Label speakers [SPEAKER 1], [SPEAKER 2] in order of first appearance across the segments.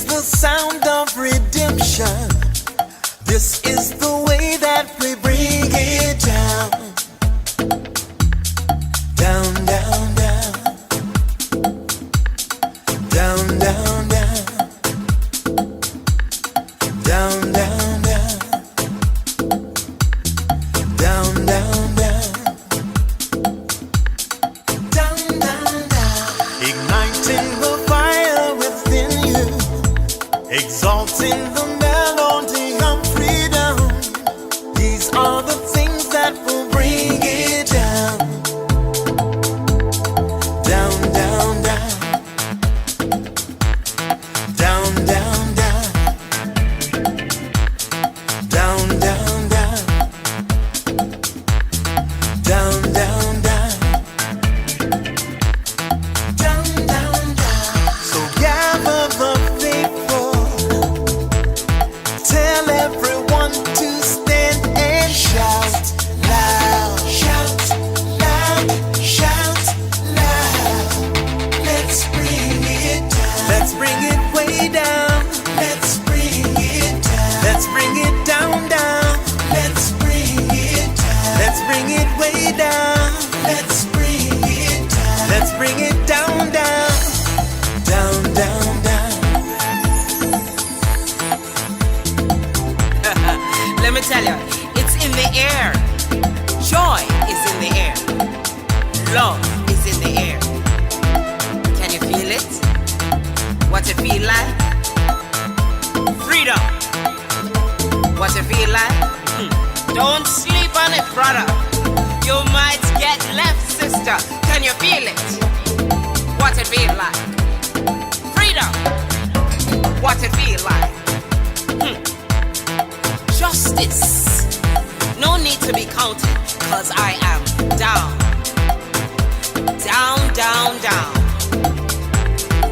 [SPEAKER 1] is the sound of redemption. This is the way that we bring it down. Down, down, down. Down, down, down. Down, down, down. Down, down, down. Down, down, down. Igniting the fire within you. Exalting the melody of freedom. These are the things that will bring it down. Down, down, down. Down, down, down. Down, down, down. Down, down, down. Down, down, down. So gather the faithful. Tell everyone to stand and shout loud. Shout loud. Shout loud. Let's bring it down. Let's bring it way down. Let's bring it down. Let's bring it down, down. Let's bring it down. Let's bring it way down. Let's bring it down. Let's bring it down, down. Down, down, down.
[SPEAKER 2] Let me tell you, it's in the air. Joy is in the air. Love is in the air. Can you feel it? What it feel like? Freedom. What it feel like? Don't sleep on it, brother. You might get left, sister. Can you feel it? What it feel like? Freedom. What it feel like? Justice. No need to be counted, cause I am down. Down, down, down.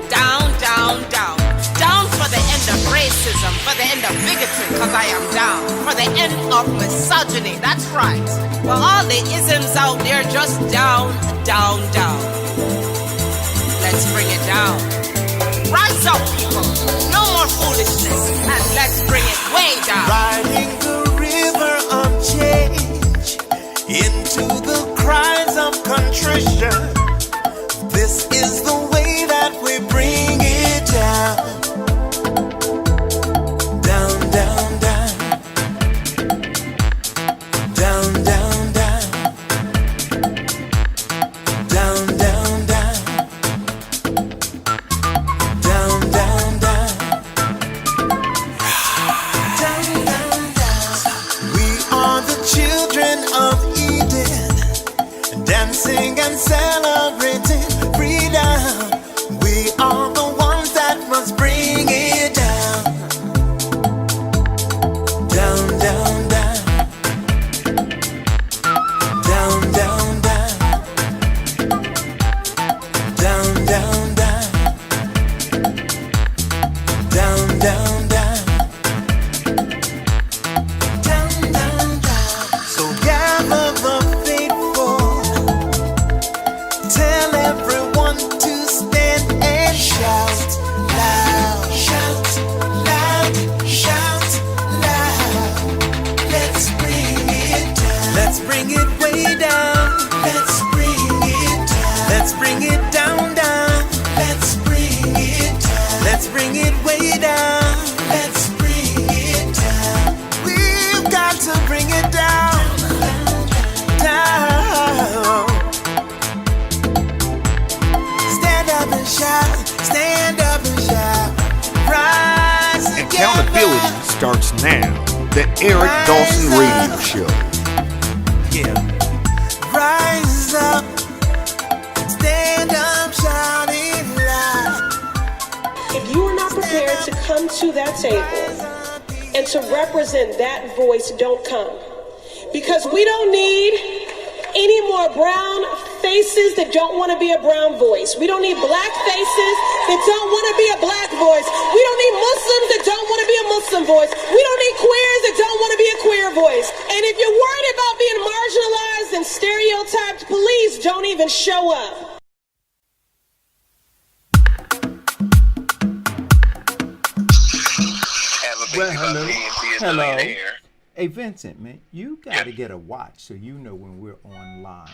[SPEAKER 2] Down, down, down. Down for the end of racism, for the end of bigotry, cause I am down. For the end of misogyny, that's right. For all the isms out there, just down, down, down. Let's bring it down. Rise up, people. No more foolishness, and let's bring it way down.
[SPEAKER 1] Riding the river of change into the cries of contrition. This is the way that we bring it down. Down, down, down. Down, down, down. Down, down, down. Down, down, down. Down, down, down. We are the children of Eden, dancing and celebrating freedom. We are the ones that must bring it down. Down, down, down. Down, down, down. Down, down, down. Down, down, down. Down, down, down. So gather the faithful. Tell everyone to stand and shout loud. Shout loud. Shout loud. Let's bring it down. Let's bring it way down. Let's bring it down. Let's bring it down, down. Let's bring it down. Let's bring it way down. Let's bring it down. We've got to bring it down. Down. Stand up and shout. Stand up and shout. Rise together.
[SPEAKER 3] Accountability starts now. The Eric Dawson Radio Show.
[SPEAKER 1] Yeah. Rise up. Stand up, shout it loud.
[SPEAKER 4] If you are not prepared to come to that table and to represent that voice, don't come. Because we don't need any more brown faces that don't want to be a brown voice. We don't need black faces that don't want to be a black voice. We don't need Muslims that don't want to be a Muslim voice. We don't need queers that don't want to be a queer voice. And if you're worried about being marginalized and stereotyped, please don't even show up.
[SPEAKER 5] Well, hello. Hello. Hey, Vincent, man, you got to get a watch so you know when we're on live,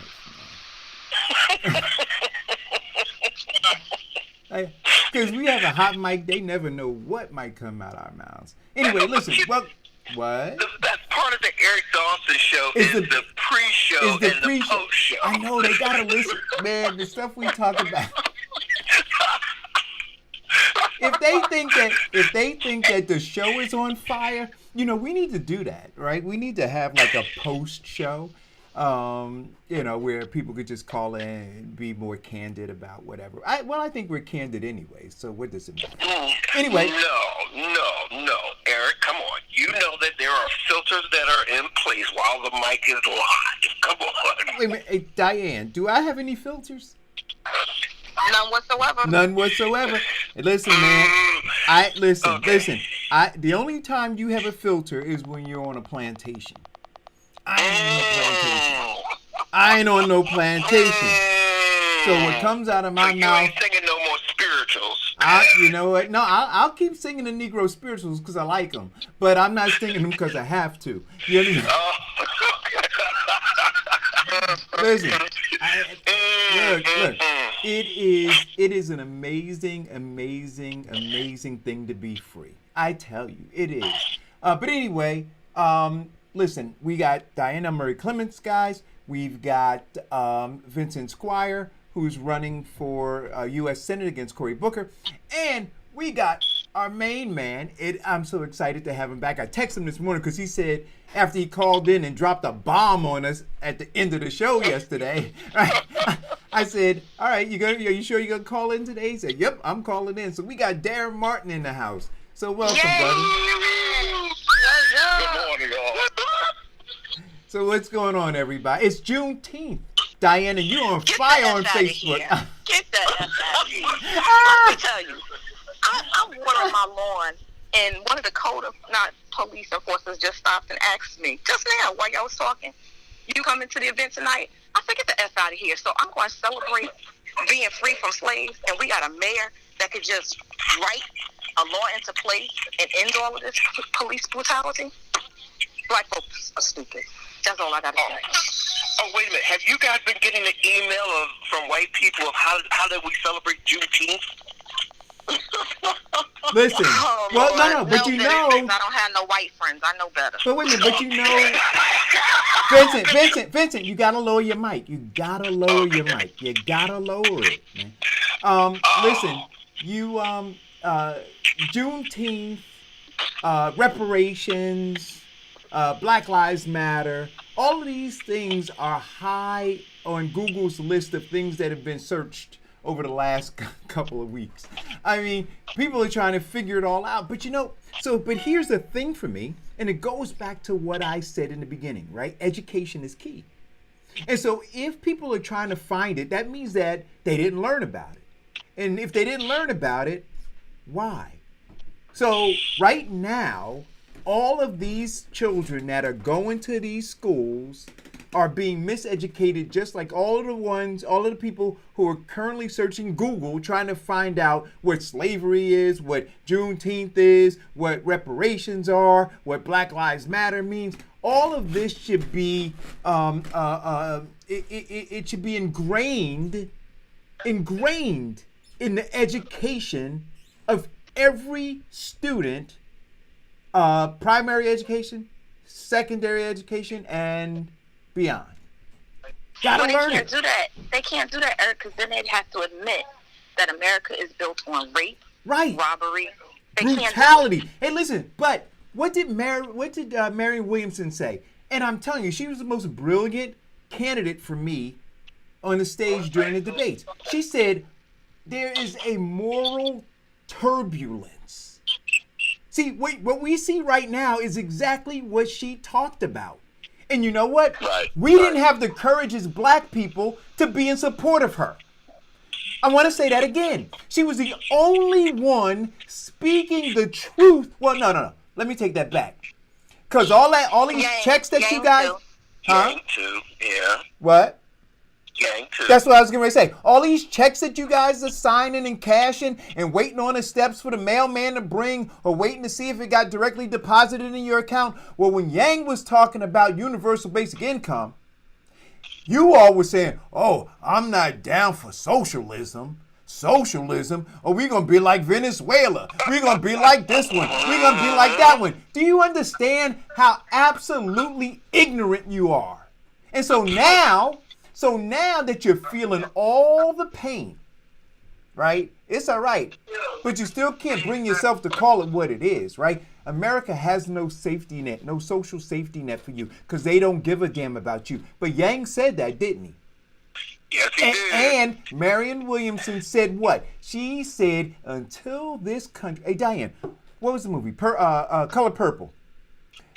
[SPEAKER 5] man. Because we have a hot mic, they never know what might come out our mouths. Anyway, listen. Well, what?
[SPEAKER 6] That's part of the Eric Dawson show is the pre-show and the post-show.
[SPEAKER 5] I know, they got to listen. Man, the stuff we talk about. If they think that the show is on fire, we need to do that, right? We need to have like a post show, where people could just call in and be more candid about whatever. I think we're candid anyway, so what does it matter? Anyway.
[SPEAKER 6] No, Eric, come on. You know that there are filters that are in place while the mic is live. Come on.
[SPEAKER 5] Wait a minute, hey, Diane, do I have any filters?
[SPEAKER 2] None whatsoever.
[SPEAKER 5] None whatsoever. Listen, man. Listen. The only time you have a filter is when you're on a plantation. I ain't on no plantation. So what comes out of my mouth.
[SPEAKER 6] You ain't singing no more spirituals.
[SPEAKER 5] You know what? No, I'll keep singing the Negro spirituals because I like them, but I'm not singing them because I have to. You understand? Listen. Look. It is an amazing thing to be free. I tell you, it is. But anyway, listen, we got Diana Murray Clements, guys. We've got Vincent Squire, who's running for U.S. Senate against Cory Booker. And we got our main man. I'm so excited to have him back. I texted him this morning because he said after he called in and dropped a bomb on us at the end of the show yesterday, right? I said, all right, are you sure you're going to call in today? He said, yep, I'm calling in. So we got Darren Martin in the house. So welcome, buddy.
[SPEAKER 6] Good morning, y'all.
[SPEAKER 5] So what's going on, everybody? It's Juneteenth. Diana, you're on fire on Facebook.
[SPEAKER 2] Get that out of here. Let me tell you, I'm watering my lawn, and one of the police enforcers just stopped and asked me, just now, while y'all was talking, you coming to the event tonight? I said, get the F out of here. So I'm going to celebrate being free from slaves, and we got a mayor that could just write a law into place and end all of this police brutality. Black folks are stupid. That's all I got to say.
[SPEAKER 6] Oh, wait a minute. Have you guys been getting the email from white people of how did we celebrate Juneteenth?
[SPEAKER 5] Listen.
[SPEAKER 2] Oh,
[SPEAKER 5] well,
[SPEAKER 2] Lord,
[SPEAKER 5] no, but you know.
[SPEAKER 2] I don't have no white friends. I know better.
[SPEAKER 5] But wait a minute, but you know. Vincent, you gotta lower your mic. You gotta lower it, man. Listen, Juneteenth, reparations, Black Lives Matter, all of these things are high on Google's list of things that have been searched over the last couple of weeks. I mean, people are trying to figure it all out. But but here's the thing for me, and it goes back to what I said in the beginning, right? Education is key. And so if people are trying to find it, that means that they didn't learn about it. And if they didn't learn about it, why? So right now, all of these children that are going to these schools are being miseducated, just like all of the people who are currently searching Google trying to find out what slavery is, what Juneteenth is, what reparations are, what Black Lives Matter means. All of this should be it should be ingrained in the education of every student, primary education, secondary education, and beyond. Gotta learn it.
[SPEAKER 2] They can't do that, Eric, because then they'd have to admit that America is built on rape,
[SPEAKER 5] right,
[SPEAKER 2] robbery,
[SPEAKER 5] brutality. Hey, listen, but what did Marianne Williamson say? And I'm telling you, she was the most brilliant candidate for me on the stage during the debates. She said, there is a moral turbulence. See, what we see right now is exactly what she talked about. And you know what? We didn't have the courage as black people to be in support of her. I want to say that again. She was the only one speaking the truth. Well, no. Let me take that back. Because all these checks that you guys...
[SPEAKER 6] Huh? Yeah.
[SPEAKER 5] What?
[SPEAKER 6] Yang too.
[SPEAKER 5] That's what I was going to say. All these checks that you guys are signing and cashing and waiting on the steps for the mailman to bring or waiting to see if it got directly deposited in your account. Well, when Yang was talking about universal basic income, you all were saying, oh, I'm not down for socialism. Socialism? Or we're going to be like Venezuela. We're going to be like this one. We're going to be like that one. Do you understand how absolutely ignorant you are? And so now that you're feeling all the pain, right? It's all right. But you still can't bring yourself to call it what it is, right? America has no safety net, no social safety net for you because they don't give a damn about you. But Yang said that, didn't he?
[SPEAKER 6] Yes, he did.
[SPEAKER 5] And Marianne Williamson said what? She said, until this country... Hey, Diane, what was the movie? Color Purple.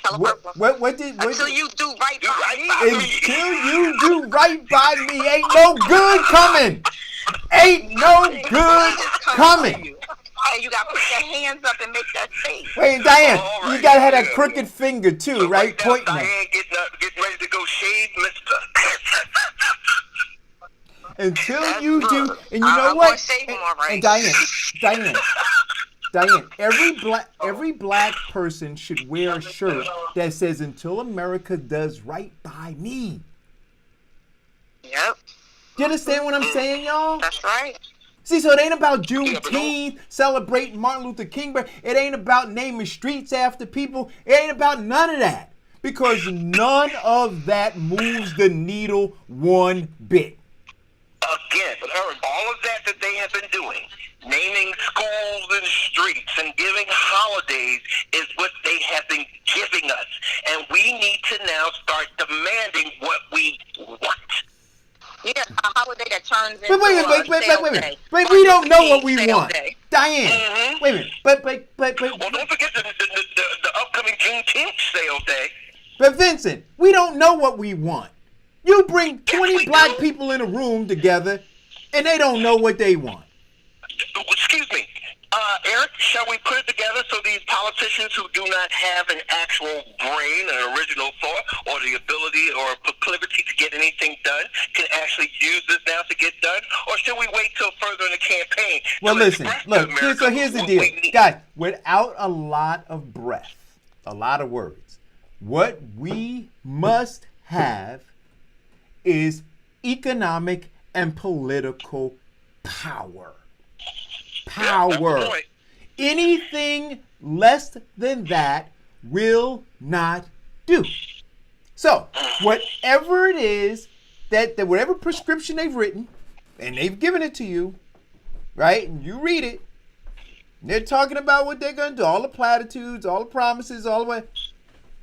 [SPEAKER 2] Until you do right by me.
[SPEAKER 5] Until you do right by me, ain't no good coming. Ain't no good coming.
[SPEAKER 2] Hey, you got to put your hands up and make that face.
[SPEAKER 5] Wait, Diane,
[SPEAKER 6] All right,
[SPEAKER 5] you got to have that
[SPEAKER 6] yeah.
[SPEAKER 5] crooked finger too, right?
[SPEAKER 6] Now,
[SPEAKER 5] Pointing
[SPEAKER 6] Diane
[SPEAKER 5] it.
[SPEAKER 6] getting ready to go shave, mister.
[SPEAKER 5] Until you
[SPEAKER 2] That's
[SPEAKER 5] do,
[SPEAKER 2] good.
[SPEAKER 5] and you know
[SPEAKER 2] I'm
[SPEAKER 5] what?
[SPEAKER 2] gonna shave him, all right.
[SPEAKER 5] And Diane, every black person should wear a shirt that says "Until America does right by me."
[SPEAKER 2] Yep,
[SPEAKER 5] You understand what I'm saying, y'all?
[SPEAKER 2] that's right.
[SPEAKER 5] See, so it ain't about Juneteenth celebrating Martin Luther King, but it ain't about naming streets after people. It ain't about none of that because none of that moves the needle one bit.
[SPEAKER 6] Again, all of that they have been doing, naming schools and streets and giving holidays is what they have been giving us. And we need to now start demanding what we want.
[SPEAKER 2] Yeah, a holiday that turns into
[SPEAKER 5] But wait a minute. Wait, we don't know what we want. Diane,
[SPEAKER 6] Mhm.
[SPEAKER 5] wait a minute. But
[SPEAKER 6] Well, don't forget the upcoming Juneteenth sale day.
[SPEAKER 5] But Vincent, we don't know what we want. You bring 20
[SPEAKER 6] we
[SPEAKER 5] black
[SPEAKER 6] do.
[SPEAKER 5] people in a room together, and they don't know what they want.
[SPEAKER 6] Excuse me. Eric, shall we put it together so these politicians who do not have an actual brain, an original thought, or the ability or proclivity to get anything done can actually use this now to get done? Or should we wait till further in the campaign?
[SPEAKER 5] Well,
[SPEAKER 6] to
[SPEAKER 5] listen,
[SPEAKER 6] express to
[SPEAKER 5] look,
[SPEAKER 6] America
[SPEAKER 5] here's the
[SPEAKER 6] what
[SPEAKER 5] deal.
[SPEAKER 6] we need?
[SPEAKER 5] Guys, without a lot of breath, a lot of words, what we must have is economic and political power.
[SPEAKER 6] That's the
[SPEAKER 5] Power.
[SPEAKER 6] point.
[SPEAKER 5] Anything less than that will not do. So, whatever it is that whatever prescription they've written, and they've given it to you, right? And you read it. And they're talking about what they're going to do, all the platitudes, all the promises, all the way.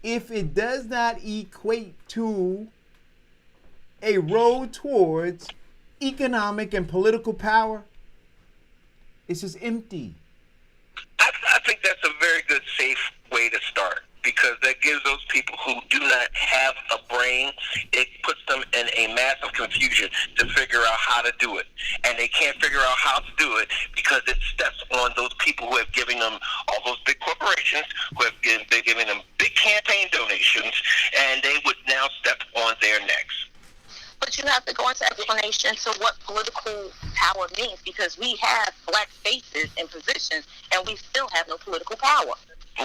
[SPEAKER 5] If it does not equate to a road towards economic and political power, it's just empty.
[SPEAKER 6] I think that's a very good, safe way to start because that gives those people who do not have a brain, it puts them in a massive confusion to figure out how to do it. And they can't figure out how to do it because it steps on those people who have given them, all those big corporations who have been giving them big campaign donations, and they would now step on their necks.
[SPEAKER 2] But you have to go into explanation to what political power means because we have black faces in positions and we still have no political power.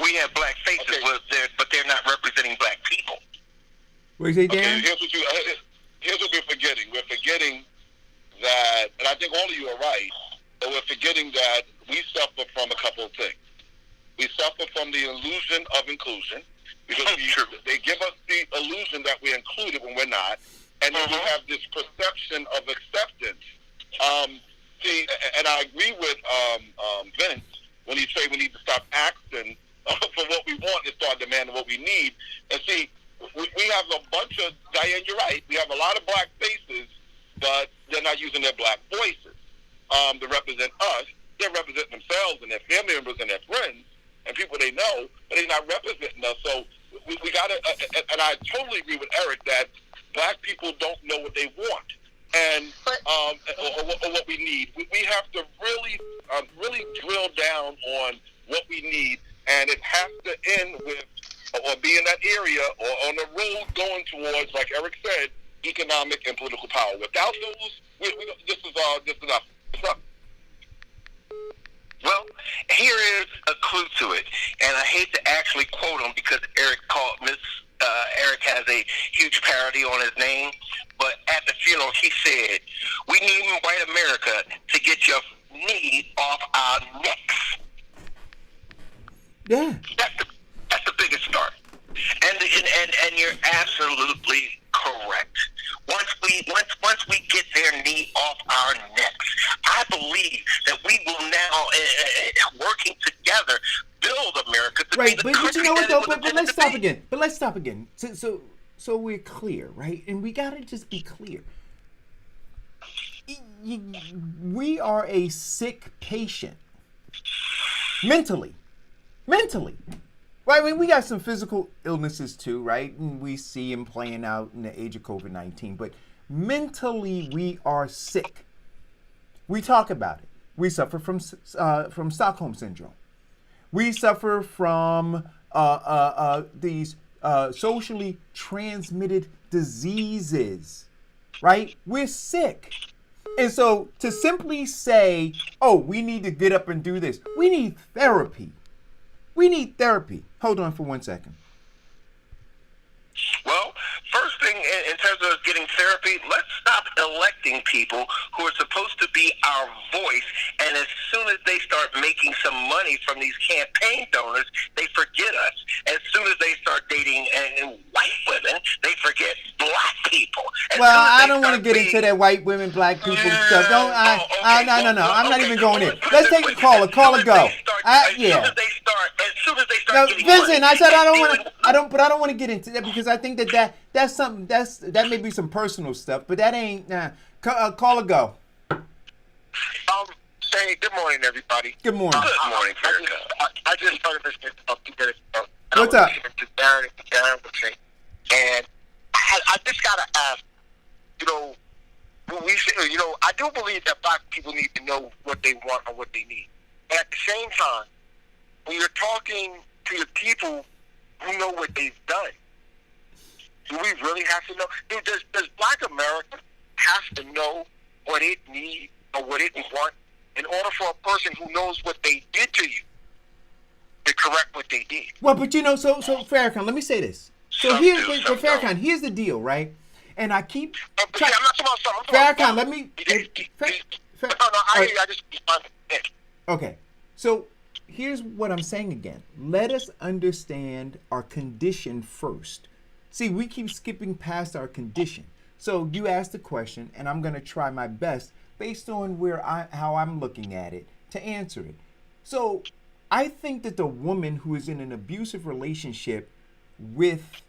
[SPEAKER 6] We have black faces, but they're not representing black people.
[SPEAKER 5] What do you say,
[SPEAKER 7] Okay,
[SPEAKER 5] Dan?
[SPEAKER 7] here's what we're forgetting. We're forgetting that, and I think all of you are right, but we're forgetting that we suffer from a couple of things. We suffer from the illusion of inclusion because they give us the illusion that we're included when we're not. And then we have this perception of acceptance. See, and I agree with Vince when he say we need to stop asking for what we want and start demanding what we need. And see, we have a bunch of, Diane, you're right, we have a lot of black faces, but they're not using their black voices to represent us. They're representing themselves and their family members and their friends and people they know, but they're not representing us. So we got to, and I totally agree with Eric that black people don't know what they want and or what we need. We have to really drill down on what we need, and it has to end with or be in that area or on the road going towards, like Eric said, economic, and political power. Without those, this is enough. It's up.
[SPEAKER 6] Well, here is a clue to it, and I hate to actually quote him because Eric has a huge parody on his name, but at the funeral he said, "We need white America to get your knee off our necks."
[SPEAKER 5] Yeah.
[SPEAKER 6] That's the biggest start, and you're absolutely correct. Once we get their knee off our necks, I believe that we will now, working together, build America to be the
[SPEAKER 5] But
[SPEAKER 6] country
[SPEAKER 5] you know what
[SPEAKER 6] that
[SPEAKER 5] though?
[SPEAKER 6] it was
[SPEAKER 5] But let's
[SPEAKER 6] intended
[SPEAKER 5] stop
[SPEAKER 6] to be.
[SPEAKER 5] again. So we're clear, right? And we gotta just be clear. We are a sick patient. Mentally. Right? I mean, we got some physical illnesses too, right? And we see them playing out in the age of COVID-19. But mentally, we are sick. We talk about it. We suffer from Stockholm syndrome. We suffer from these socially transmitted diseases, right? We're sick. And so to simply say, oh, we need to get up and do this, we need therapy. Hold on for 1 second.
[SPEAKER 6] Well, first thing in terms of getting therapy, let's stop electing people who are supposed to be our voice, and as soon as they start making some money from these campaign donors, they forget us. As soon as they start dating white women, they forget black people.
[SPEAKER 5] Well, I don't want to get into that white women, black people stuff. No. I'm not even going in. Let's take a caller. Caller, go.
[SPEAKER 6] As soon as they start getting
[SPEAKER 5] Vincent,
[SPEAKER 6] money,
[SPEAKER 5] I said I don't want to get into that because I think that's something that may be some personal stuff, but that ain't. Caller, go.
[SPEAKER 7] Hey, good morning, everybody.
[SPEAKER 5] Good morning.
[SPEAKER 6] Good morning, Erica.
[SPEAKER 7] I just started listening to 2 minutes ago.
[SPEAKER 5] What's up?
[SPEAKER 7] To Darren was saying, and I just gotta ask, when we say, I do believe that black people need to know what they want and what they need. But at the same time, when you're talking to the people who know what they've done, do we really have to know? Does black America have to know what it needs or what it wants in order for a person who knows what they did to you to correct what they did?
[SPEAKER 5] Well, but so Farrakhan, let me say this. So Farrakhan, here's the deal, right? And I keep
[SPEAKER 7] I'm not talking about something.
[SPEAKER 5] Farrakhan, let me.
[SPEAKER 7] I just.
[SPEAKER 5] Okay, so here's what I'm saying again. Let us understand our condition first. See, we keep skipping past our condition. So you asked the question, and I'm going to try my best based on how I'm looking at it to answer it. So I think that the woman who is in an abusive relationship with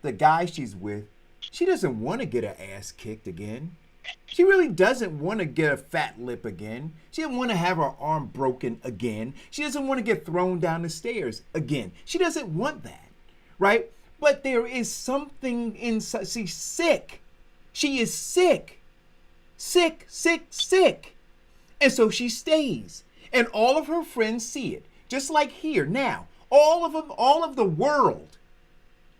[SPEAKER 5] the guy she's with, she doesn't want to get her ass kicked again. She really doesn't want to get a fat lip again. She doesn't want to have her arm broken again. She doesn't want to get thrown down the stairs again. She doesn't want that, right? But there is something inside. She's sick. She is sick. Sick. And so she stays. And all of her friends see it. Just like here now. All of the world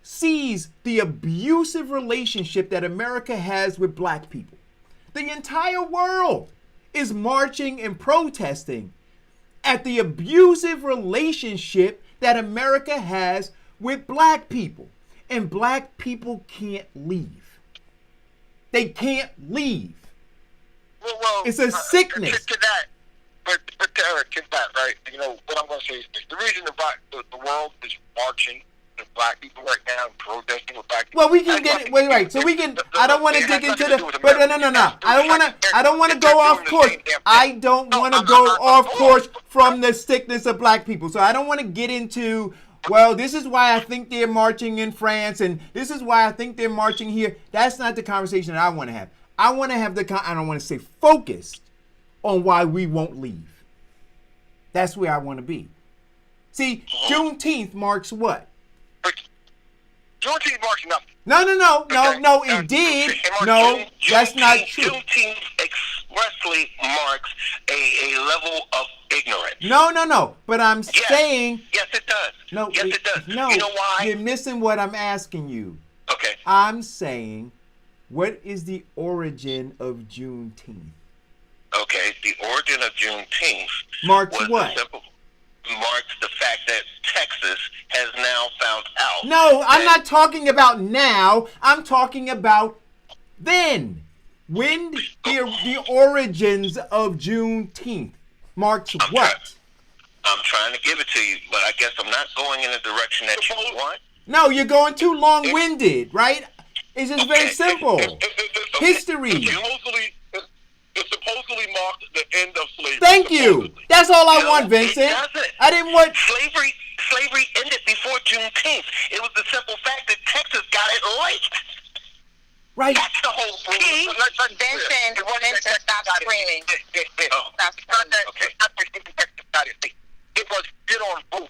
[SPEAKER 5] sees the abusive relationship that America has with black people. The entire world is marching and protesting at the abusive relationship that America has with black people. And black people can't leave. They can't leave.
[SPEAKER 7] Well,
[SPEAKER 5] it's a sickness.
[SPEAKER 7] To that, but to Eric, to that, right? What I'm going to say is this. The reason the world is marching with black people right now and protesting with black people.
[SPEAKER 5] Well, we can get it. Wait, right. So we can. I don't want to dig into the. But no. I don't want to go off course. I don't want to go off course from the sickness of black people. So I don't want to get into. Well, this is why I think they're marching in France, and this is why I think they're marching here. That's not the conversation that I want to have. I want to have I don't want to say focused on why we won't leave. That's where I want to be. See, Juneteenth marks what?
[SPEAKER 7] Juneteenth marks nothing.
[SPEAKER 5] No, it did. No, that's not true.
[SPEAKER 6] Juneteenth expressly marks a level of ignorance.
[SPEAKER 5] No. But I'm saying.
[SPEAKER 6] Yes, it does.
[SPEAKER 5] No,
[SPEAKER 6] yes, it does.
[SPEAKER 5] No,
[SPEAKER 6] you know why?
[SPEAKER 5] You're missing what I'm asking you.
[SPEAKER 6] Okay.
[SPEAKER 5] I'm saying What is the origin of Juneteenth?
[SPEAKER 6] Okay, the origin of Juneteenth
[SPEAKER 5] Marks
[SPEAKER 6] was
[SPEAKER 5] what?
[SPEAKER 6] marks the fact that Texas has now found out.
[SPEAKER 5] No, I'm
[SPEAKER 6] that-
[SPEAKER 5] not talking about now. I'm talking about then. When the origins of Juneteenth marks what?
[SPEAKER 6] I'm trying to give it to you, but I guess I'm not going in the direction that you want.
[SPEAKER 5] No, you're going too long-winded, right? It's just very simple. History.
[SPEAKER 7] It supposedly marked the end of slavery.
[SPEAKER 5] Thank you. That's all I want, Vincent.
[SPEAKER 6] It doesn't.
[SPEAKER 5] I didn't want.
[SPEAKER 6] Slavery ended before Juneteenth. It was the simple fact that Texas got it late.
[SPEAKER 5] Right.
[SPEAKER 6] That's the whole key.
[SPEAKER 8] Vincent, stop screaming.
[SPEAKER 6] Stop screaming. Okay.
[SPEAKER 7] It was get on boot.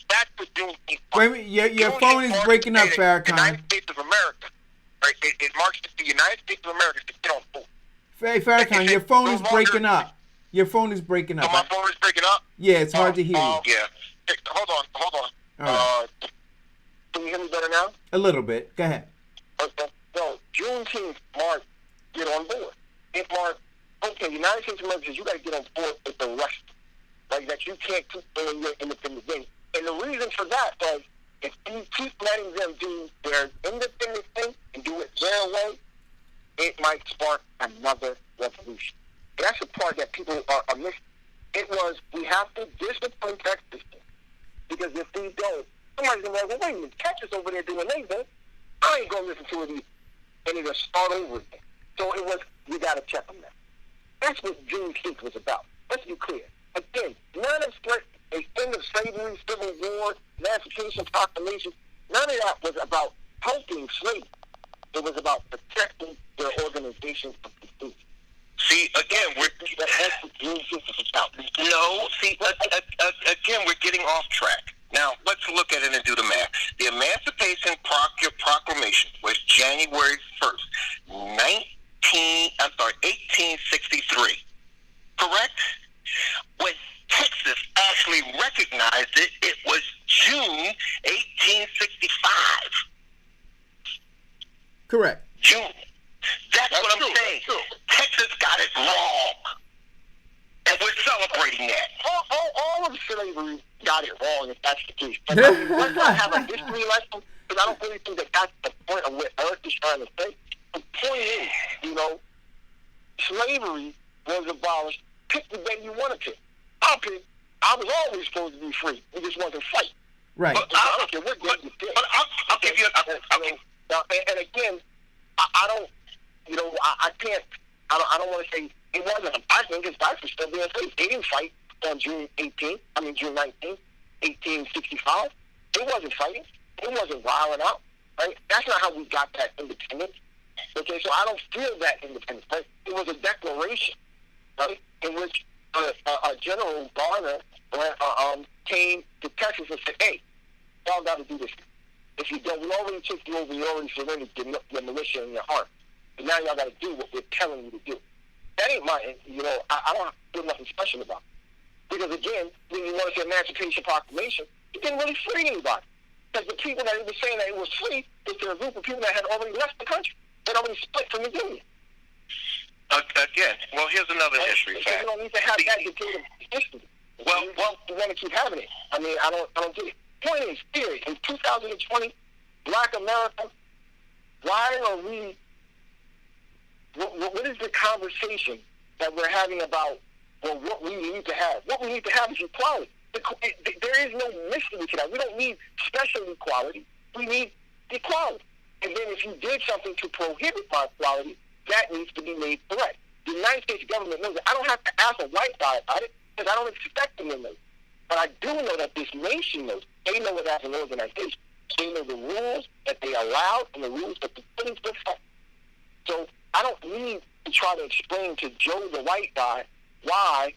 [SPEAKER 7] That's what Juneteenth.
[SPEAKER 5] Wait a minute, your phone is breaking up,
[SPEAKER 7] The
[SPEAKER 5] Farrakhan.
[SPEAKER 7] United States of America. Right? It marks the United States of America to get on boot.
[SPEAKER 5] Hey, Farrakhan, your phone is breaking up. Your phone is breaking
[SPEAKER 7] So
[SPEAKER 5] up.
[SPEAKER 7] my phone is breaking up.
[SPEAKER 5] Yeah, it's hard to hear you.
[SPEAKER 6] Yeah.
[SPEAKER 7] Hold on.
[SPEAKER 5] All right.
[SPEAKER 7] Can you hear me better now?
[SPEAKER 5] A little bit. Go ahead.
[SPEAKER 7] No, Juneteenth marked get on board. It marked, okay, United States of America says you got to get on board with the rest. Like that you can't keep doing your independent thing. And the reason for that was if you keep letting them do their independent thing and do it their way, it might spark another revolution. And that's the part that people are missing. It was, we have to discipline Texas. Because if we don't, somebody's going to be like, well, wait a minute, Texas over there doing their thing. I ain't going to listen to it either. And it'll start over again. So it was, we got to check them now. That's what Juneteenth was about. Let's be clear. Again, none of the end of slavery, civil war, Emancipation Proclamation, none of that was about helping slavery. It was about protecting their organizations from disease.
[SPEAKER 6] See, again,
[SPEAKER 7] That's what Juneteenth was about.
[SPEAKER 6] No, see, again, we're getting off track. Now, let's look at it and do the math. The Emancipation Proclamation was January 1st, 1863. Correct? When Texas actually recognized it, it was June 1865.
[SPEAKER 5] Correct.
[SPEAKER 6] June. That's what I'm saying. Texas got it wrong. And we're celebrating that.
[SPEAKER 7] All of slavery got it wrong, if that's the case. But let's not have a history lesson, because I don't really think that that's the point of what Eric is trying to say. The point is, slavery was abolished. Pick the day you want to pick. I was always supposed to be free. We just wasn't fight.
[SPEAKER 5] Right.
[SPEAKER 7] But I don't care what day you pick.
[SPEAKER 6] But I'll give you
[SPEAKER 7] And again, I don't, I can't, I don't want to say it wasn't. I think his guys were still being free. They didn't fight on June 19th, 1865. They wasn't fighting. They wasn't wilding out, right? That's not how we got that independence. Okay, so I don't feel that independence. Right? It was a declaration, right, in which General Garner came to Texas and said, hey, y'all got to do this. If you don't, we already took you over, you already surrendered your militia and your heart. But now y'all got to do what we're telling you to do. That ain't my, I don't feel nothing special about it. Because again, when you want to say Emancipation Proclamation, it didn't really free anybody. Because the people that were saying that it was free is a group of people that had already left the country. They'd already split from the Union.
[SPEAKER 6] again, well, here's another history fact.
[SPEAKER 7] You don't need to have that dictated history.
[SPEAKER 6] Well,
[SPEAKER 7] you want to keep having it. I mean, I don't get it. Point is, period. In 2020, Black America, why are we? What is the conversation that we're having about? Well, what we need to have. What we need to have is equality. There is no mystery to that. We don't need special equality. We need equality. And then if you did something to prohibit my equality, that needs to be made correct. The United States government knows it. I don't have to ask a white guy about it because I don't expect them to know. But I do know that this nation knows. They know it as an organization. They know the rules that they allowed and the rules that they put into effect. So I don't need to try to explain to Joe, the white guy, why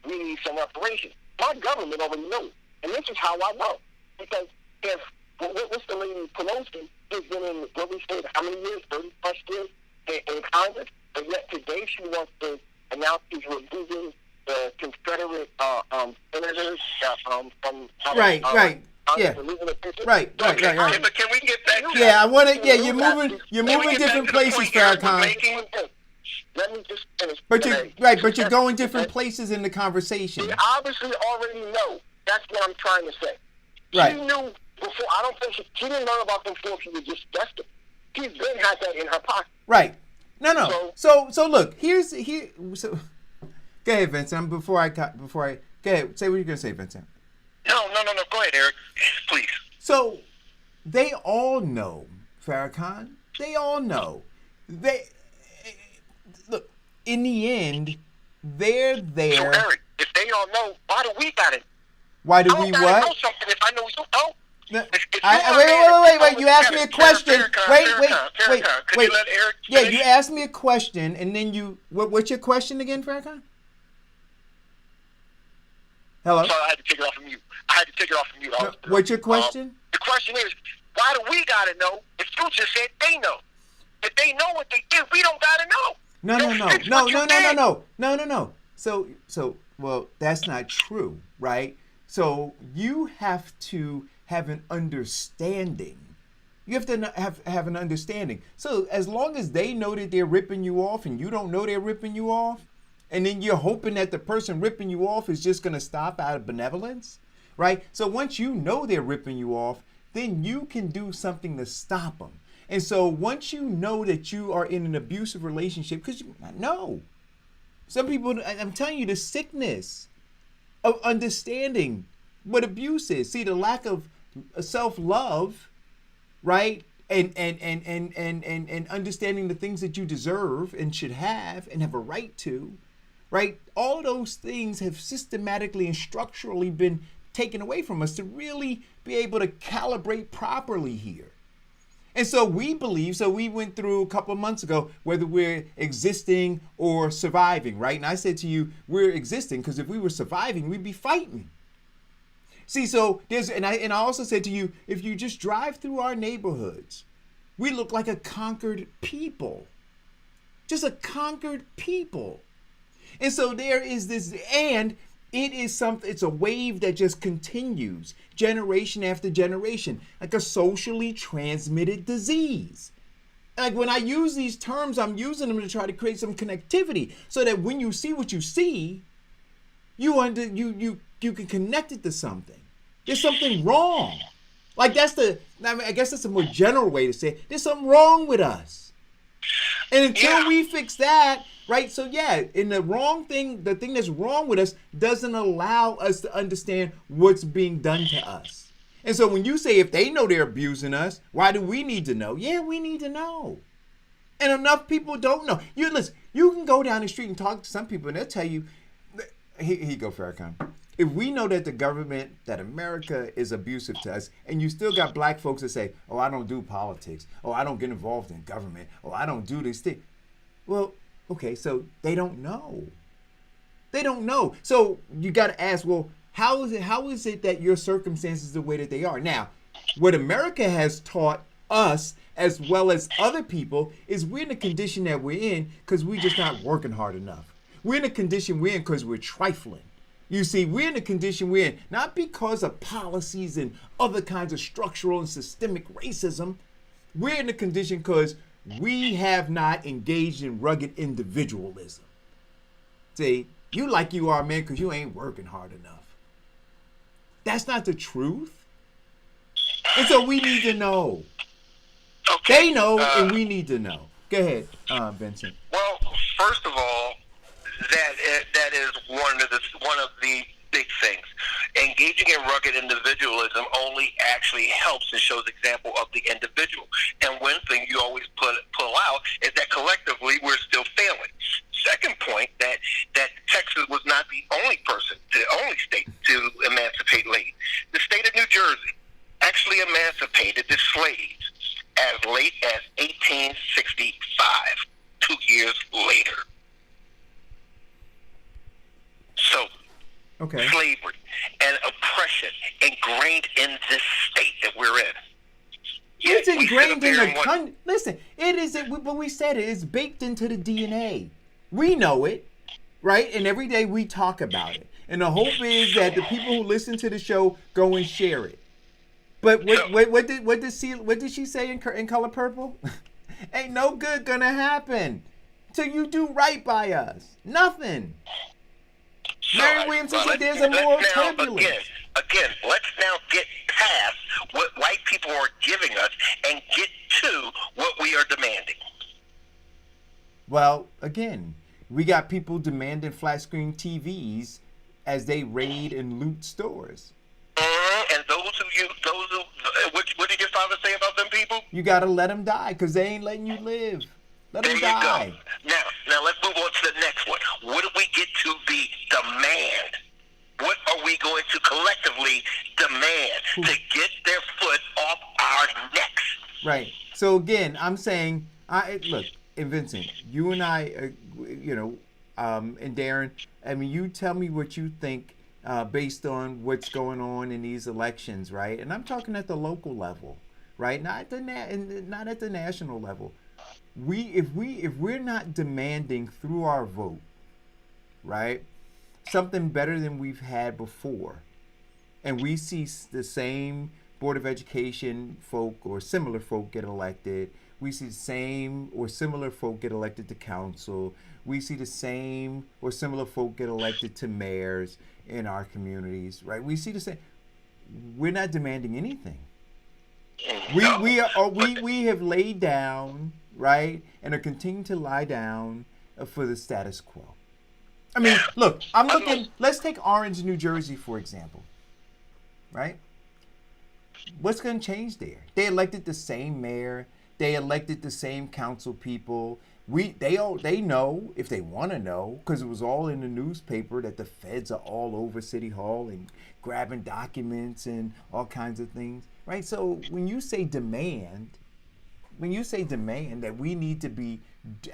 [SPEAKER 7] we need some reparations. My government already knows. And this is how I know. Because if, what's the lady Pelosi has been in, what we said, how many years, 30-plus years in Congress, and yet today she wants to announce she's removing the Confederate senators from
[SPEAKER 5] Right. Yeah. Right.
[SPEAKER 6] But can we get back to
[SPEAKER 5] Yeah, I want to. Yeah, you're moving different places, Farrakhan.
[SPEAKER 7] Let me just finish.
[SPEAKER 5] But you're going different places in the conversation.
[SPEAKER 7] They obviously already know. That's what I'm trying to say.
[SPEAKER 5] Right.
[SPEAKER 7] She knew before. I don't think she didn't learn about them before she was just desperate. She's been had that in her pocket.
[SPEAKER 5] Right. No. So look, so go ahead, Vincent. Before I go ahead, say what you're gonna say, Vincent.
[SPEAKER 6] No. Go ahead, Eric. Please.
[SPEAKER 5] So they all know, Farrakhan. They all know. They look. In the end, they're there.
[SPEAKER 7] So Eric, if they all know, why do we got it?
[SPEAKER 5] Why do
[SPEAKER 7] I
[SPEAKER 5] we
[SPEAKER 7] don't
[SPEAKER 5] what?
[SPEAKER 7] gotta know something if I know you know.
[SPEAKER 5] Wait! You asked me a question. Wait.
[SPEAKER 6] Could you let Eric
[SPEAKER 5] Yeah,
[SPEAKER 6] finish?
[SPEAKER 5] you asked me a question, and then what's your question again, Farrakhan? Hello?
[SPEAKER 7] Sorry, I had to take it off of mute.
[SPEAKER 5] What's your question?
[SPEAKER 7] The question is, why do we gotta know if you just said they know? If they know what they did, we don't gotta know.
[SPEAKER 5] No. So, well, that's not true, right? So you have to have an understanding. You have to have an understanding. So as long as they know that they're ripping you off and you don't know they're ripping you off, and then you're hoping that the person ripping you off is just going to stop out of benevolence, right? So once you know they're ripping you off, then you can do something to stop them. And so once you know that you are in an abusive relationship, because you know, some people, I'm telling you, the sickness of understanding what abuse is. See, the lack of self-love, right? And understanding the things that you deserve and should have and have a right to, right? All those things have systematically and structurally been taken away from us to really be able to calibrate properly here. And so we believe, so we went through a couple of months ago, whether we're existing or surviving, right? And I said to you, we're existing because if we were surviving, we'd be fighting. See, so I also said to you, if you just drive through our neighborhoods, we look like a conquered people, just a conquered people. And so there is this, and it's a wave that just continues generation after generation, like a socially transmitted disease. Like when I use these terms, I'm using them to try to create some connectivity so that when you see what you see, you can connect it to something. There's something wrong. Like I guess that's a more general way to say it. There's something wrong with us. And until we fix that, right? So yeah, the thing that's wrong with us doesn't allow us to understand what's being done to us. And so when you say if they know they're abusing us, why do we need to know? Yeah, we need to know. And enough people don't know. Listen, you can go down the street and talk to some people and they'll tell you, here you go, Farrakhan. If we know that the government, that America is abusive to us, and you still got black folks that say, oh, I don't do politics. Oh, I don't get involved in government. Oh, I don't do these things. Well, okay, so they don't know. They don't know. So you got to ask, well, how is it that your circumstances are the way that they are? Now, what America has taught us as well as other people is we're in the condition that we're in because we're just not working hard enough. We're in the condition we're in because we're trifling. You see, we're in the condition we're in, not because of policies and other kinds of structural and systemic racism. We're in the condition because we have not engaged in rugged individualism. See, you like you are, man, because you ain't working hard enough. That's not the truth. And so we need to know.
[SPEAKER 6] Okay.
[SPEAKER 5] They know, and we need to know. Go ahead, Vincent.
[SPEAKER 6] Well, first of all, that is one of the big things. Engaging in rugged individualism only actually helps and shows example of the individual. And one thing you always pull out is that collectively we're still failing. Second point, that Texas was not the only state to emancipate late. The state of New Jersey actually emancipated the slaves as late as 1865, 2 years later. So,
[SPEAKER 5] okay.
[SPEAKER 6] Slavery and oppression ingrained in this state that we're in.
[SPEAKER 5] It's ingrained in the country. Listen, it is, but we said it, it's baked into the DNA. We know it, right? And every day we talk about it. And the hope is that the people who listen to the show go and share it. But what did she say in Color Purple? Ain't no good gonna happen till you do right by us. Nothing. Marianne Williamson said there's a moral turbulence.
[SPEAKER 6] Again, let's now get past what white people are giving us and get to what we are demanding.
[SPEAKER 5] Well, again, we got people demanding flat screen TVs as they raid and loot stores.
[SPEAKER 6] And what did your father say about them people?
[SPEAKER 5] You gotta let them die because they ain't letting you live. Let them die.
[SPEAKER 6] Go. Now let's move on to the next one. What do we get to the demand? What are we going to collectively demand to get their foot off our necks?
[SPEAKER 5] Right. So again, I'm saying, look, and Vincent, you and I, and Darren, I mean, you tell me what you think based on what's going on in these elections, right? And I'm talking at the local level, right? Not at the national level. If we're not demanding through our vote, right, something better than we've had before, and we see the same Board of Education folk or similar folk get elected, we see the same or similar folk get elected to council, we see the same or similar folk get elected to mayors in our communities, right? We see the same. We're not demanding anything. We have laid down, right, and are continuing to lie down for the status quo. I mean, look, let's take Orange, New Jersey, for example, right? What's going to change there? They elected the same mayor. They elected the same council people. They know, if they want to know, because it was all in the newspaper, that the feds are all over City Hall and grabbing documents and all kinds of things, right? So when you say demand that we need to be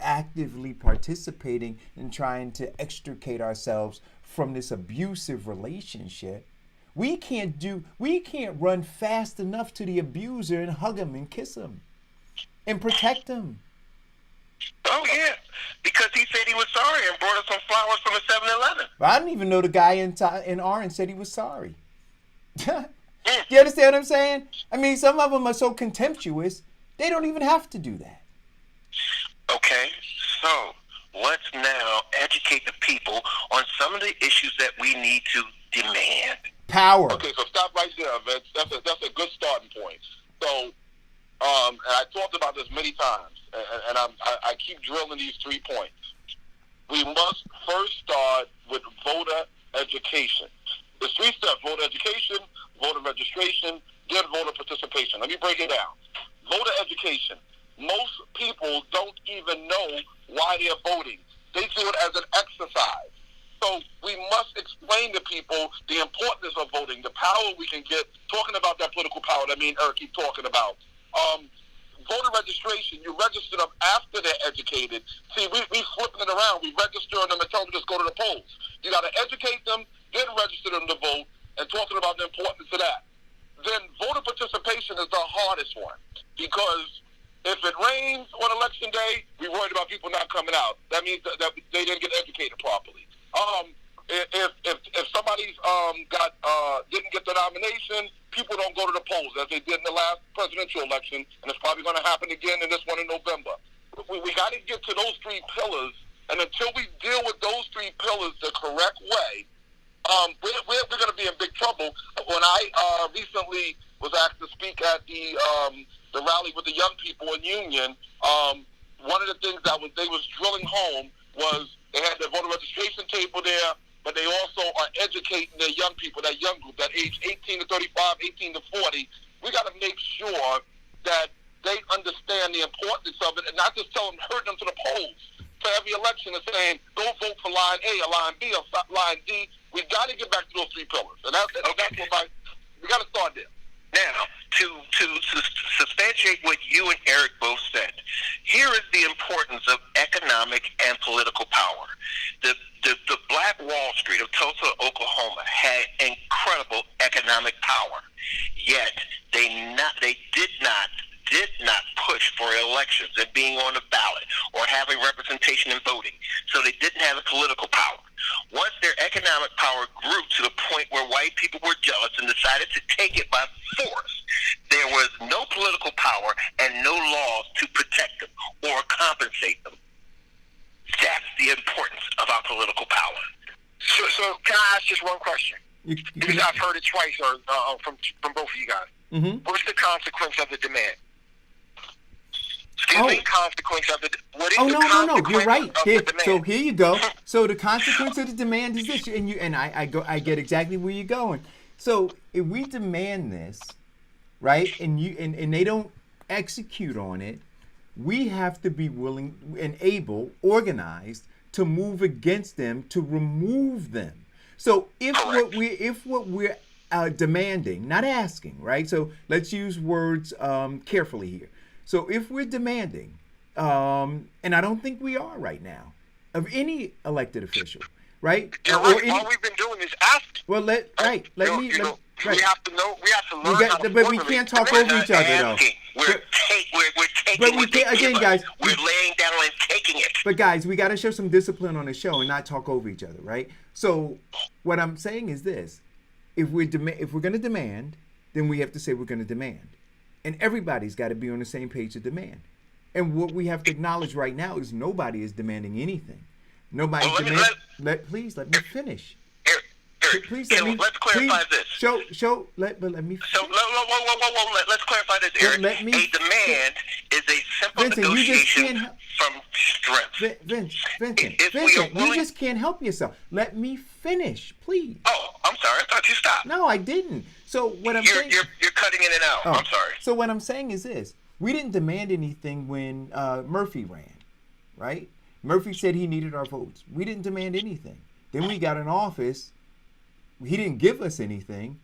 [SPEAKER 5] actively participating in trying to extricate ourselves from this abusive relationship, we can't run fast enough to the abuser and hug him and kiss him and protect him.
[SPEAKER 6] Oh yeah, because he said he was sorry and brought us some flowers from a 7-Eleven.
[SPEAKER 5] I didn't even know the guy in Orange said he was sorry. You understand what I'm saying? I mean, some of them are so contemptuous, they don't even have to do that.
[SPEAKER 6] Okay, so let's now educate the people on some of the issues that we need to demand.
[SPEAKER 5] Power.
[SPEAKER 7] Okay, so stop right there, Vince. That's a good starting point. So, and I talked about this many times, and I keep drilling these 3 points. We must first start with voter education. There's 3 steps: voter education, voter registration, then voter participation. Let me break it down. Voter education. Most people don't even know why they're voting. They see it as an exercise. So we must explain to people the importance of voting, the power we can get, talking about that political power that me and Eric keep talking about. Voter registration, you register them after they're educated. See, we flipping it around. We register them and tell them to just go to the polls. You got to educate them, then register them to vote, and talking about the importance of that. Then voter participation is the hardest one, because if it rains on election day, we're worried about people not coming out. That means that they didn't get educated properly. If somebody's didn't get the nomination, people don't go to the polls as they did in the last presidential election, and it's probably going to happen again in this one in November. We got to get to those 3 pillars, and until we deal with those 3 pillars the correct way, we're going to be in big trouble. When I recently was asked to speak at the rally with the young people in Union, one of the things they was drilling home was they had their voter registration table there, but they also are educating their young people, that young group, that age 18 to 35, 18 to 40. We got to make sure that they understand the importance of it and not just tell them, herd them to the polls for every election and saying, go vote for line A or line B or line D. We got to get back to those 3 pillars. And that's what we got to start there.
[SPEAKER 6] Now, to substantiate what you and Eric both said, here is the importance of economic and political power. The Black Wall Street of Tulsa, Oklahoma had incredible economic power, yet they did not push for elections and being on the ballot or having representation in voting. So they didn't have the political power. Once their economic power grew to the point where white people were jealous and decided to take it by force, there was no political power and no laws to protect them or compensate them. That's the importance of our political power.
[SPEAKER 9] So can I ask just one question? Because I've heard it twice from both of you guys.
[SPEAKER 5] Mm-hmm.
[SPEAKER 9] What's the consequence of the demand?
[SPEAKER 5] Oh.
[SPEAKER 9] Consequence of the what is
[SPEAKER 5] Oh,
[SPEAKER 9] the
[SPEAKER 5] no,
[SPEAKER 9] consequence
[SPEAKER 5] you're right.
[SPEAKER 9] of
[SPEAKER 5] Here,
[SPEAKER 9] the demand?
[SPEAKER 5] so here you go. So the consequence of the demand is this, and I get exactly where you're going. So if we demand this, right, and they don't execute on it, we have to be willing and able, organized to move against them, to remove them. So if what we're demanding, not asking, right? So let's use words carefully here. So if we're demanding, and I don't think we are right now, of any elected official, right?
[SPEAKER 9] You're right. All we've been doing is asking.
[SPEAKER 5] Well, let me.
[SPEAKER 9] We have to know. We have to learn how to
[SPEAKER 5] but we can't talk over each other, though.
[SPEAKER 6] We're taking.
[SPEAKER 5] But we can't, again, guys.
[SPEAKER 6] We're laying down and taking it.
[SPEAKER 5] But guys, we got to show some discipline on the show and not talk over each other, right? So what I'm saying is this: if we're going to demand, then we have to say we're going to demand, and everybody's got to be on the same page to demand. And what we have to acknowledge right now is nobody is demanding anything. Nobody's demanding. Please let me finish. Please
[SPEAKER 6] let's clarify this.
[SPEAKER 5] Let me.
[SPEAKER 6] So let's clarify this, Eric. A demand is a simple
[SPEAKER 5] Vincent,
[SPEAKER 6] negotiation from strength.
[SPEAKER 5] Vincent, you just can't help yourself. Let me finish, please.
[SPEAKER 6] Oh, I'm sorry. I thought you stopped.
[SPEAKER 5] No, I didn't. So what I'm saying,
[SPEAKER 6] you're cutting in and out.
[SPEAKER 5] Oh,
[SPEAKER 6] I'm sorry.
[SPEAKER 5] So what I'm saying is this: we didn't demand anything when Murphy ran, right? Murphy said he needed our votes. We didn't demand anything. Then we got in office. He didn't give us anything.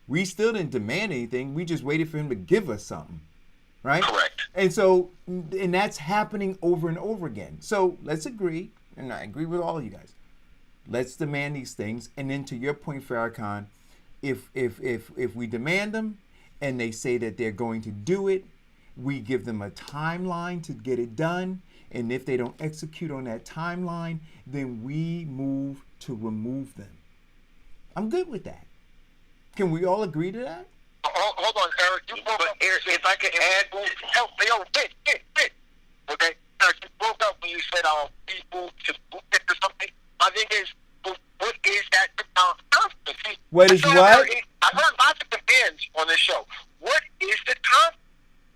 [SPEAKER 5] We still didn't demand anything. We just waited for him to give us something, right?
[SPEAKER 6] Correct.
[SPEAKER 5] And that's happening over and over again. So let's agree, and I agree with all of you guys. Let's demand these things, and then to your point, Farrakhan, if we demand them, and they say that they're going to do it, we give them a timeline to get it done, and if they don't execute on that timeline, then we move to remove them. I'm good with that. Can we all agree to that?
[SPEAKER 9] Hold on, Eric.
[SPEAKER 6] Eric, if I could add,
[SPEAKER 9] help me over. Okay, Eric, you broke up when you said people to or something. My thing is, what is that consequence?
[SPEAKER 5] What is what?
[SPEAKER 9] I've heard lots of demands on this show. What is the consequence?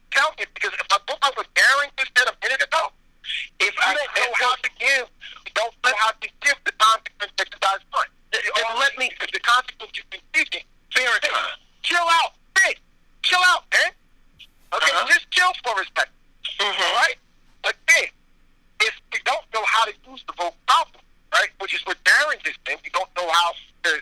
[SPEAKER 9] Tell me, because if I broke up with Aaron instead of a minute ago, if I don't know how to give, you don't know how to give the consequence that you guys want. Let me, the consequence you've been teaching, Farrakhan, chill out, hey, chill out, man. Okay, just chill for a second. All right? Again, if we don't know how to use the vote properly, right, which is what Darren just said, we don't know how to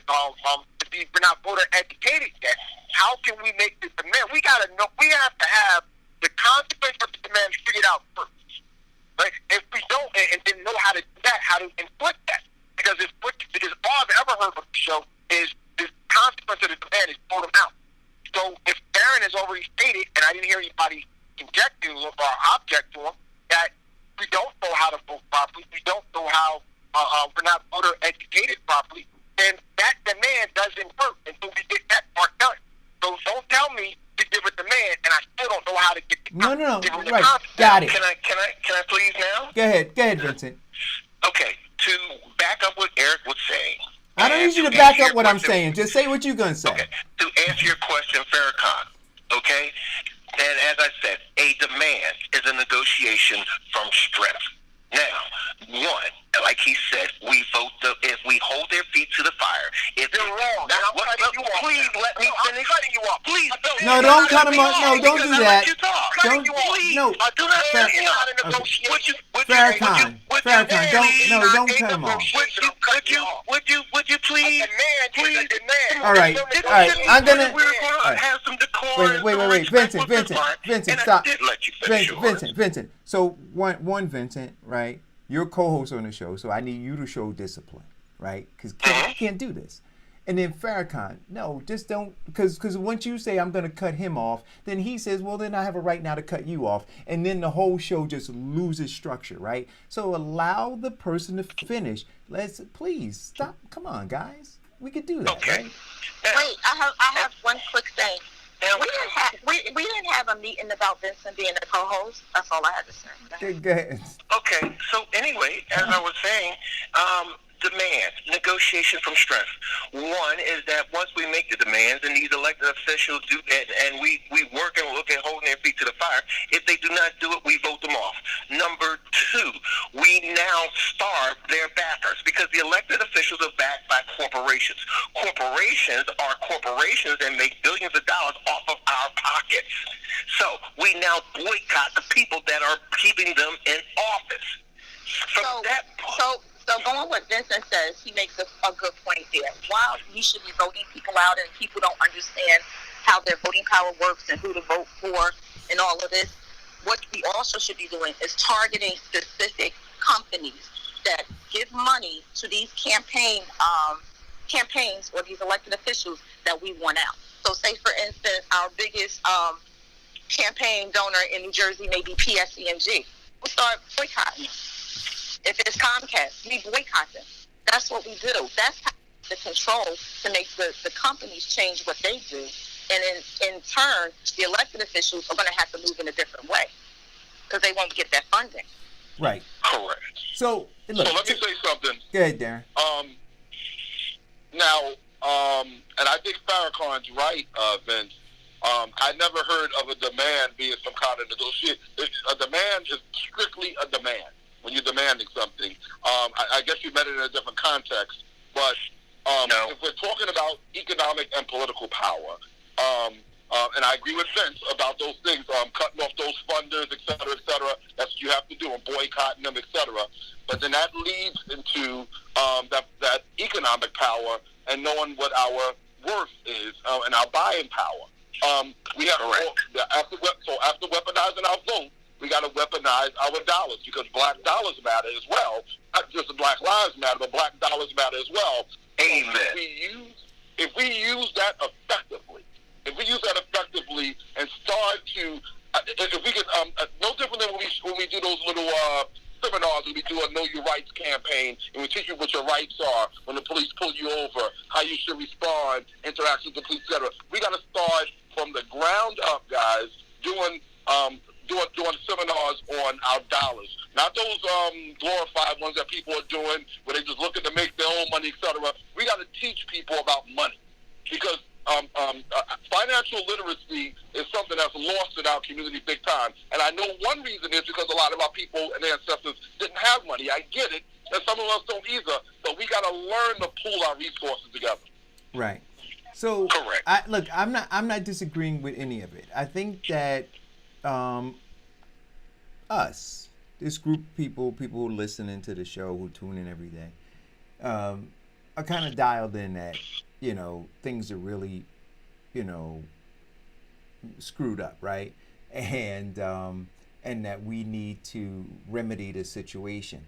[SPEAKER 9] be, we're not voter educated yet. How can we make the demand? We gotta know, we have to have the consequence of the demand figured out first. Right? If we don't, and didn't know how to do that, how to inflict that. Because all I've ever heard of the show is the consequence of the demand is vote them out. So if Aaron has already stated, and I didn't hear anybody inject to him or object to him, that we don't know how to vote properly, we don't know how we're not voter educated properly, then that demand doesn't work until we get that part done. So don't tell me to give a demand, and I still don't know how to get the
[SPEAKER 5] No,
[SPEAKER 9] the
[SPEAKER 5] right,
[SPEAKER 9] consequence.
[SPEAKER 5] got it.
[SPEAKER 6] Can I please now?
[SPEAKER 5] Go ahead, Vincent.
[SPEAKER 6] Okay, to back up what Eric was saying.
[SPEAKER 5] I don't need you to back up what I'm saying. Just say what you're gonna say.
[SPEAKER 6] Okay, to answer your question, Farrakhan, okay? And as I said, a demand is a negotiation from strength. Now, one, like he said, we vote if we hold their feet to the fire. If
[SPEAKER 9] You're wrong.
[SPEAKER 6] Please let me finish.
[SPEAKER 9] I'm cutting you off.
[SPEAKER 6] Please don't.
[SPEAKER 5] No, don't cut him off. No, don't do that.
[SPEAKER 6] Don't.
[SPEAKER 5] Please. No.
[SPEAKER 6] Do not cut him off.
[SPEAKER 5] Farrakhan, don't cut him off.
[SPEAKER 6] Would you please?
[SPEAKER 9] Please.
[SPEAKER 5] All right. I'm gonna.
[SPEAKER 6] We're gonna have some decorum.
[SPEAKER 5] Wait. Vincent, stop.
[SPEAKER 6] Vincent.
[SPEAKER 5] Vincent. So one, Vincent, right? You're a co-host on the show, so I need you to show discipline, right? Because you can't do this. And then Farrakhan, no, just don't, because once you say I'm going to cut him off, then he says, well, then I have a right now to cut you off. And then the whole show just loses structure, right? So allow the person to finish. Please, stop. Come on, guys. We could do that, right?
[SPEAKER 8] Wait, I have one quick thing. We didn't have a meeting about Vincent being a co-host. That's all I had to say.
[SPEAKER 5] Go ahead.
[SPEAKER 6] Okay, so anyway, as I was saying, demand, negotiation from strength. One is that once we make the demands and these elected officials do, and we work and look at holding their feet to the fire, if they do not do it, we vote them off. Number two, we now starve their backers because the elected officials are backed by corporations. Corporations are corporations that make billions of dollars off of our pockets. So we now boycott the people that are keeping them in office.
[SPEAKER 8] So going with what Vincent says, he makes a good point there. While we should be voting people out and people don't understand how their voting power works and who to vote for and all of this, what we also should be doing is targeting specific companies that give money to these campaigns or these elected officials that we want out. So say, for instance, our biggest campaign donor in New Jersey may be PSE&G. We'll start boycotting them. If it's Comcast, we boycott them. That's what we do. That's how the control to make the companies change what they do. And in turn, the elected officials are going to have to move in a different way because they won't get that funding.
[SPEAKER 5] Right.
[SPEAKER 7] Correct.
[SPEAKER 5] So, look.
[SPEAKER 7] So let me say something.
[SPEAKER 5] Go ahead, Darren.
[SPEAKER 7] And I think Farrakhan's right, Vince. I never heard of a demand being some kind of negotiation. A demand is strictly a demand. When you're demanding something, I guess you meant it in a different context. But if we're talking about economic and political power, and I agree with Vince about those things, cutting off those funders, et cetera, that's what you have to do, and boycotting them, et cetera. But then that leads into that economic power and knowing what our worth is and our buying power. We have after weaponizing our vote, we got to weaponize our dollars because black dollars matter as well. Not just the Black Lives Matter, but black dollars matter as well.
[SPEAKER 6] Amen.
[SPEAKER 7] If we use that effectively, and start to, if we can, no different than when we do those little seminars, when we do a Know Your Rights campaign, and we teach you what your rights are when the police pull you over, how you should respond, interactions with the police, etc. We got to start from the ground up, guys, doing seminars on our dollars, not those glorified ones that people are doing where they just looking to make their own money, etc. We got to teach people about money because financial literacy is something that's lost in our community big time. And I know one reason is because a lot of our people and ancestors didn't have money. I get it, and some of us don't either. But we got to learn to pool our resources together.
[SPEAKER 5] Right. So,
[SPEAKER 6] correct.
[SPEAKER 5] I'm not disagreeing with any of it. I think that this group of people listening to the show who tune in every day, are kind of dialed in that, things are really, screwed up, right? And that we need to remedy the situation.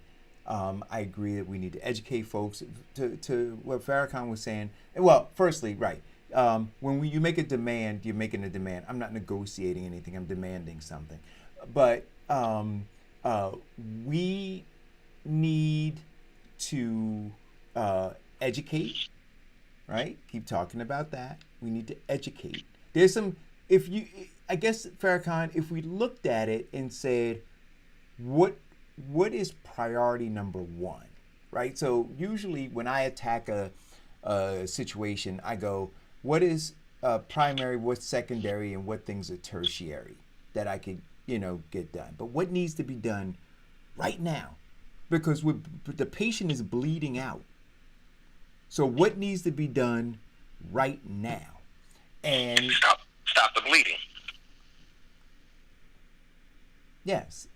[SPEAKER 5] I agree that we need to educate folks to what Farrakhan was saying. Well, firstly, right. When you make a demand, you're making a demand. I'm not negotiating anything. I'm demanding something. But we need to educate, right? Keep talking about that. We need to educate. There's some, I guess, Farrakhan, if we looked at it and said, what is priority number one, right? So usually when I attack a situation, I go, what is primary, what's secondary, and what things are tertiary that I could, get done. But what needs to be done right now? Because the patient is bleeding out. So what needs to be done right now? And
[SPEAKER 6] stop the bleeding.
[SPEAKER 5] Yes.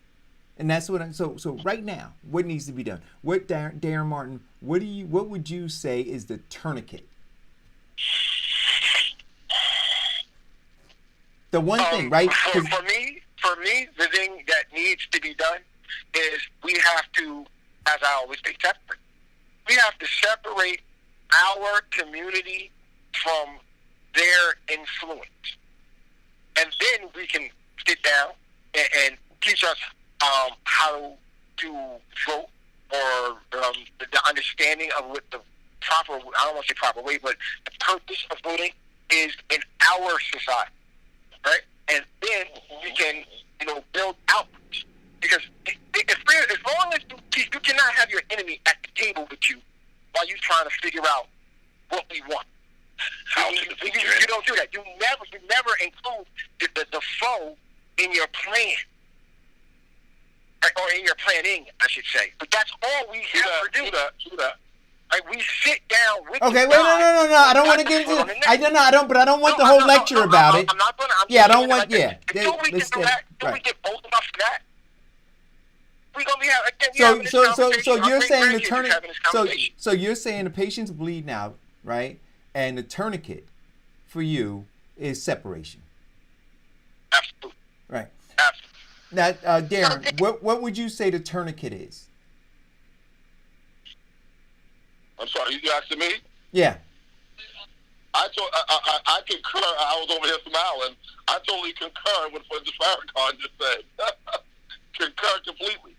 [SPEAKER 5] And that's what so right now, what needs to be done? What Darren Martin, what would you say is the tourniquet? The one thing, right?
[SPEAKER 9] For me, the thing that needs to be done is we have to, as I always say, separate. We have to separate our community from their influence. And then we can sit down and teach us how to vote, or the understanding of what the proper, I don't want to say proper way, but the purpose of voting is in our society, right? and then you can, build outreach. Because as long as you cannot have your enemy at the table with you while you're trying to figure out what we want. You don't do that. You never include the foe in your plan. Or in your planning, I should say. But that's all we have to do. Like, we sit down with
[SPEAKER 5] Okay, wait, no. I don't want to get into it. I don't want the whole lecture about it.
[SPEAKER 9] I'm not going to.
[SPEAKER 5] Yeah, I don't want,
[SPEAKER 9] Until we get both of us to that, we're going to be having this conversation.
[SPEAKER 5] So you're saying
[SPEAKER 9] the
[SPEAKER 5] so you're saying the patient's bleeding out, right? And the tourniquet for you is separation.
[SPEAKER 9] Absolutely.
[SPEAKER 5] Right.
[SPEAKER 9] Absolutely.
[SPEAKER 5] Now, Darren, what would you say the tourniquet is?
[SPEAKER 7] I'm sorry, you asking me?
[SPEAKER 5] Yeah.
[SPEAKER 7] I concur. I was over here smiling. I totally concur with what Farrakhan just said. Concur completely.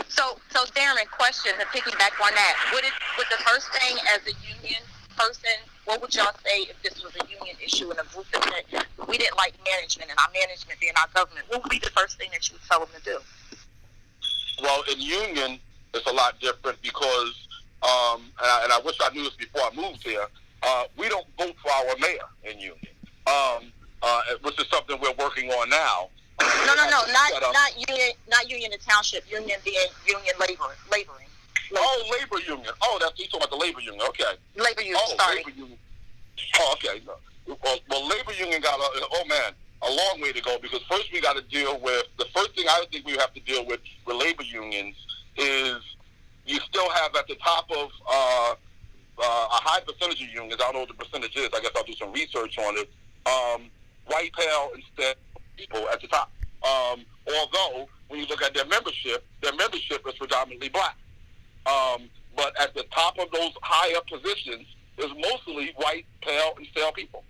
[SPEAKER 8] So Darren, question to piggyback on that. Would the first thing as a union person, what would y'all say if this was a union issue in a group that said we didn't like management and our management being our government? What would be the first thing that you would tell them to do?
[SPEAKER 7] Well, in union, it's a lot different because, and I wish I knew this before I moved here, we don't vote for our mayor in union, which is something we're working on now.
[SPEAKER 8] No, not union the township, union being union laboring.
[SPEAKER 7] Oh, labor union. Oh, you're talking about the labor union. Okay.
[SPEAKER 8] Labor union, sorry.
[SPEAKER 7] Labor union. Oh, okay. Well, labor union got a long way to go because first we got to deal with, the first thing I think we have to deal with labor unions is you still have at the top of a high percentage of unions, I don't know what the percentage is, I guess I'll do some research on it, white, pale, instead people at the top. Although, when you look at their membership is predominantly black. But at the top of those high up positions is mostly white, pale, and stale people.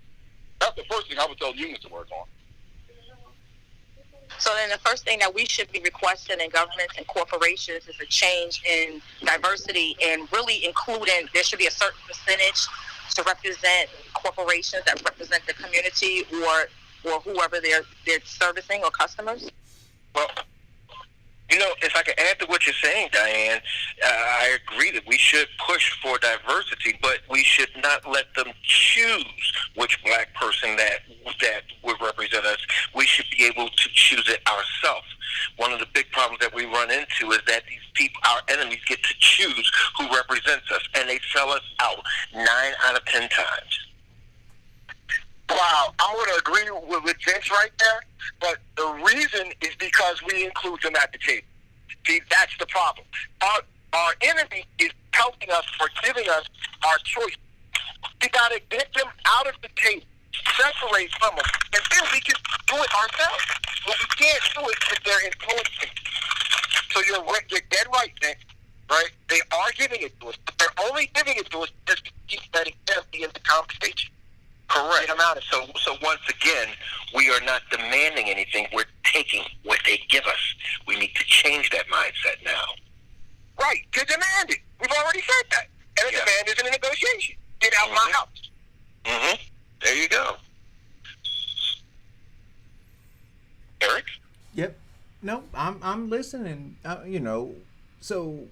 [SPEAKER 7] That's the first thing I would tell unions to work on.
[SPEAKER 8] So then the first thing that we should be requesting in governments and corporations is a change in diversity and really including, there should be a certain percentage to represent corporations that represent the community or whoever they're servicing or customers?
[SPEAKER 6] Well, if I can add to what you're saying, Diane, I agree that we should push for diversity, but we should not let them choose which black person that would represent us. We should be able to choose it ourselves. One of the big problems that we run into is that these people, our enemies, get to choose who represents us, and they sell us out 9 out of 10 times.
[SPEAKER 9] Wow, I'm going to agree with Vince right there, but the reason is because we include them at the table. See, that's the problem. Our enemy is helping us or giving us our choice. We got to get them out of the table, separate from them, and then we can do it ourselves. But we can't do it if they're influencing. So you're dead right, Nick. Right? They are giving it to us, but they're only giving it to us just to keep letting them be in the conversation.
[SPEAKER 6] Correct. So once again, we are not demanding anything. We're taking what they give us. We need to change that mindset now.
[SPEAKER 9] Right. To demand it. We've already said that. And a demand isn't a negotiation. Get out my house.
[SPEAKER 6] Mm-hmm. There you go. Eric?
[SPEAKER 5] Yep. No, I'm listening. So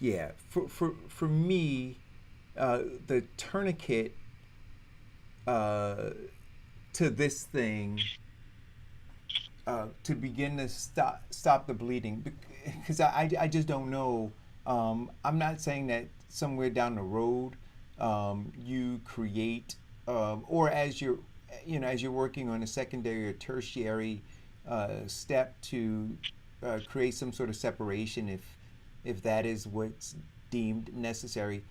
[SPEAKER 5] yeah, for me, the tourniquet to this thing to begin to stop the bleeding, because I just don't know. I'm not saying that somewhere down the road you create or as you're working on a secondary or tertiary step to create some sort of separation if that is what's deemed necessary,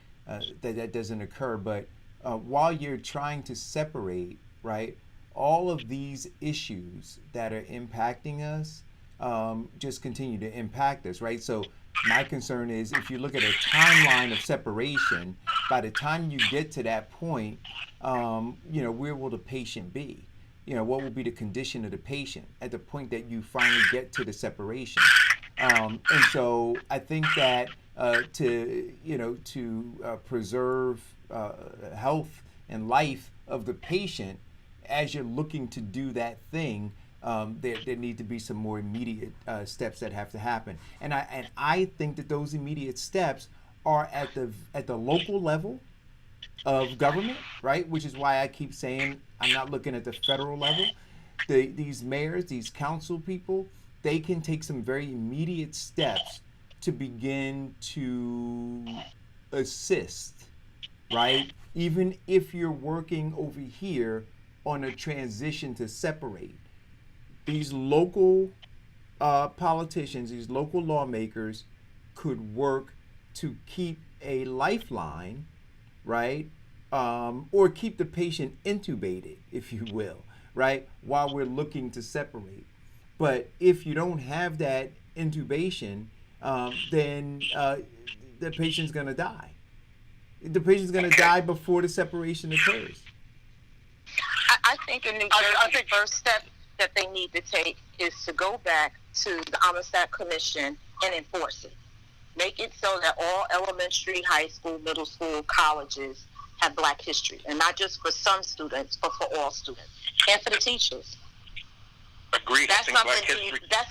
[SPEAKER 5] that doesn't occur. But while you're trying to separate, right, all of these issues that are impacting us just continue to impact us, right? So my concern is if you look at a timeline of separation, by the time you get to that point, where will the patient be? What will be the condition of the patient at the point that you finally get to the separation? And so I think that to preserve health and life of the patient. As you're looking to do that thing, there need to be some more immediate steps that have to happen. And I think that those immediate steps are at the local level of government, right? Which is why I keep saying I'm not looking at the federal level. These mayors, these council people, they can take some very immediate steps to begin to assist, right? Even if you're working over here on a transition to separate. These local politicians, these local lawmakers could work to keep a lifeline, right? Or keep the patient intubated, if you will, right? While we're looking to separate. But if you don't have that intubation, then the patient's going to die. The patient's going to die before the separation occurs.
[SPEAKER 8] I think in New Jersey, the first step that they need to take is to go back to the Homicide Commission and enforce it. Make it so that all elementary, high school, middle school, colleges have Black history, and not just for some students, but for all students, and for the teachers.
[SPEAKER 6] Agreed.
[SPEAKER 8] That's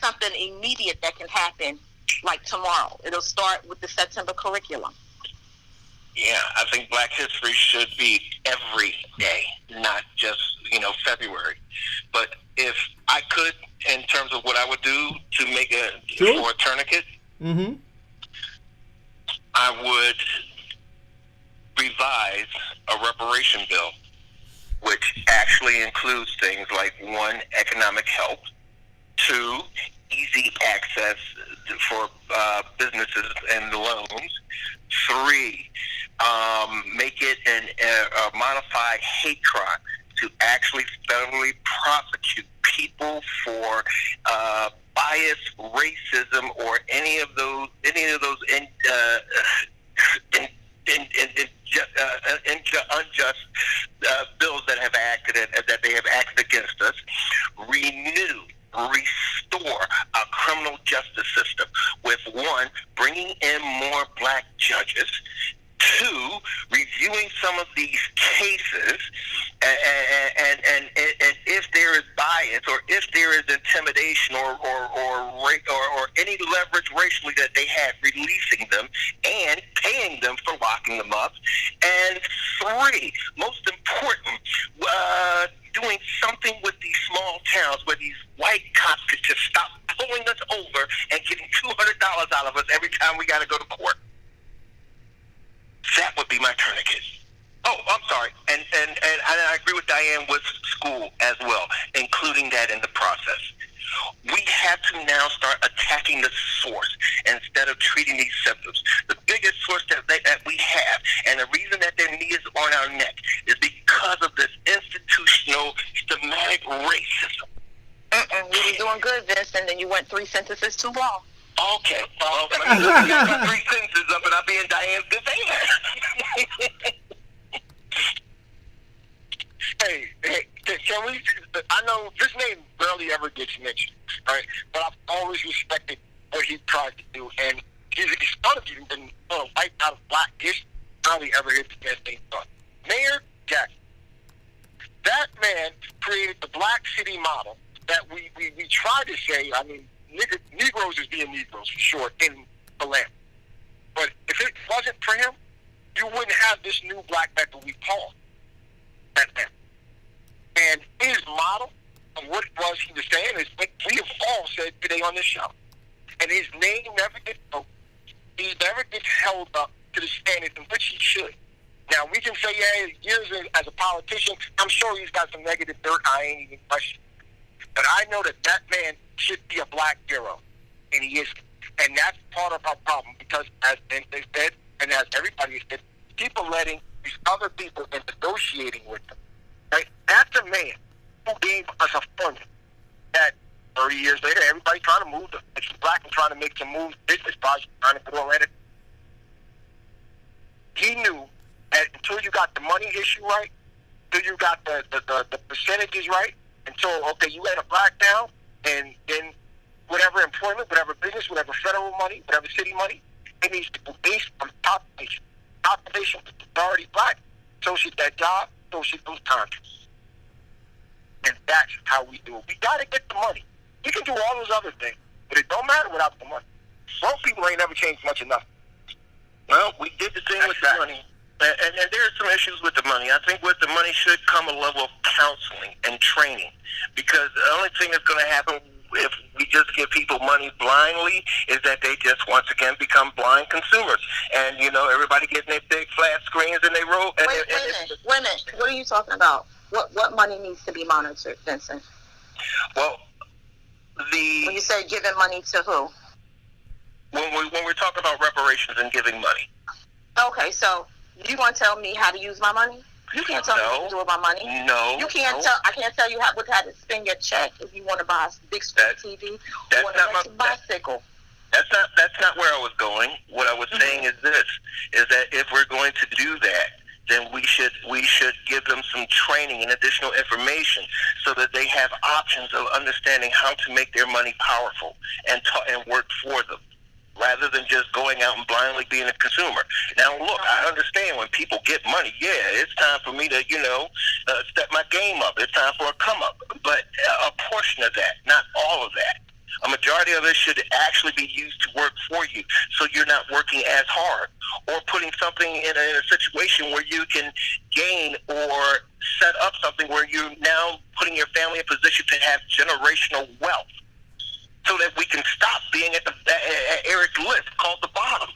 [SPEAKER 8] something immediate that can happen, like tomorrow. It'll start with the September curriculum.
[SPEAKER 6] Yeah, I think Black history should be every day, not just, February. But if I could, in terms of what I would do to make for a tourniquet,
[SPEAKER 5] mm-hmm.
[SPEAKER 6] I would revise a reparation bill, which actually includes things like 1, economic help, 2, easy access for businesses and loans, 3, make it a modified hate crime to actually federally prosecute people for bias, racism, or any of those unjust bills that they have acted against us. Restore a criminal justice system with 1, bringing in more Black judges, 2, reviewing some of these cases, and if there is bias or if there is intimidation or any leverage racially that they have, releasing them and paying them for locking them up, and 3, most important, doing something with these small towns where these white cops could just stop pulling us over and getting $200 out of us every time we got to go to court. That would be my tourniquet. Oh, I'm sorry. And I agree with Diane with school as well, including that in the process. We have to now start attacking the source instead of treating these symptoms. The biggest source that we have, and the reason that their knee is on our neck, is because of this institutional, systematic racism.
[SPEAKER 8] You were doing good, Vince, and then you went 3 sentences too long.
[SPEAKER 6] Okay, well, I got 3 sentences up, and I'll be in Diane's good favor.
[SPEAKER 9] Hey, can we? I know this name barely ever gets mentioned, right? But I've always respected what he tried to do, and he's one of you been wiped out of Black history. Barely ever hit the best thing done. Mayor Jackson, that man created the Black city model that we try to say. I mean, Negroes is being Negroes for sure in the land. But if it wasn't for him, you wouldn't have this new Black Mecca we call that man. And his model of what it was he was saying is what we have all said today on this show. And his name never gets he never gets held up to the standard in which he should. Now, we can say, yeah, years as a politician, I'm sure he's got some negative dirt I ain't even questioning. But I know that man should be a Black hero, and he isn't. And that's part of our problem, because as they said, and as everybody said, people letting these other people and negotiating with them. Right? That's a man who gave us a formula that 30 years later, everybody trying to move to Black and trying to make some moves, business projects, trying to go at it. He knew that until you got the money issue right, until you got the percentages right, until, okay, you had a Black town, and then whatever employment, whatever business, whatever federal money, whatever city money, It needs to be based on population. Population is majority black. Associate that job, associate those contracts. And that's how we do it. We got to get the money. You can do all those other things, but it don't matter without the money. Most people ain't never changed much enough.
[SPEAKER 6] Well, we did the thing with the money. And there are some issues with the money. I think with the money should come a level of counseling and training, because the only thing that's going to happen if we just give people money blindly is that they just once again become blind consumers. And, you know, everybody getting their big flat screens and they roll. And
[SPEAKER 8] wait a minute. What are you talking about? What money needs to be monitored, Vincent?
[SPEAKER 6] Well,
[SPEAKER 8] when you say giving money to who?
[SPEAKER 6] When we're talking about reparations and giving money.
[SPEAKER 8] Okay, so you going to tell me how to use my money? You can't tell me what to do with my money.
[SPEAKER 6] No.
[SPEAKER 8] You can't tell. I can't tell you how to spend your check if you want to buy a big screen TV or an electric bicycle.
[SPEAKER 6] That's not where I was going. What I was saying is this: is that if we're going to do that, then we should give them some training and additional information so that they have options of understanding how to make their money powerful and work for them, rather than just going out and blindly being a consumer. Now, look, I understand when people get money, it's time for me to, step my game up. It's time for a come up. But a portion of that, not all of that. A majority of it should actually be used to work for you, so you're not working as hard, or putting something in a situation where you can gain or set up something where you're now putting your family in a position to have generational wealth, so that we can stop being at Eric's list called the bottom.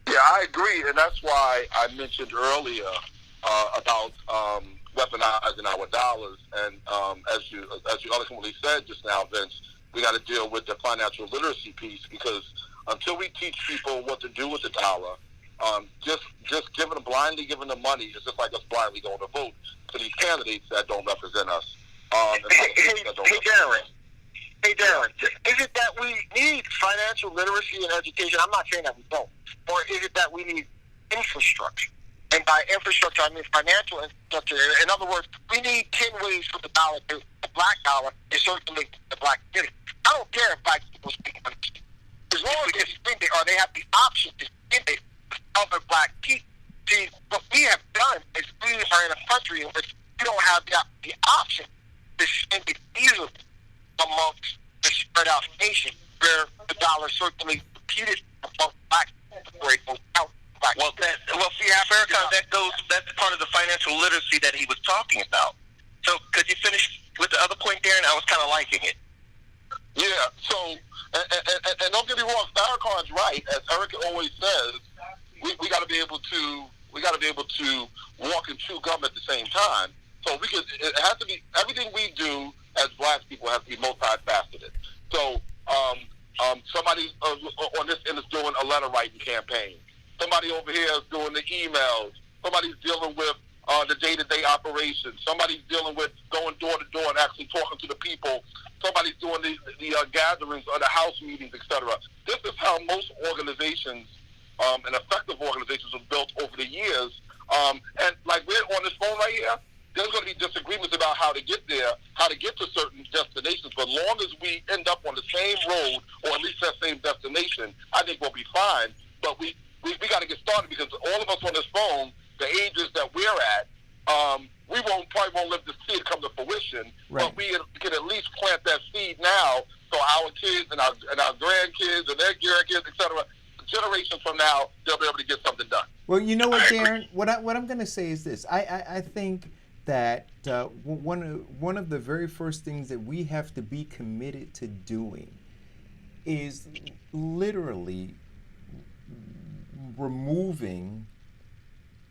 [SPEAKER 7] Yeah, I agree, and that's why I mentioned earlier about weaponizing our dollars. And as you eloquently said just now, Vince, we got to deal with the financial literacy piece, because until we teach people what to do with the dollar, just blindly giving them money is just like us blindly going to vote for these candidates that don't represent us.
[SPEAKER 9] Hey, Darren, is it that we need financial literacy and education? I'm not saying that we don't. Or is it that we need infrastructure? And by infrastructure, I mean financial infrastructure. In other words, we need 10 ways for the dollar, the black dollar, to circulate the black city. I don't care if black people speak English. As long as they spend it, or they have the option to spend it with other black people. See, what we have done is we are in a country in which we don't have the option to spend it easily amongst the spread out nation, where the dollar circulates repeated among black people where it goes out.
[SPEAKER 6] That's part of the financial literacy that he was talking about. So could you finish with the other point, Darren? I was kind of liking it.
[SPEAKER 7] Yeah, so, and don't get me wrong, Farrakhan's right. As Eric always says, we got to be able to walk and chew gum at the same time. So it has to be, everything we do as black people has to be multifaceted. So somebody on this end is doing a letter writing campaign. Somebody over here is doing the emails. Somebody's dealing with the day-to-day operations. Somebody's dealing with going door to door and actually talking to the people. Somebody's doing the gatherings or the house meetings, etc. This is how most organizations and effective organizations are built over the years. And like we're on this phone right here, there's going to be disagreements about how to get there, how to get to certain destinations. But long as we end up on the same road, or at least that same destination, I think we'll be fine. But we got to get started, because all of us on this phone, the ages that we're at, we probably won't live to see it come to fruition.
[SPEAKER 5] Right.
[SPEAKER 7] But we can at least plant that seed now, so our kids and our grandkids and their grandkids, etc., generations from now, they'll be able to get something done.
[SPEAKER 5] Well, you know what, Darren? What I'm going to say is this. I think that one of the very first things that we have to be committed to doing is literally removing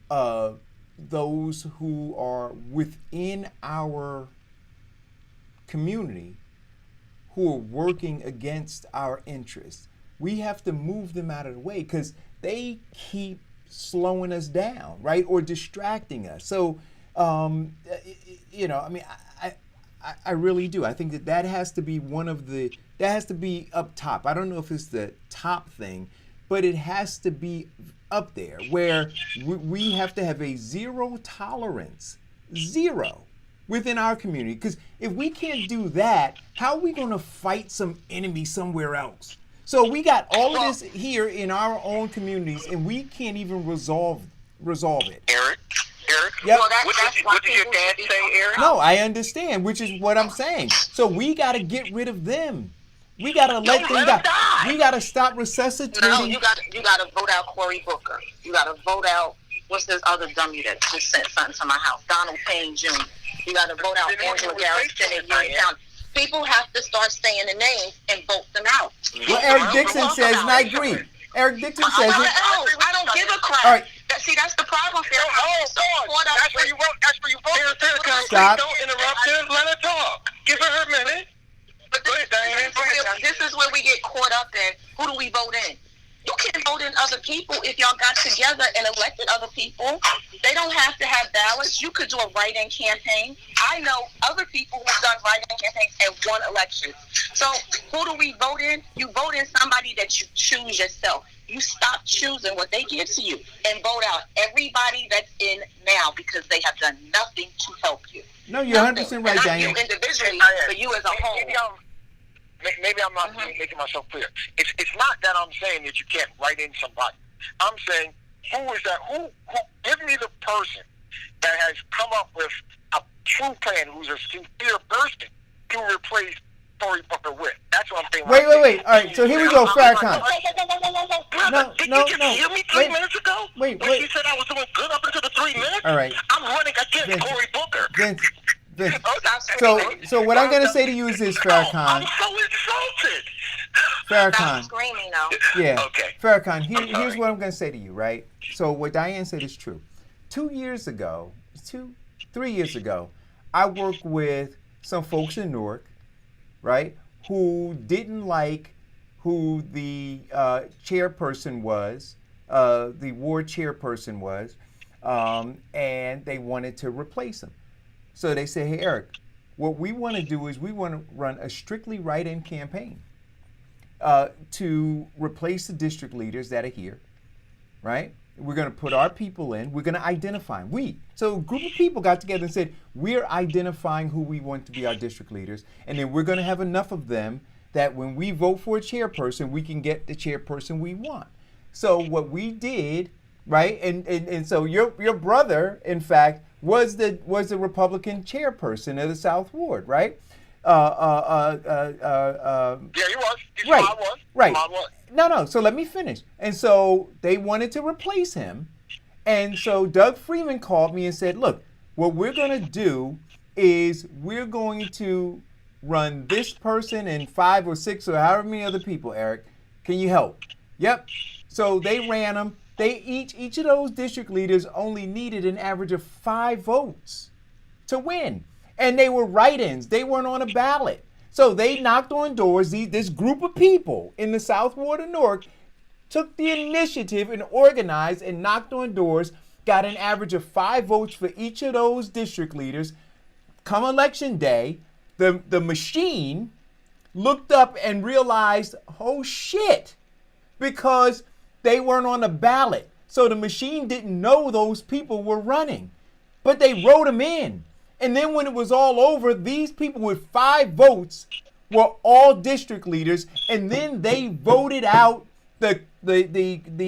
[SPEAKER 5] those who are within our community who are working against our interests. We have to move them out of the way, because they keep slowing us down, right, or distracting us. So, I really do. I think that has to be that has to be up top. I don't know if it's the top thing, but it has to be up there, where we have to have a zero tolerance within our community. Because if we can't do that, how are we going to fight some enemy somewhere else? So we got all of this here in our own communities, and we can't even resolve it.
[SPEAKER 9] Eric.
[SPEAKER 5] Yep.
[SPEAKER 8] Well,
[SPEAKER 9] What did your dad say, Eric?
[SPEAKER 5] No, I understand, which is what I'm saying. So we got to get rid of them. We got to let them die. We got to stop resuscitating.
[SPEAKER 8] No, you got to vote out Cory Booker. You got to vote out, what's this other dummy that just sent something to my house? Donald Payne Jr. You got to vote out Angela Garrison in Union County. People have to start saying the names and vote them out.
[SPEAKER 5] Well, Eric Dixon says, and I agree. Eric Dixon says it.
[SPEAKER 8] I don't give a crap.
[SPEAKER 5] All right.
[SPEAKER 8] See, that's the problem.
[SPEAKER 9] That's where you vote.
[SPEAKER 5] Stop.
[SPEAKER 9] Don't interrupt her. Let her talk. Give her her minute.
[SPEAKER 8] But this is where we get caught up in who do we vote in. You can vote in other people if y'all got together and elected other people. They don't have to have ballots. You could do a write-in campaign. I know other people who've done write-in campaigns and won elections. So who do we vote in? You vote in somebody that you choose yourself. You stop choosing what they give to you and vote out everybody that's in now because they have done nothing to help you.
[SPEAKER 5] No, you're 100% right, Diane.
[SPEAKER 8] Not you individually, but you as a whole.
[SPEAKER 9] Maybe I'm not making myself clear. It's not that I'm saying that you can't write in somebody. I'm saying who is that? Who give me the person that has come up with a true plan, who's a sincere person to replace Cory Booker with. That's what I'm saying.
[SPEAKER 5] Wait. All right, so here we go, Farrakhan.
[SPEAKER 9] No. Did you just hear me 3 minutes ago?
[SPEAKER 5] Wait.
[SPEAKER 9] When she said I was doing good up until the 3 minutes?
[SPEAKER 5] All right.
[SPEAKER 9] I'm running against Cory Booker.
[SPEAKER 5] Vince.
[SPEAKER 9] Oh,
[SPEAKER 5] So what I'm going to say to you is this, Farrakhan.
[SPEAKER 9] I'm so insulted.
[SPEAKER 5] Farrakhan.
[SPEAKER 8] Screaming now.
[SPEAKER 5] Yeah.
[SPEAKER 9] Okay.
[SPEAKER 5] Farrakhan, here's what I'm going to say to you, right? So what Diane said is true. 3 years ago, I worked with some folks in Newark, right, who didn't like who the chairperson was, the ward chairperson was, and they wanted to replace him. So they said, hey, Eric, what we want to do is we want to run a strictly write-in campaign to replace the district leaders that are here, right? We're going to put our people in. We're going to identify them. So a group of people got together and said, we're identifying who we want to be our district leaders, and then we're going to have enough of them that when we vote for a chairperson, we can get the chairperson we want. So what we did, right, and so your brother, in fact, was the Republican chairperson of the South Ward, right?
[SPEAKER 9] Yeah, he was.
[SPEAKER 5] Right. No. So let me finish. And so they wanted to replace him. And so Doug Freeman called me and said, look, what we're going to do is we're going to run this person and 5 or 6 or however many other people, Eric. Can you help? Yep. So they ran them. They each of those district leaders only needed an average of 5 votes to win. And they were write-ins. They weren't on a ballot. So they knocked on doors. This group of people in the South Ward of Newark took the initiative and organized and knocked on doors, got an average of 5 votes for each of those district leaders. Come election day, the machine looked up and realized, oh shit, because they weren't on the ballot. So the machine didn't know those people were running, but they wrote them in. And then when it was all over, these people with 5 votes were all district leaders, and then they voted out the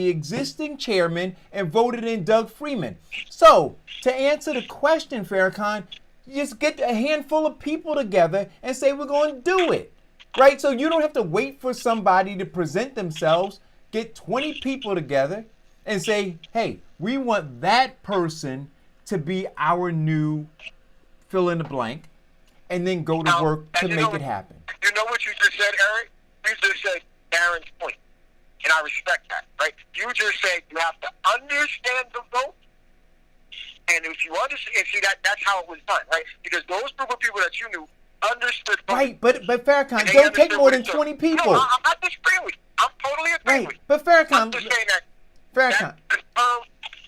[SPEAKER 5] existing chairman and voted in Doug Freeman. So to answer the question, Farrakhan, you just get a handful of people together and say we're going to do it, right? So you don't have to wait for somebody to present themselves. Get 20 people together and say, hey, we want that person to be our new fill in the blank, and then go to work to make it happen.
[SPEAKER 9] You know what you just said, Eric? You just said Darren's point, and I respect that, right? You just said you have to understand the vote, and if you understand, see that's how it was done, right? Because those group of people that you knew understood voting.
[SPEAKER 5] Right, but Farrakhan, don't take more than 20 people.
[SPEAKER 9] No, I'm not disagreeing with you. I'm totally agreeing with you.
[SPEAKER 5] But Farrakhan,
[SPEAKER 9] I'm just saying that.
[SPEAKER 5] Farrakhan,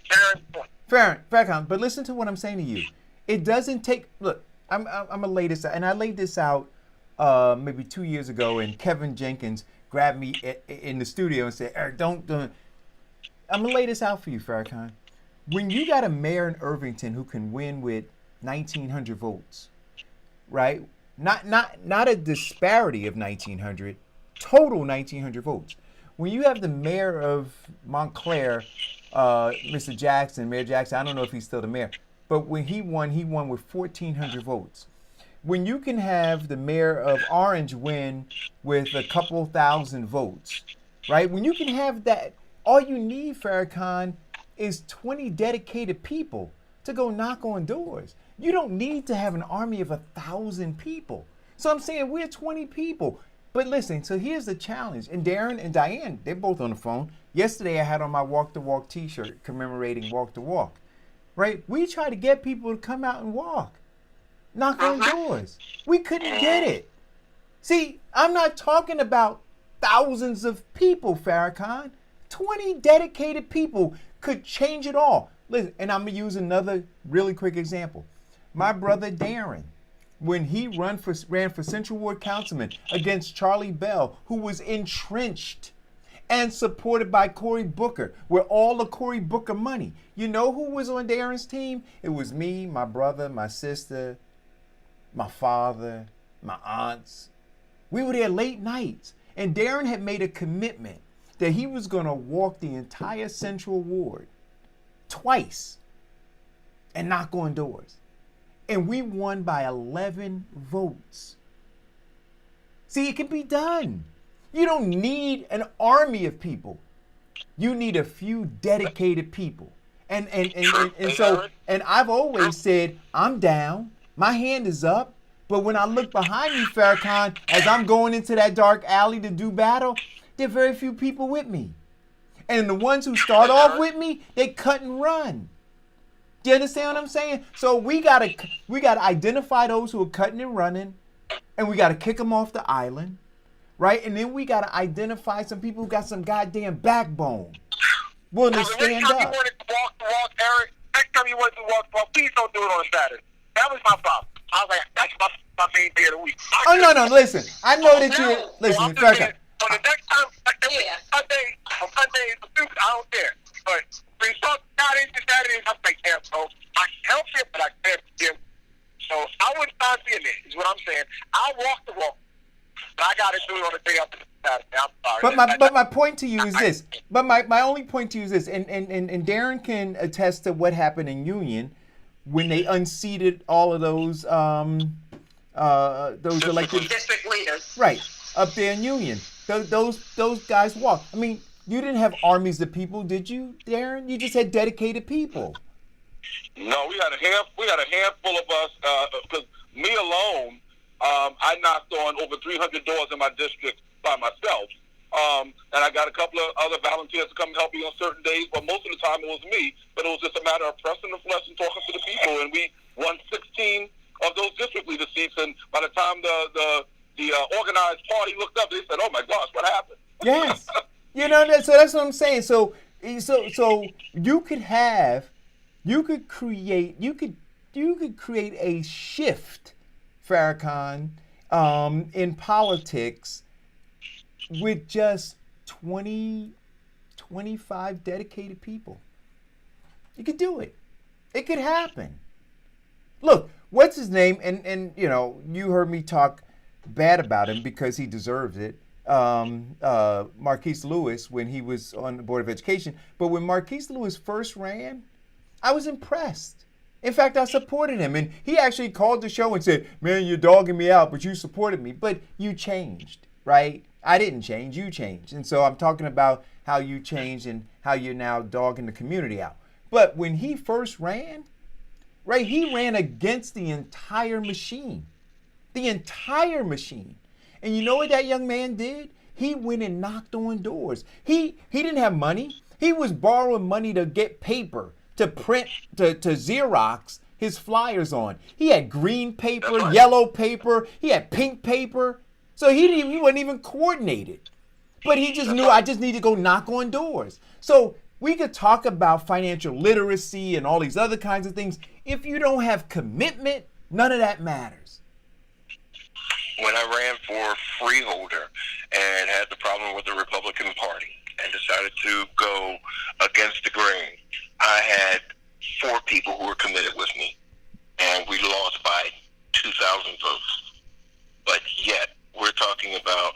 [SPEAKER 9] Darren's point.
[SPEAKER 5] Farrakhan, but listen to what I'm saying to you. It doesn't take. Look, I'm gonna lay this out, and I laid this out maybe 2 years ago, and Kevin Jenkins grabbed me in the studio and said, "Eric, don't." I'm gonna lay this out for you, Farrakhan. When you got a mayor in Irvington who can win with 1,900 votes, right? Not a disparity of 1,900, Total 1,900 votes. When you have the mayor of Montclair, Mr. Jackson, Mayor Jackson, I don't know if he's still the mayor, but when he won with 1,400 votes. When you can have the mayor of Orange win with a couple thousand votes, right? When you can have that, all you need, Farrakhan, is 20 dedicated people to go knock on doors. You don't need to have an army of 1,000 people. So I'm saying we're 20 people. But listen, so here's the challenge. And Darren and Diane, they're both on the phone. Yesterday I had on my Walk the Walk t-shirt commemorating Walk the Walk, right? We try to get people to come out and walk, knock on doors. We couldn't get it. See, I'm not talking about thousands of people, Farrakhan. 20 dedicated people could change it all. Listen, and I'm going to use another really quick example. My brother Darren, when he ran for Central Ward Councilman against Charlie Bell, who was entrenched and supported by Cory Booker, with all the Cory Booker money. You know who was on Darren's team? It was me, my brother, my sister, my father, my aunts. We were there late nights. And Darren had made a commitment that he was going to walk the entire Central Ward twice and knock on doors. And we won by 11 votes. See, it can be done. You don't need an army of people. You need a few dedicated people. And I've always said, I'm down. My hand is up. But when I look behind me, Farrakhan, as I'm going into that dark alley to do battle, there are very few people with me. And the ones who start off with me, they cut and run. Do you understand what I'm saying? So we gotta identify those who are cutting and running, and we gotta kick them off the island, right? And then we gotta identify some people who got some goddamn backbone, willing to stand up.
[SPEAKER 9] Next time you want to walk, Eric. Next time you want to walk, please don't do it on Saturday. That was my problem. I was like, that's my main day of the week.
[SPEAKER 5] Oh no, listen. I know that you listen, Farrakhan.
[SPEAKER 9] So the next time, on Sunday, I don't care. But when you talk Fridays and Saturdays, I'm like, damn, so I can help him, but I can't him. So I wouldn't mind being there, is what I'm saying. I'll walk the walk, but I got to do it on the day after Saturday. I'm sorry.
[SPEAKER 5] But my point to you is this. But my only point to you is this, and Darren can attest to what happened in Union when they unseated all of those elected
[SPEAKER 8] District leaders.
[SPEAKER 5] right up there in Union. Those guys walked. I mean, you didn't have armies of people, did you, Darren? You just had dedicated people.
[SPEAKER 7] No, we had a handful of us. Because me alone, I knocked on over 300 doors in my district by myself. And I got a couple of other volunteers to come and help me on certain days, but most of the time it was me. But it was just a matter of pressing the flesh and talking to the people, and we won 16 of those district leader seats. And by the time the organized party looked up, they said, "Oh my gosh, what happened?"
[SPEAKER 5] Yes, so that's what I'm saying. So you could create a shift, Farrakhan, in politics with just 20, 25 dedicated people. You could do it. It could happen. Look, what's his name? And you heard me talk bad about him because he deserves it. Marquise Lewis, when he was on the Board of Education. But when Marquise Lewis first ran, I was impressed. In fact, I supported him. And he actually called the show and said, "Man, you're dogging me out, but you supported me." But you changed, right? I didn't change, you changed. And so I'm talking about how you changed and how you're now dogging the community out. But when he first ran, right, he ran against the entire machine. The entire machine. And you know what that young man did? He went and knocked on doors. He didn't have money. He was borrowing money to get paper, to print, to Xerox his flyers on. He had green paper, yellow paper, he had pink paper. So he wasn't even coordinated. But he just knew, I just need to go knock on doors. So we could talk about financial literacy and all these other kinds of things. If you don't have commitment, none of that matters.
[SPEAKER 6] When I ran for freeholder and had the problem with the Republican Party and decided to go against the grain, I had 4 people who were committed with me, and we lost by 2,000 votes. But yet, we're talking about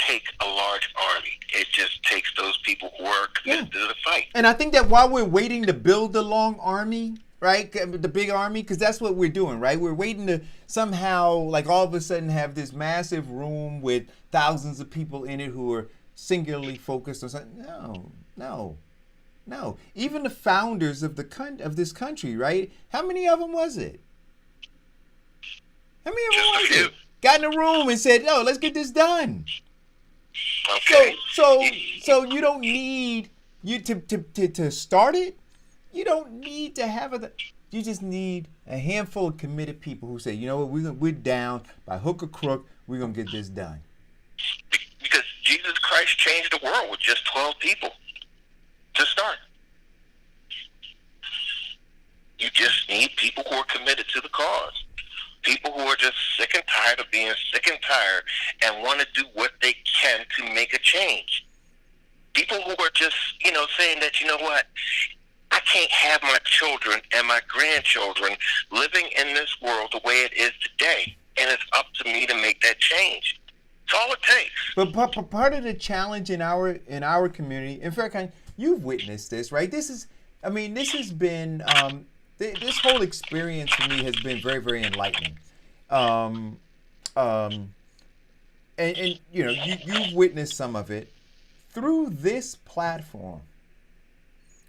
[SPEAKER 6] take a large army. It just takes those people who are committed to the fight.
[SPEAKER 5] And I think that while we're waiting to build the long army, right, the big army, because that's what we're doing, right? We're waiting to somehow, like, all of a sudden have this massive room with thousands of people in it who are singularly focused on something. No. Even the founders of this country, right? How many of them was it? How many of them was it? Got in a room and said, "No, let's get this done."
[SPEAKER 6] Okay.
[SPEAKER 5] So you don't need to start it. You don't need to have you just need a handful of committed people who say, you know what, we're down by hook or crook. We're gonna get this done.
[SPEAKER 6] Because Jesus Christ changed the world with just 12 people to start. You just need people who are committed to the cause. People who are just sick and tired of being sick and tired and want to do what they can to make a change. People who are just, saying that, you know what, I can't have my children and my grandchildren living in this world the way it is today. And it's up to me to make that change. That's all it takes.
[SPEAKER 5] But part of the challenge in our community, in fact, you've witnessed this, right? This has been... this whole experience for me has been very, very enlightening. And you've witnessed some of it. Through this platform,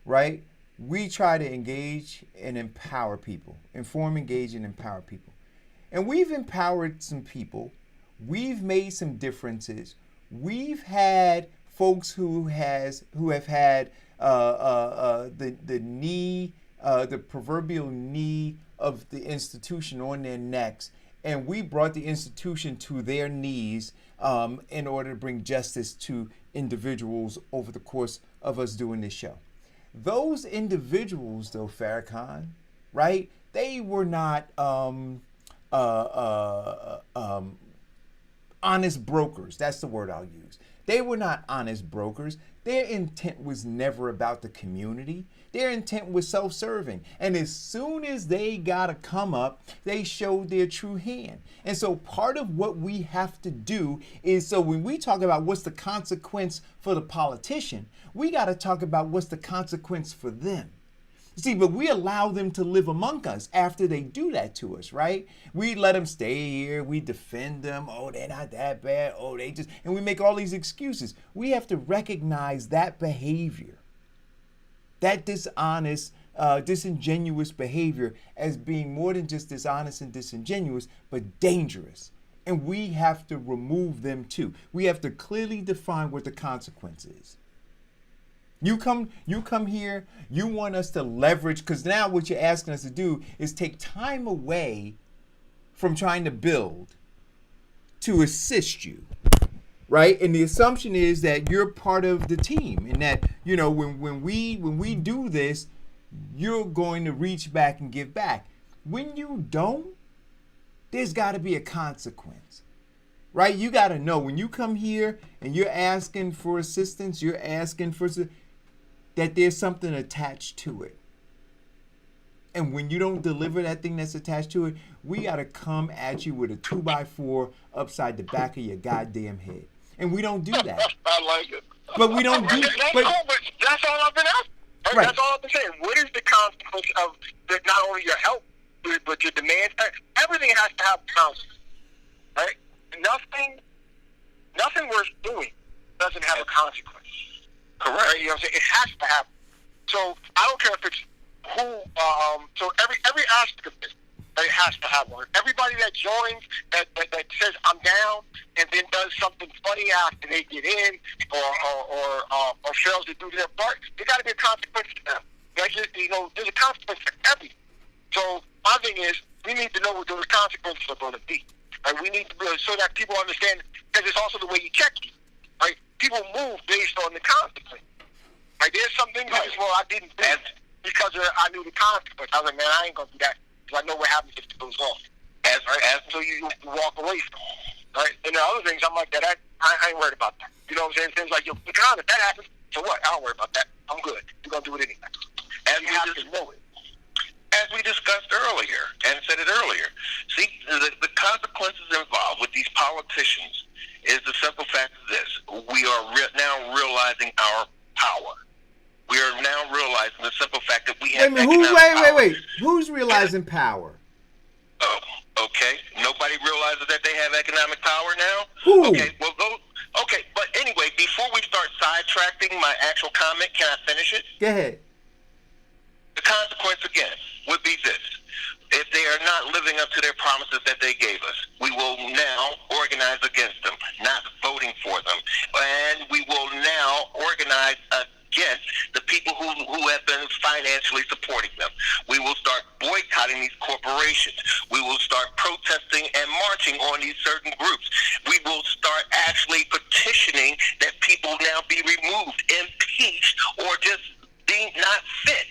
[SPEAKER 5] right, we try to engage and empower people. Inform, engage, and empower people. And we've empowered some people. We've made some differences. We've had folks who have had the knee, the proverbial knee of the institution on their necks, and we brought the institution to their knees in order to bring justice to individuals over the course of us doing this show. Those individuals, though, Farrakhan, right? They were not honest brokers. That's the word I'll use. They were not honest brokers. Their intent was never about the community. Their intent was self-serving. And as soon as they got a come up, they showed their true hand. And so part of what we have to do is, so when we talk about what's the consequence for the politician, we got to talk about what's the consequence for them. See, but we allow them to live among us after they do that to us, right? We let them stay here. We defend them. Oh, they're not that bad. Oh, and we make all these excuses. We have to recognize that behavior, that dishonest, disingenuous behavior as being more than just dishonest and disingenuous, but dangerous. And we have to remove them too. We have to clearly define what the consequence is. You come here, you want us to leverage, because now what you're asking us to do is take time away from trying to build to assist you, right? And the assumption is that you're part of the team, and that, when we do this, you're going to reach back and give back. When you don't, there's got to be a consequence, right? You got to know when you come here and you're asking for assistance, you're asking for that there's something attached to it. And when you don't deliver that thing that's attached to it, we got to come at you with a 2x4 upside the back of your goddamn head. And we don't do that.
[SPEAKER 9] I like it.
[SPEAKER 5] But we don't do
[SPEAKER 9] but that's all I've been asking. Right? That's all I've been saying. What is the consequence of not only your help, but your demands? Everything has to have consequence. Right? Nothing worth doing doesn't have a consequence. Correct. Right? You know what I'm saying? It has to happen. So I don't care if it's who. So every aspect of this, it has to have one. Everybody that joins, that says I'm down, and then does something funny after they get in, or fails to do their part, there got to be a consequence to them. There's a consequence for everything. So my thing is, we need to know what those consequences are going to be. Right? We need to so that people understand, because it's also the way you check you. Right? People move based on the consequence. Like, there's some things that, I didn't do because I knew the consequence. I was like, man, I ain't going to do that because I know what happens if it goes wrong. So you walk away from it. Right? And the other things, I'm like, I ain't worried about that. You know what I'm saying? Things like, if that happens, so what? I don't worry about that. I'm good. You're going to do it anyway. And you have to know it.
[SPEAKER 6] As we discussed earlier and said it earlier, see, the consequences involved with these politicians is the simple fact of this. We are now realizing our power. We are now realizing the simple fact that we have
[SPEAKER 5] Wait. Who's realizing power?
[SPEAKER 6] Oh, okay. Nobody realizes that they have economic power now?
[SPEAKER 5] Who?
[SPEAKER 6] Okay, well, okay, but anyway, before we start sidetracking my actual comment, can I finish it?
[SPEAKER 5] Go ahead.
[SPEAKER 6] The consequence, again, would be this. If they are not living up to their promises that they gave us, we will now organize against them, not voting for them. And we will now organize against the people who have been financially supporting them. We will start boycotting these corporations. We will start protesting and marching on these certain groups. We will start actually petitioning that people now be removed, impeached, or just being not fit.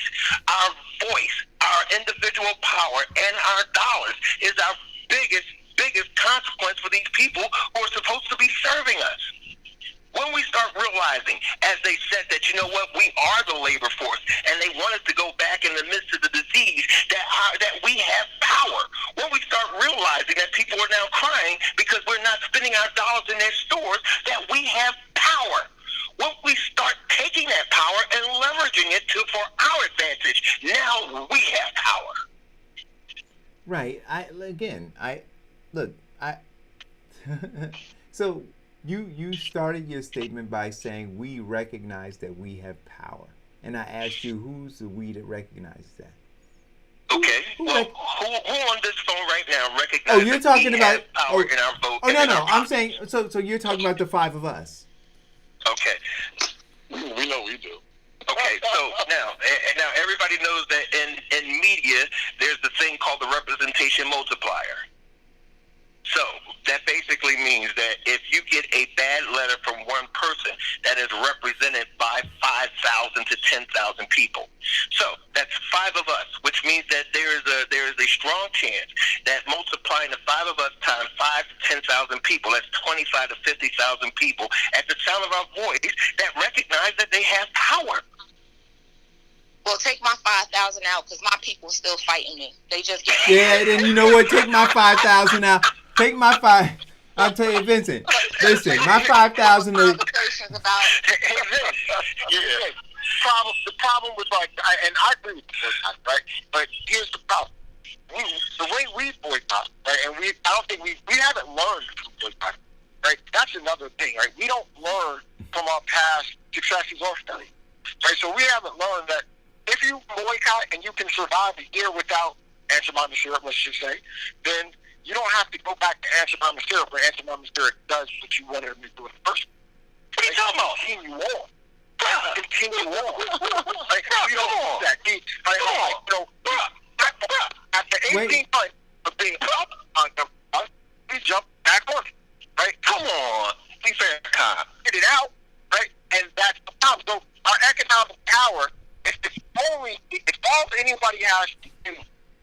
[SPEAKER 6] Our voice, our individual power, and our dollars is our biggest consequence for these people who are supposed to be serving us. When we start realizing, as they said, that, you know what, we are the labor force, and they want us to go back in the midst of the disease, that we have power. When we start realizing that people are now crying because we're not spending our dollars in their stores, that we have power. When we start taking that power and leveraging it for our advantage, now we have power.
[SPEAKER 5] Right. So you started your statement by saying we recognize that we have power, and I asked you, who's the we that recognizes that?
[SPEAKER 6] Okay. Who on this phone right now recognizes?
[SPEAKER 5] Oh, you're talking about
[SPEAKER 6] power in our vote?
[SPEAKER 5] Oh, no. I'm saying so. You're talking about the five of us.
[SPEAKER 6] Okay.
[SPEAKER 7] We know we do.
[SPEAKER 6] Okay, so now everybody knows that in media, there's the thing called the representation multiplier. So that basically means that if you get a bad letter from one person, that is represented by 5,000 to 10,000 people. So that's five of us, which means that there is a strong chance that multiplying the five of us times 5 to 10,000 people, that's 25 to 50,000 people at the sound of our voice that recognize that they have power.
[SPEAKER 8] Well, take my 5,000 out because my people are still fighting me. They just get
[SPEAKER 5] then you know what? Take my 5,000 out. Take my 5. I'll tell you, Vincent. Listen, my 5,000 is.
[SPEAKER 8] About.
[SPEAKER 9] The problem with and I agree with you, right? But here's the problem: the way we boycott, right? And I don't think we haven't learned from boycott, right? That's another thing, right? We don't learn from our past successes or failures, right? So we haven't learned that if you boycott and you can survive a year without Aunt Jemima syrup, let's just say, then you don't have to go back to Aunt Jemima syrup where Aunt Jemima syrup does what you wanted them to do in the first place.
[SPEAKER 6] What are you talking about?
[SPEAKER 9] Continue on. Continue on. Like, we don't do that. After 18 months of being up on them, we jump back on it. Right?
[SPEAKER 6] Come on. Be fair, Kyle.
[SPEAKER 9] Get it out. Right? And that's the problem. So our economic power, it's all anybody has to do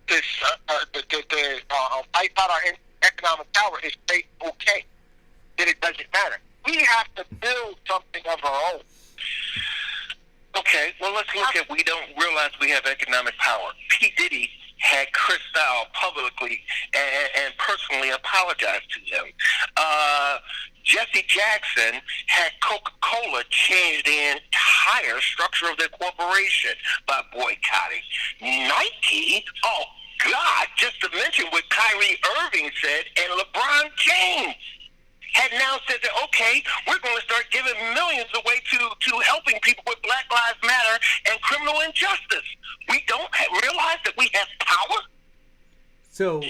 [SPEAKER 9] to fight out our economic power is say okay. Then it doesn't matter. We have to build something of our own.
[SPEAKER 6] Okay, well, let's look at we don't realize we have economic power. P. Diddy had Chris Style publicly and personally apologize to them. Jesse Jackson had Coca-Cola change the entire structure of their corporation by boycotting. Nike, oh God, just to mention what Kyrie Irving said, and LeBron James had now said that, okay, we're going to start giving millions away to helping people with Black Lives Matter and criminal injustice. We don't realize that we have power?
[SPEAKER 5] So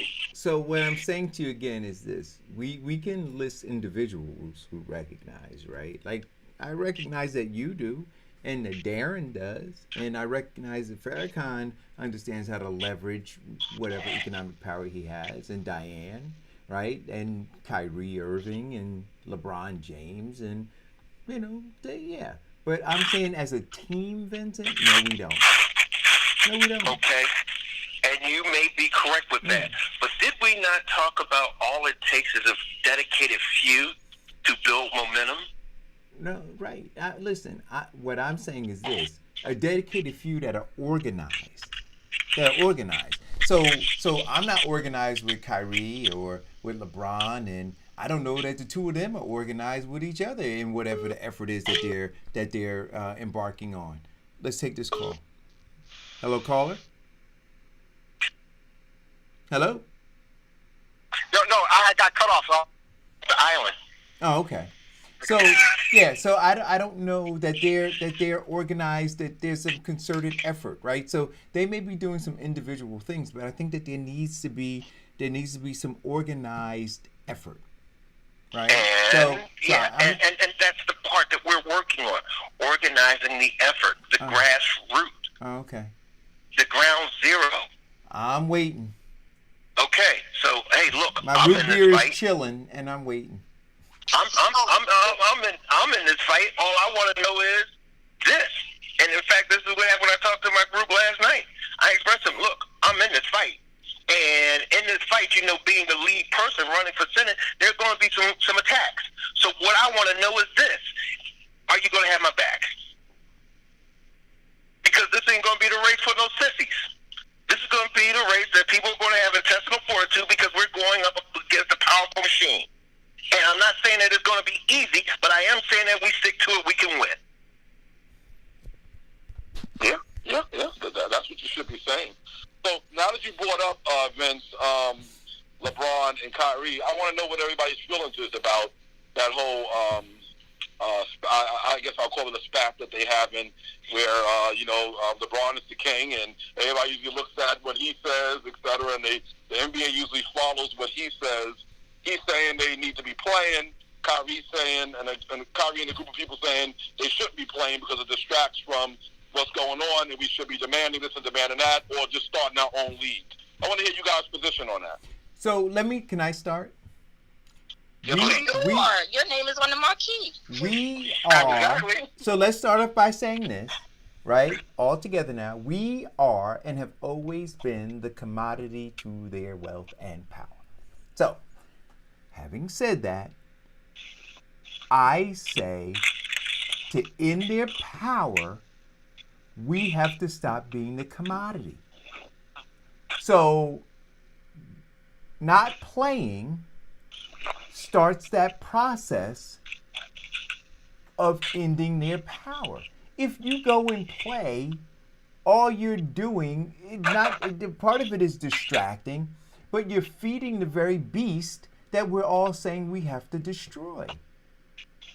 [SPEAKER 5] what I'm saying to you again is this. We can list individuals who recognize, right? Like, I recognize that you do, and that Darren does, and I recognize that Farrakhan understands how to leverage whatever economic power he has, and Diane, right? And Kyrie Irving and LeBron James, and, you know, yeah. But I'm saying as a team, Vincent, no, we don't. No, we don't.
[SPEAKER 6] Okay. And you may be correct with that. But did we not talk about all it takes is a dedicated few to build momentum?
[SPEAKER 5] No, right. Listen, what I'm saying is this. A dedicated few that are organized. So I'm not organized with Kyrie or with LeBron, and I don't know that the two of them are organized with each other in whatever the effort is that they're embarking on. Let's take this call. Hello, caller. Hello.
[SPEAKER 9] No, I got cut off off the island.
[SPEAKER 5] Oh, okay. So yeah, so I don't know that they're organized, that there's some concerted effort, right? So they may be doing some individual things, but I think that there needs to be some organized effort, right?
[SPEAKER 6] And and that's the part that we're working on, organizing the effort, the grassroots,
[SPEAKER 5] okay.
[SPEAKER 6] the ground zero.
[SPEAKER 5] I'm waiting.
[SPEAKER 6] Okay, so hey, look,
[SPEAKER 5] My
[SPEAKER 6] I'm
[SPEAKER 5] root
[SPEAKER 6] in
[SPEAKER 5] beer
[SPEAKER 6] this
[SPEAKER 5] is
[SPEAKER 6] fight.
[SPEAKER 5] chilling, and I'm waiting.
[SPEAKER 6] I'm in this fight. All I want to know is this. And in fact, this is what happened when I talked to my group last night. I expressed to them, look, I'm in this fight. And in this fight, being the lead person running for Senate, there's going to be some attacks. So what I want to know is this. Are you going to have my back? Because this ain't going to be the race for no sissies. This is going to be the race that people are going to have intestinal fortitude because we're going up against a powerful machine. And I'm not saying that it's going to be easy, but I am saying that we stick to it, we can win.
[SPEAKER 7] Yeah. That's what you should be saying. So now that you brought up Vince, LeBron, and Kyrie, I want to know what everybody's feelings is about that whole. I guess I'll call it a spat that they have in where LeBron is the king, and everybody usually looks at what he says, etc. And the NBA usually follows what he says. He's saying they need to be playing. Kyrie's saying, and Kyrie and a group of people saying they shouldn't be playing because it distracts from what's going on, and we should be demanding this and demanding that, or just starting our own league. I want to hear you guys' position on that.
[SPEAKER 5] So can I start?
[SPEAKER 8] Your name is on the marquee.
[SPEAKER 5] We are. So let's start off by saying this, right? All together now. We are and have always been the commodity to their wealth and power. So, having said that, I say to end their power, we have to stop being the commodity. So, not playing starts that process of ending their power. If you go and play, all you're doing, part of it is distracting, but you're feeding the very beast that we're all saying we have to destroy.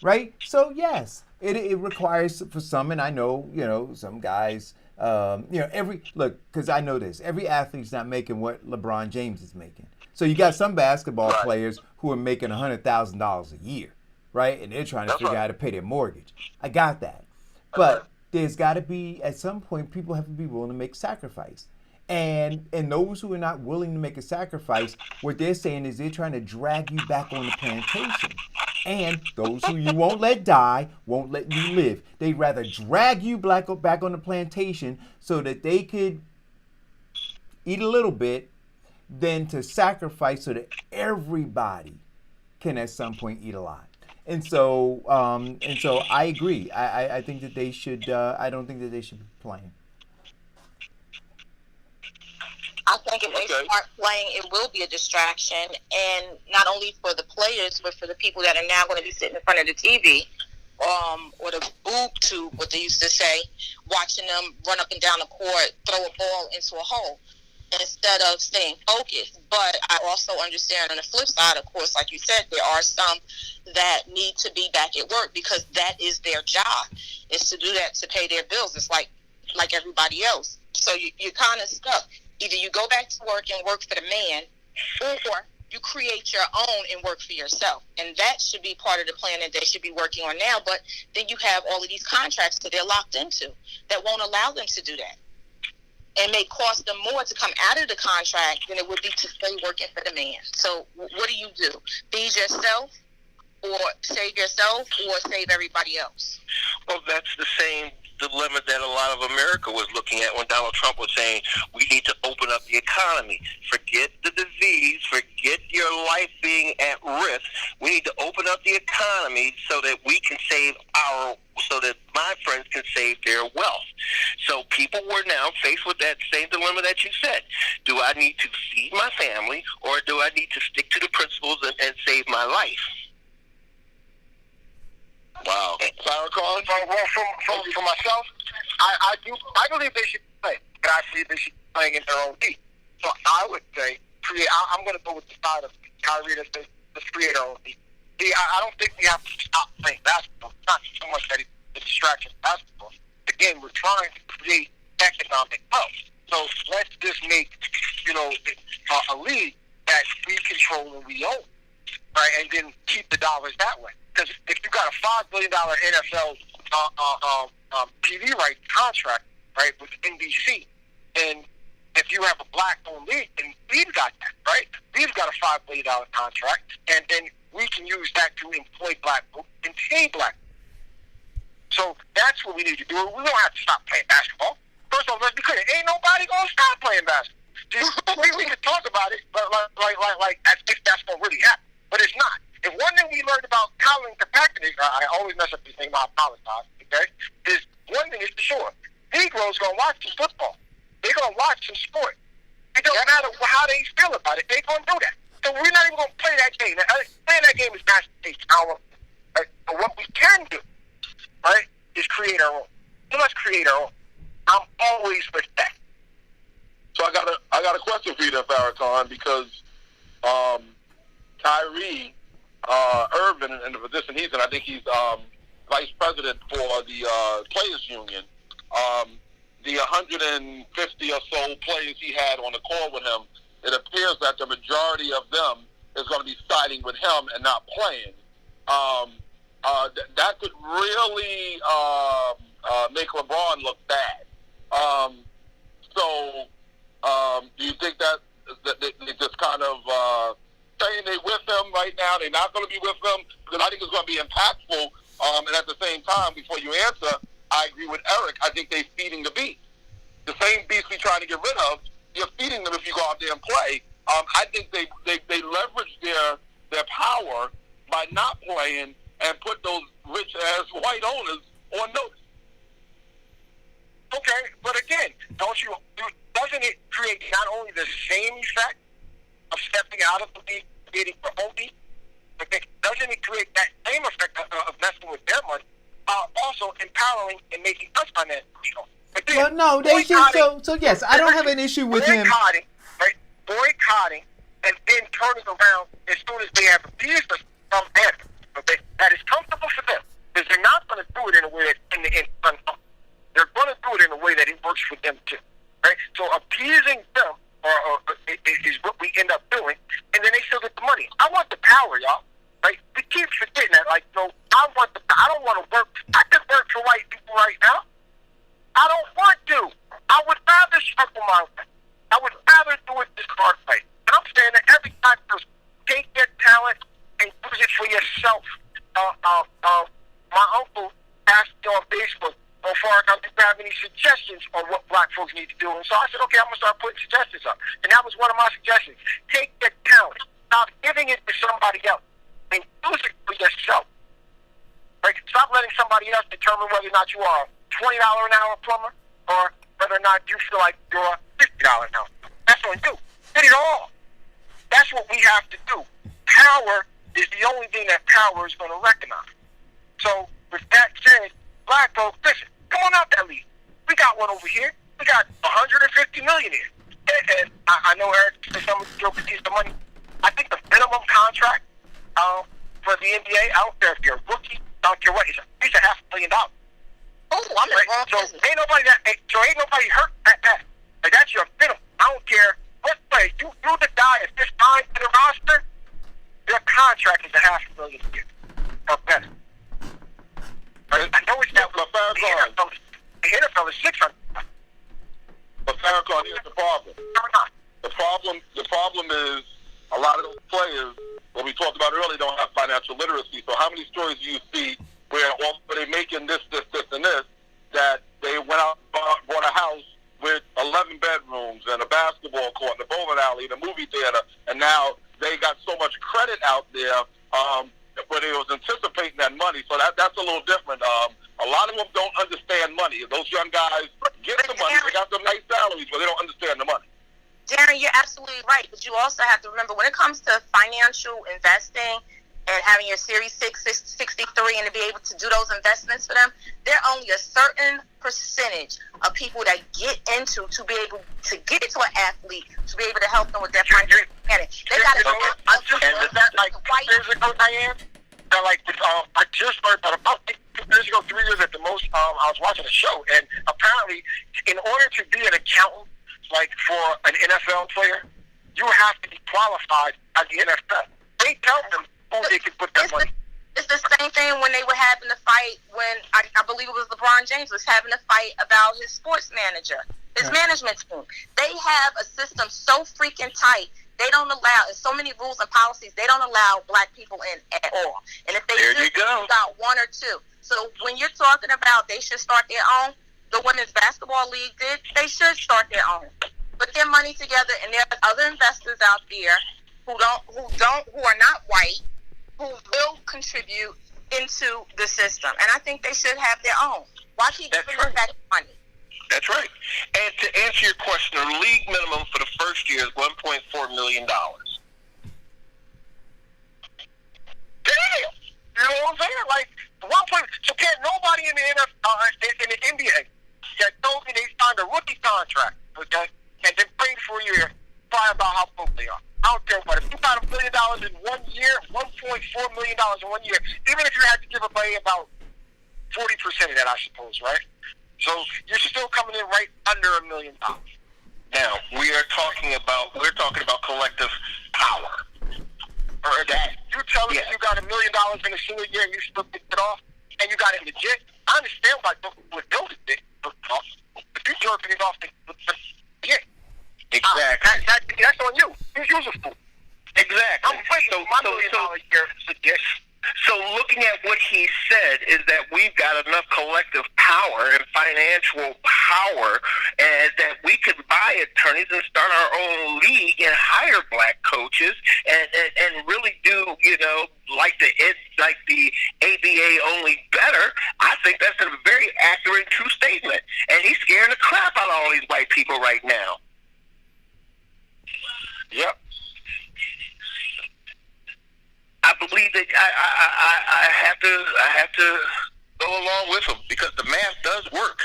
[SPEAKER 5] Right? So yes, it requires for some, and I know, some guys, because I know this, every athlete's not making what LeBron James is making. So you got some basketball players who are making $100,000 a year, right? And they're trying to figure out how to pay their mortgage. I got that. But there's got to be, at some point, people have to be willing to make sacrifice. And those who are not willing to make a sacrifice, what they're saying is they're trying to drag you back on the plantation. And those who you won't let die won't let you live. They'd rather drag you back on the plantation so that they could eat a little bit than to sacrifice so that everybody can at some point eat a lot. And so I agree. I think that they should. I don't think that they should be playing.
[SPEAKER 8] I think if they start playing, it will be a distraction, and not only for the players, but for the people that are now going to be sitting in front of the TV, or the boob tube, what they used to say, watching them run up and down the court, throw a ball into a hole, instead of staying focused. But I also understand on the flip side, of course, like you said, there are some that need to be back at work because that is their job, is to do that, to pay their bills. It's like everybody else. So you're kind of stuck. Either you go back to work and work for the man, or you create your own and work for yourself. And that should be part of the plan that they should be working on now. But then you have all of these contracts that they're locked into that won't allow them to do that. And may cost them more to come out of the contract than it would be to stay working for the man. So what do you do? Feed yourself, or save yourself, or save everybody else?
[SPEAKER 6] Well, that's the same dilemma that a lot of America was looking at when Donald Trump was saying we need to open up the economy. Forget the disease, forget your life being at risk. We need to open up the economy so that we can so that my friends can save their wealth. So people were now faced with that same dilemma that you said. Do I need to feed my family, or do I need to stick to the principles and save my life?
[SPEAKER 7] Wow.
[SPEAKER 9] Farrakhan? Well, for myself, I believe they should play, but I see they should be playing in their own league. So I would say I'm going to go with the side of Kyrie that says let's create our own league. See, I don't think we have to stop playing basketball. It's not so much that it's a distraction of basketball. Again, we're trying to create economic wealth. So let's just make, a league that we control and we own, right? And then keep the dollars that way. Because if you got a $5 billion NFL TV rights contract, right, with NBC, and if you have a black-owned league, and we've got that, right? We've got a $5 billion contract, and then we can use that to employ black people and pay black people. So that's what we need to do. We don't have to stop playing basketball. First of all, let's be clear. Ain't nobody going to stop playing basketball. We can talk about it, but like as if that's going to really happen. But it's not. And one thing we learned about Colin Kaepernick, I always mess up his name, I apologize, okay, is one thing is for sure. Negroes going to watch some football. They're going to watch some sport. It doesn't matter how they feel about it. They're going to do that. So we're not even going to play that game. Playing that game is not our. Right? But what we can do, right, is create our own. So let's create our own. I'm always with that.
[SPEAKER 7] So I got a question for you there, Farrakhan, because Kyrie Irvin in the position he's in, I think he's vice president for the Players Union. The 150 or so players he had on the court with him, it appears that the majority of them is going to be siding with him and not playing. That could really make LeBron look bad. Do you think that they just kind of saying they with him right now, they're not going to be with him? Because I think it's going to be impactful. And at the same time, before you answer, I agree with Eric. I think they're feeding the beast. The same beast we're trying to get rid of, you're feeding them if you go out there and play. I think they leverage their power by not playing and put those rich-ass white owners on notice.
[SPEAKER 9] Okay, but again, doesn't it create not only the same effect of stepping out of the league, creating for OB, but doesn't it create that same effect of messing with their money, also empowering and making us financial?
[SPEAKER 5] Well, no, they should. So yes, I don't have an issue with him.
[SPEAKER 9] Right? Boycotting and then turning around as soon as they have appeased us from them. Okay? That is comfortable for them. Because they're not going to do it in a way that's uncomfortable. They're going to do it in a way that it works for them too. Right? So appeasing them is what we end up doing, and then they still get the money. I want the power, y'all. Right? We keep forgetting that. I don't want to work. I could work for white people right now. I don't want to. I would rather struggle my way. I would rather do it this hard way. And I'm saying that every time you take your talent and use it for yourself. My uncle asked me on Facebook, Farrakhan, do you have any suggestions on what black folks need to do? And so I said, okay, I'm going to start putting suggestions up. And that was one of my suggestions. Take your talent. Stop giving it to somebody else and use it for yourself. Right? Stop letting somebody else determine whether or not you are a $20 an hour plumber or whether or not you feel like you're a $50 an hour. That's what we do. Get it all. That's what we have to do. Power is the only thing that power is going to recognize. So with that said, black folks, listen, come on out that league. We got one over here. We got 150 million here. And I know Eric said some of the jokers needs the money. I think the minimum contract for the NBA, I don't care if you're a rookie, I don't care what, it's $500 million.
[SPEAKER 8] Oh, I'm in the wrong business.
[SPEAKER 9] Ain't nobody hurt at that. Like, that's your minimum. I don't care what play. You the guy at this time in the roster, your contract is $500,000 a year or better. I know it's that. The NFL is $600.
[SPEAKER 7] But Farrakhan, here's the problem. The problem is a lot of those players, what we talked about earlier, don't have financial literacy. So how many stories do you see where they're making this, and this, that that money. So that's a little different. A lot of them don't understand money. Those young guys get the money. They got some nice salaries, but they don't understand the money.
[SPEAKER 8] Darren, you're absolutely right. But you also have to remember, when it comes to financial investing and having your Series 63 and to be able to do those investments for them, there are only a certain percentage of people that get into to be able to get into an athlete, to be able to help them with their financial planning. They got to
[SPEAKER 9] and is that like 2 years ago, Diane? That like I just learned that about 2 years ago, 3 years at the most. I was watching a show, and apparently, in order to be an accountant, like for an NFL player, you have to be qualified at the NFL. They tell them who they can put their money.
[SPEAKER 8] It's the same thing when they were having to fight when I believe it was LeBron James was having to fight about his sports manager, his management team. They have a system so freaking tight. They don't allow, there's so many rules and policies, they don't allow black people in at all. And if they do, got one or two. So when you're talking about they should start their own, the Women's Basketball League did, they should start their own. Put their money together, and there's other investors out there who are not white, who will contribute into the system. And I think they should have their own. Why keep giving them back money?
[SPEAKER 6] That's right. And to answer your question, the league minimum for the first year is $1.4 million.
[SPEAKER 9] Damn! You know what I'm saying? Like, so can't nobody in the in the NBA that told me they signed a rookie contract, okay, and then paid for a year, cry about how broke they are. I don't care about it. If you got $1 million in 1 year, $1.4 million in 1 year, even if you had to give away about 40% of that, I suppose, right? So you're still coming in right under $1 million.
[SPEAKER 6] Now we're talking about collective power.
[SPEAKER 9] Or that you tell me you got $1 million in a single year and you still get it off, and you got it legit. I understand why with building it, but if you're jerking it off,
[SPEAKER 6] Exactly.
[SPEAKER 9] That's on you. You're a fool.
[SPEAKER 6] Exactly.
[SPEAKER 9] I'm fighting my $1 million a year suggestion.
[SPEAKER 6] So looking at what he said is that we've got enough collective power and financial power and that we could buy attorneys and start our own league and hire black coaches and really do, like the ABA only better. I think that's a very accurate and true statement. And he's scaring the crap out of all these white people right now.
[SPEAKER 9] Yep.
[SPEAKER 6] I believe that I have to go along with him because the math does work.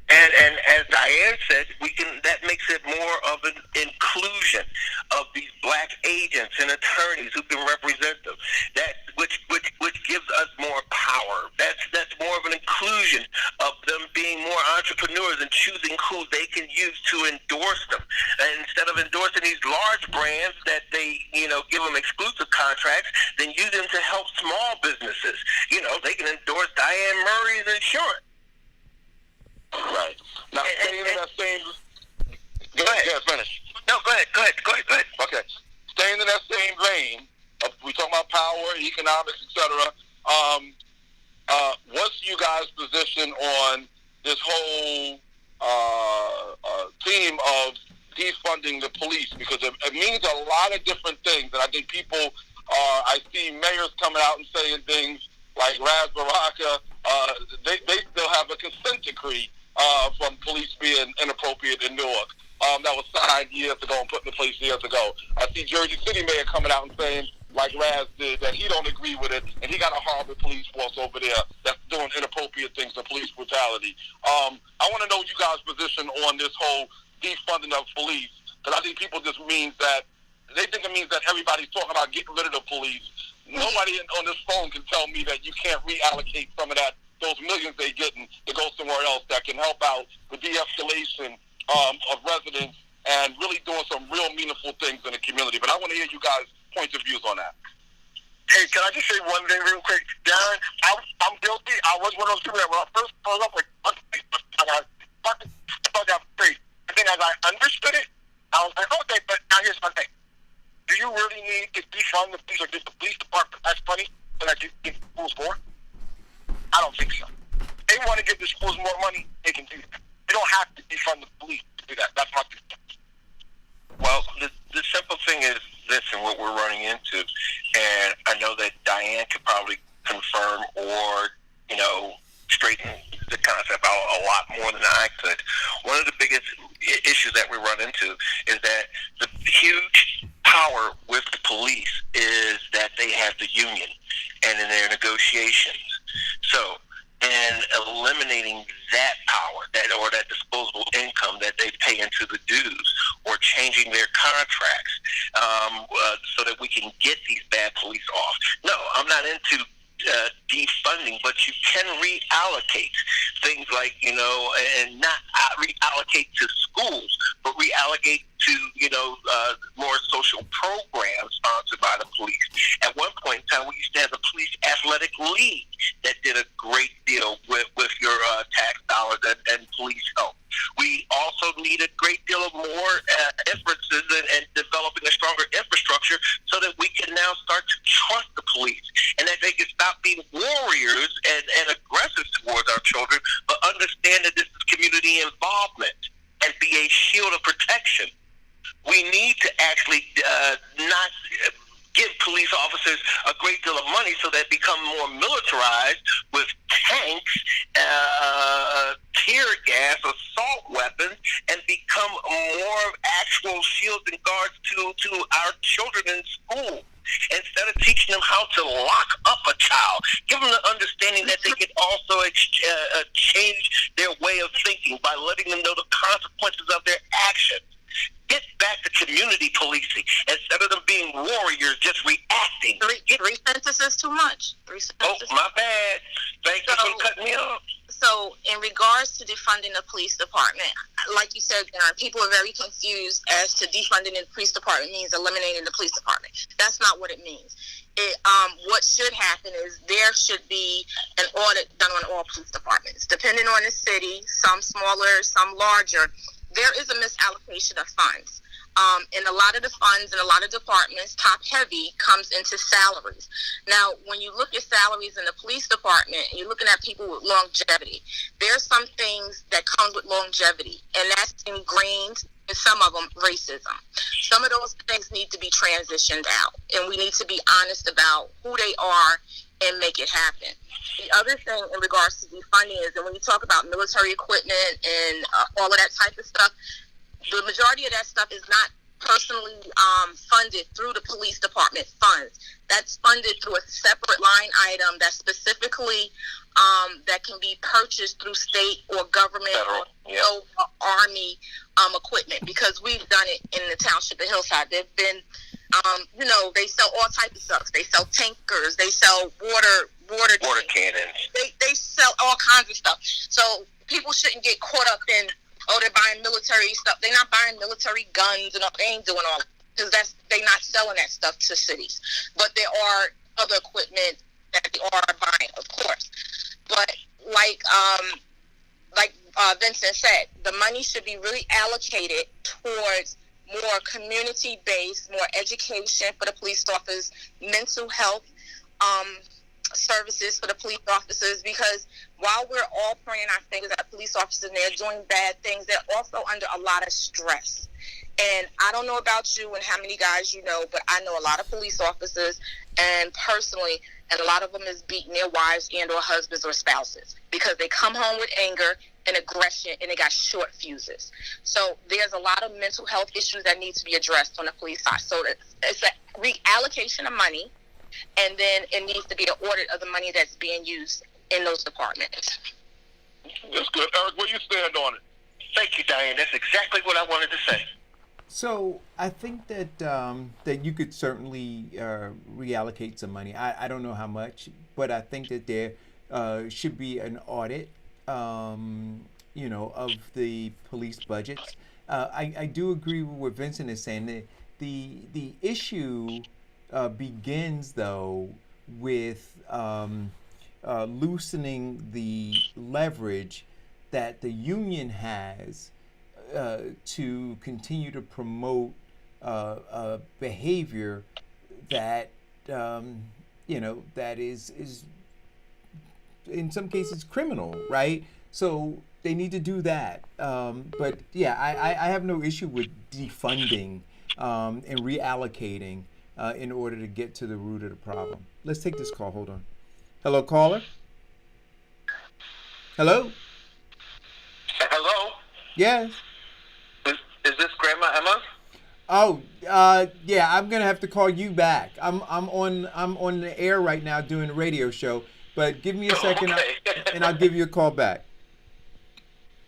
[SPEAKER 6] And as Diane said, that makes it more of an inclusion of these black agents and attorneys who can represent them. Which gives us more power. That's more of an inclusion of them being more entrepreneurs and choosing who they can use to endorse them. And instead of endorsing these large brands that they, give them exclusive contracts, then use them to help small businesses. They can endorse Diane Murray's insurance.
[SPEAKER 7] Right. Now, staying in that same...
[SPEAKER 6] Go ahead.
[SPEAKER 7] Yeah, finish.
[SPEAKER 6] No, go ahead.
[SPEAKER 7] Okay. Staying in that same vein, we talk about power, economics, etc. What's you guys' position on this whole theme of defunding the police? Because it means a lot of different things, and I think people I see mayors coming out and saying things like Raz Baraka. They still have a consent decree from police being inappropriate in Newark. That was signed years ago and put in place years ago. I see Jersey City mayor coming out and saying, like Raz did, that he don't agree with it, and he got a horrible police force over there that's doing inappropriate things to police brutality. I want to know you guys' position on this whole defunding of police, because I think people just means that, they think it means that everybody's talking about getting rid of the police. Nobody on this phone can tell me that you can't reallocate some of those millions they're getting to go somewhere else that can help out with de-escalation of residents and really doing some real meaningful things in the community. But I want to hear you guys' points of views on that.
[SPEAKER 9] Hey, can I just say one thing real quick? Darren, I'm guilty. I was one of those people that when I first pulled up, I thought that was crazy. And then as I understood it, I was like, okay, but now here's my thing. Do you really need to defund the police or get the police department that's funny so that you can give schools more? I don't think so. They want to give the schools more money, they can do that. They don't have to defund the police to do that. That's my thing.
[SPEAKER 6] Well, the simple thing is this, and what we're running into, and I know that Diane could probably confirm or, straighten the concept out a lot more than I could. One of the biggest issues that we run into is that the huge power with the police is that they have the union and in their negotiations. So, and eliminating that power, that disposable income that they pay into the dues, or changing their contracts, so that we can get these bad police off. No, I'm not into defunding, but you can reallocate things like, and not reallocate to schools, but reallocate to, more social programs sponsored by the police. At one point in time, we used to have the Police Athletic League that did a great deal with your tax dollars and police help. We also need a great deal of more inferences and developing a stronger infrastructure so that we can now start to trust the police and that they can stop being warriors and aggressive towards our children, but understand that this is community involvement and be a shield of protection. We need to actually not give police officers a great deal of money so that they become more militarized with tanks, tear gas, assault weapons, and become more actual shields and guards to our children in school. Instead of teaching them how to lock up a child, give them the understanding that they can also change their way of thinking by letting them know the consequences of their actions. Get back to community policing instead of them being warriors just reacting.
[SPEAKER 8] Three sentences too much.
[SPEAKER 6] Oh, my bad. Thank you for cutting me off.
[SPEAKER 8] So, in regards to defunding the police department, like you said, people are very confused as to defunding the police department means eliminating the police department. That's not what it means. What should happen is there should be an audit done on all police departments, depending on the city, some smaller, some larger. There is a misallocation of funds. And a lot of the funds in a lot of departments, top heavy, comes into salaries. Now, when you look at salaries in the police department, you're looking at people with longevity. There's some things that comes with longevity, and that's ingrained in some of them, racism. Some of those things need to be transitioned out, and we need to be honest about who they are and make it happen. The other thing in regards to defunding is that when you talk about military equipment and all of that type of stuff, the majority of that stuff is not personally funded through the police department funds. That's funded through a separate line item that specifically that can be purchased through state or government or army equipment, because we've done it in the township of Hillside. They've been, they sell all types of stuff. They sell tankers. They sell water
[SPEAKER 6] cannons.
[SPEAKER 8] They sell all kinds of stuff. So people shouldn't get caught up in, they're buying military stuff. They're not buying military guns and they ain't doing all that, because they're not selling that stuff to cities. But there are other equipment that they are buying, of course. But like Vincent said, the money should be really allocated towards more community-based, more education for the police officers, mental health services for the police officers, because while we're all pointing our fingers at police officers and they're doing bad things, they're also under a lot of stress. And I don't know about you and how many guys you know, but I know a lot of police officers, and personally, and a lot of them is beating their wives and or husbands or spouses because they come home with anger and aggression and they got short fuses. So there's a lot of mental health issues that need to be addressed on the police side. So it's a reallocation of money, and then it needs to be an audit of the money that's being used in those departments.
[SPEAKER 7] That's good. Eric, where you stand on it?
[SPEAKER 6] Thank you, Diane. That's exactly what I wanted to say.
[SPEAKER 5] So I think that that you could certainly reallocate some money. I don't know how much, but I think that there should be an audit, of the police budgets. I do agree with what Vincent is saying. That the issue begins though with loosening the leverage that the union has to continue to promote behavior that that is in some cases criminal, right? So they need to do that. But yeah, I have no issue with defunding and reallocating in order to get to the root of the problem. Let's take this call. Hold on. Hello, caller. Hello.
[SPEAKER 6] Hello?
[SPEAKER 5] Yes.
[SPEAKER 6] Is this Grandma Emma?
[SPEAKER 5] Oh, yeah. I'm gonna have to call you back. I'm on the air right now doing a radio show. But give me a second,
[SPEAKER 6] Okay.
[SPEAKER 5] and I'll give you a call back.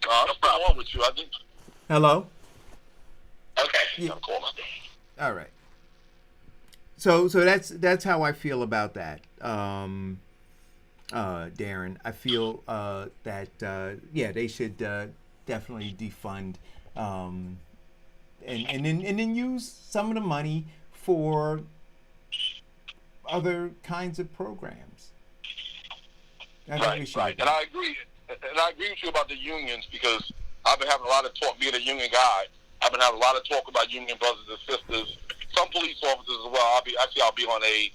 [SPEAKER 7] No problem with you. I think.
[SPEAKER 5] Hello.
[SPEAKER 6] Okay.
[SPEAKER 5] Yeah.
[SPEAKER 6] I'm calling.
[SPEAKER 5] All right. So that's how I feel about that, Darren. I feel that they should definitely defund, and then use some of the money for other kinds of programs.
[SPEAKER 7] Right. And I agree. And I agree with you about the unions because I've been having a lot of talk. Being a union guy, I've been having a lot of talk about union brothers and sisters. Some police officers as well. I'll be on a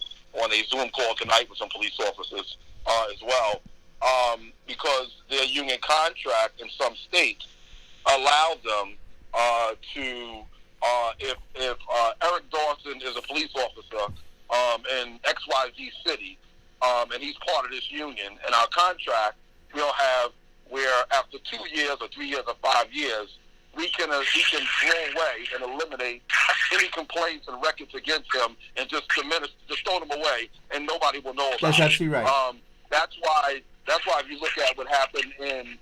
[SPEAKER 7] Zoom call tonight with some police officers as well, because their union contract in some states allow them to if Eric Dawson is a police officer in XYZ city, and he's part of this union, in our contract we'll have where after 2 years or 3 years or 5 years, we can throw away and eliminate any complaints and records against him and just throw them away, and nobody will know about it.
[SPEAKER 5] That's actually right.
[SPEAKER 7] That's why if you look at what happened in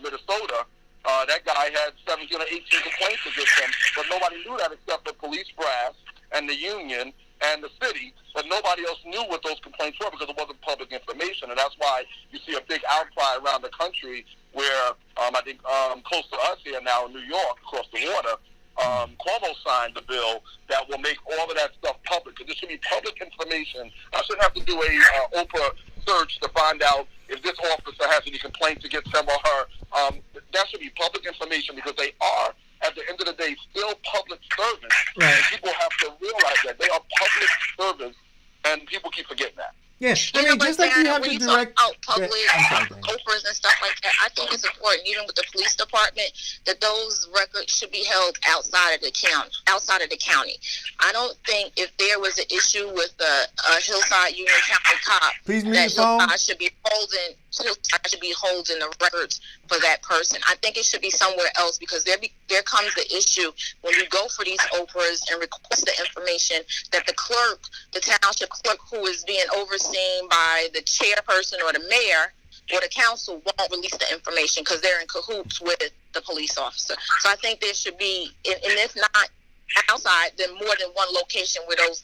[SPEAKER 7] Minnesota, that guy had 17 or 18 complaints against him, but nobody knew that except the police brass and the union and the city, but nobody else knew what those complaints were because it wasn't public information, and that's why you see a big outcry around the country where I think close to us here now in New York, across the water, Cuomo signed the bill that will make all of that stuff public, because this should be public information. I shouldn't have to do a Oprah search to find out if this officer has any complaints against him or her. That should be public information because they are, at the end of the day, still public servants.
[SPEAKER 5] Right.
[SPEAKER 7] And people have to realize that. They are public servants, and people keep forgetting that.
[SPEAKER 5] Yes.
[SPEAKER 8] You
[SPEAKER 5] I
[SPEAKER 8] know,
[SPEAKER 5] mean,
[SPEAKER 8] but
[SPEAKER 5] just like you
[SPEAKER 8] Darren,
[SPEAKER 5] have
[SPEAKER 8] when
[SPEAKER 5] to
[SPEAKER 8] you
[SPEAKER 5] direct.
[SPEAKER 8] talk about public
[SPEAKER 5] I'm sorry, Darren.
[SPEAKER 8] Oprahs and stuff like that, I think it's important, even with the police department, that those records should be held outside of the county. I don't think if there was an issue with a Hillside Union County cop,
[SPEAKER 5] Please mute
[SPEAKER 8] that
[SPEAKER 5] your phone.
[SPEAKER 8] Hillside should be holding the records for that person. I think it should be somewhere else, because there comes the issue when you go for these Oprahs and request the information that the township clerk, who is being overseen by the chairperson or the mayor or the council, won't release the information because they're in cahoots with the police officer. So I think there should be, and if not outside, then more than one location where those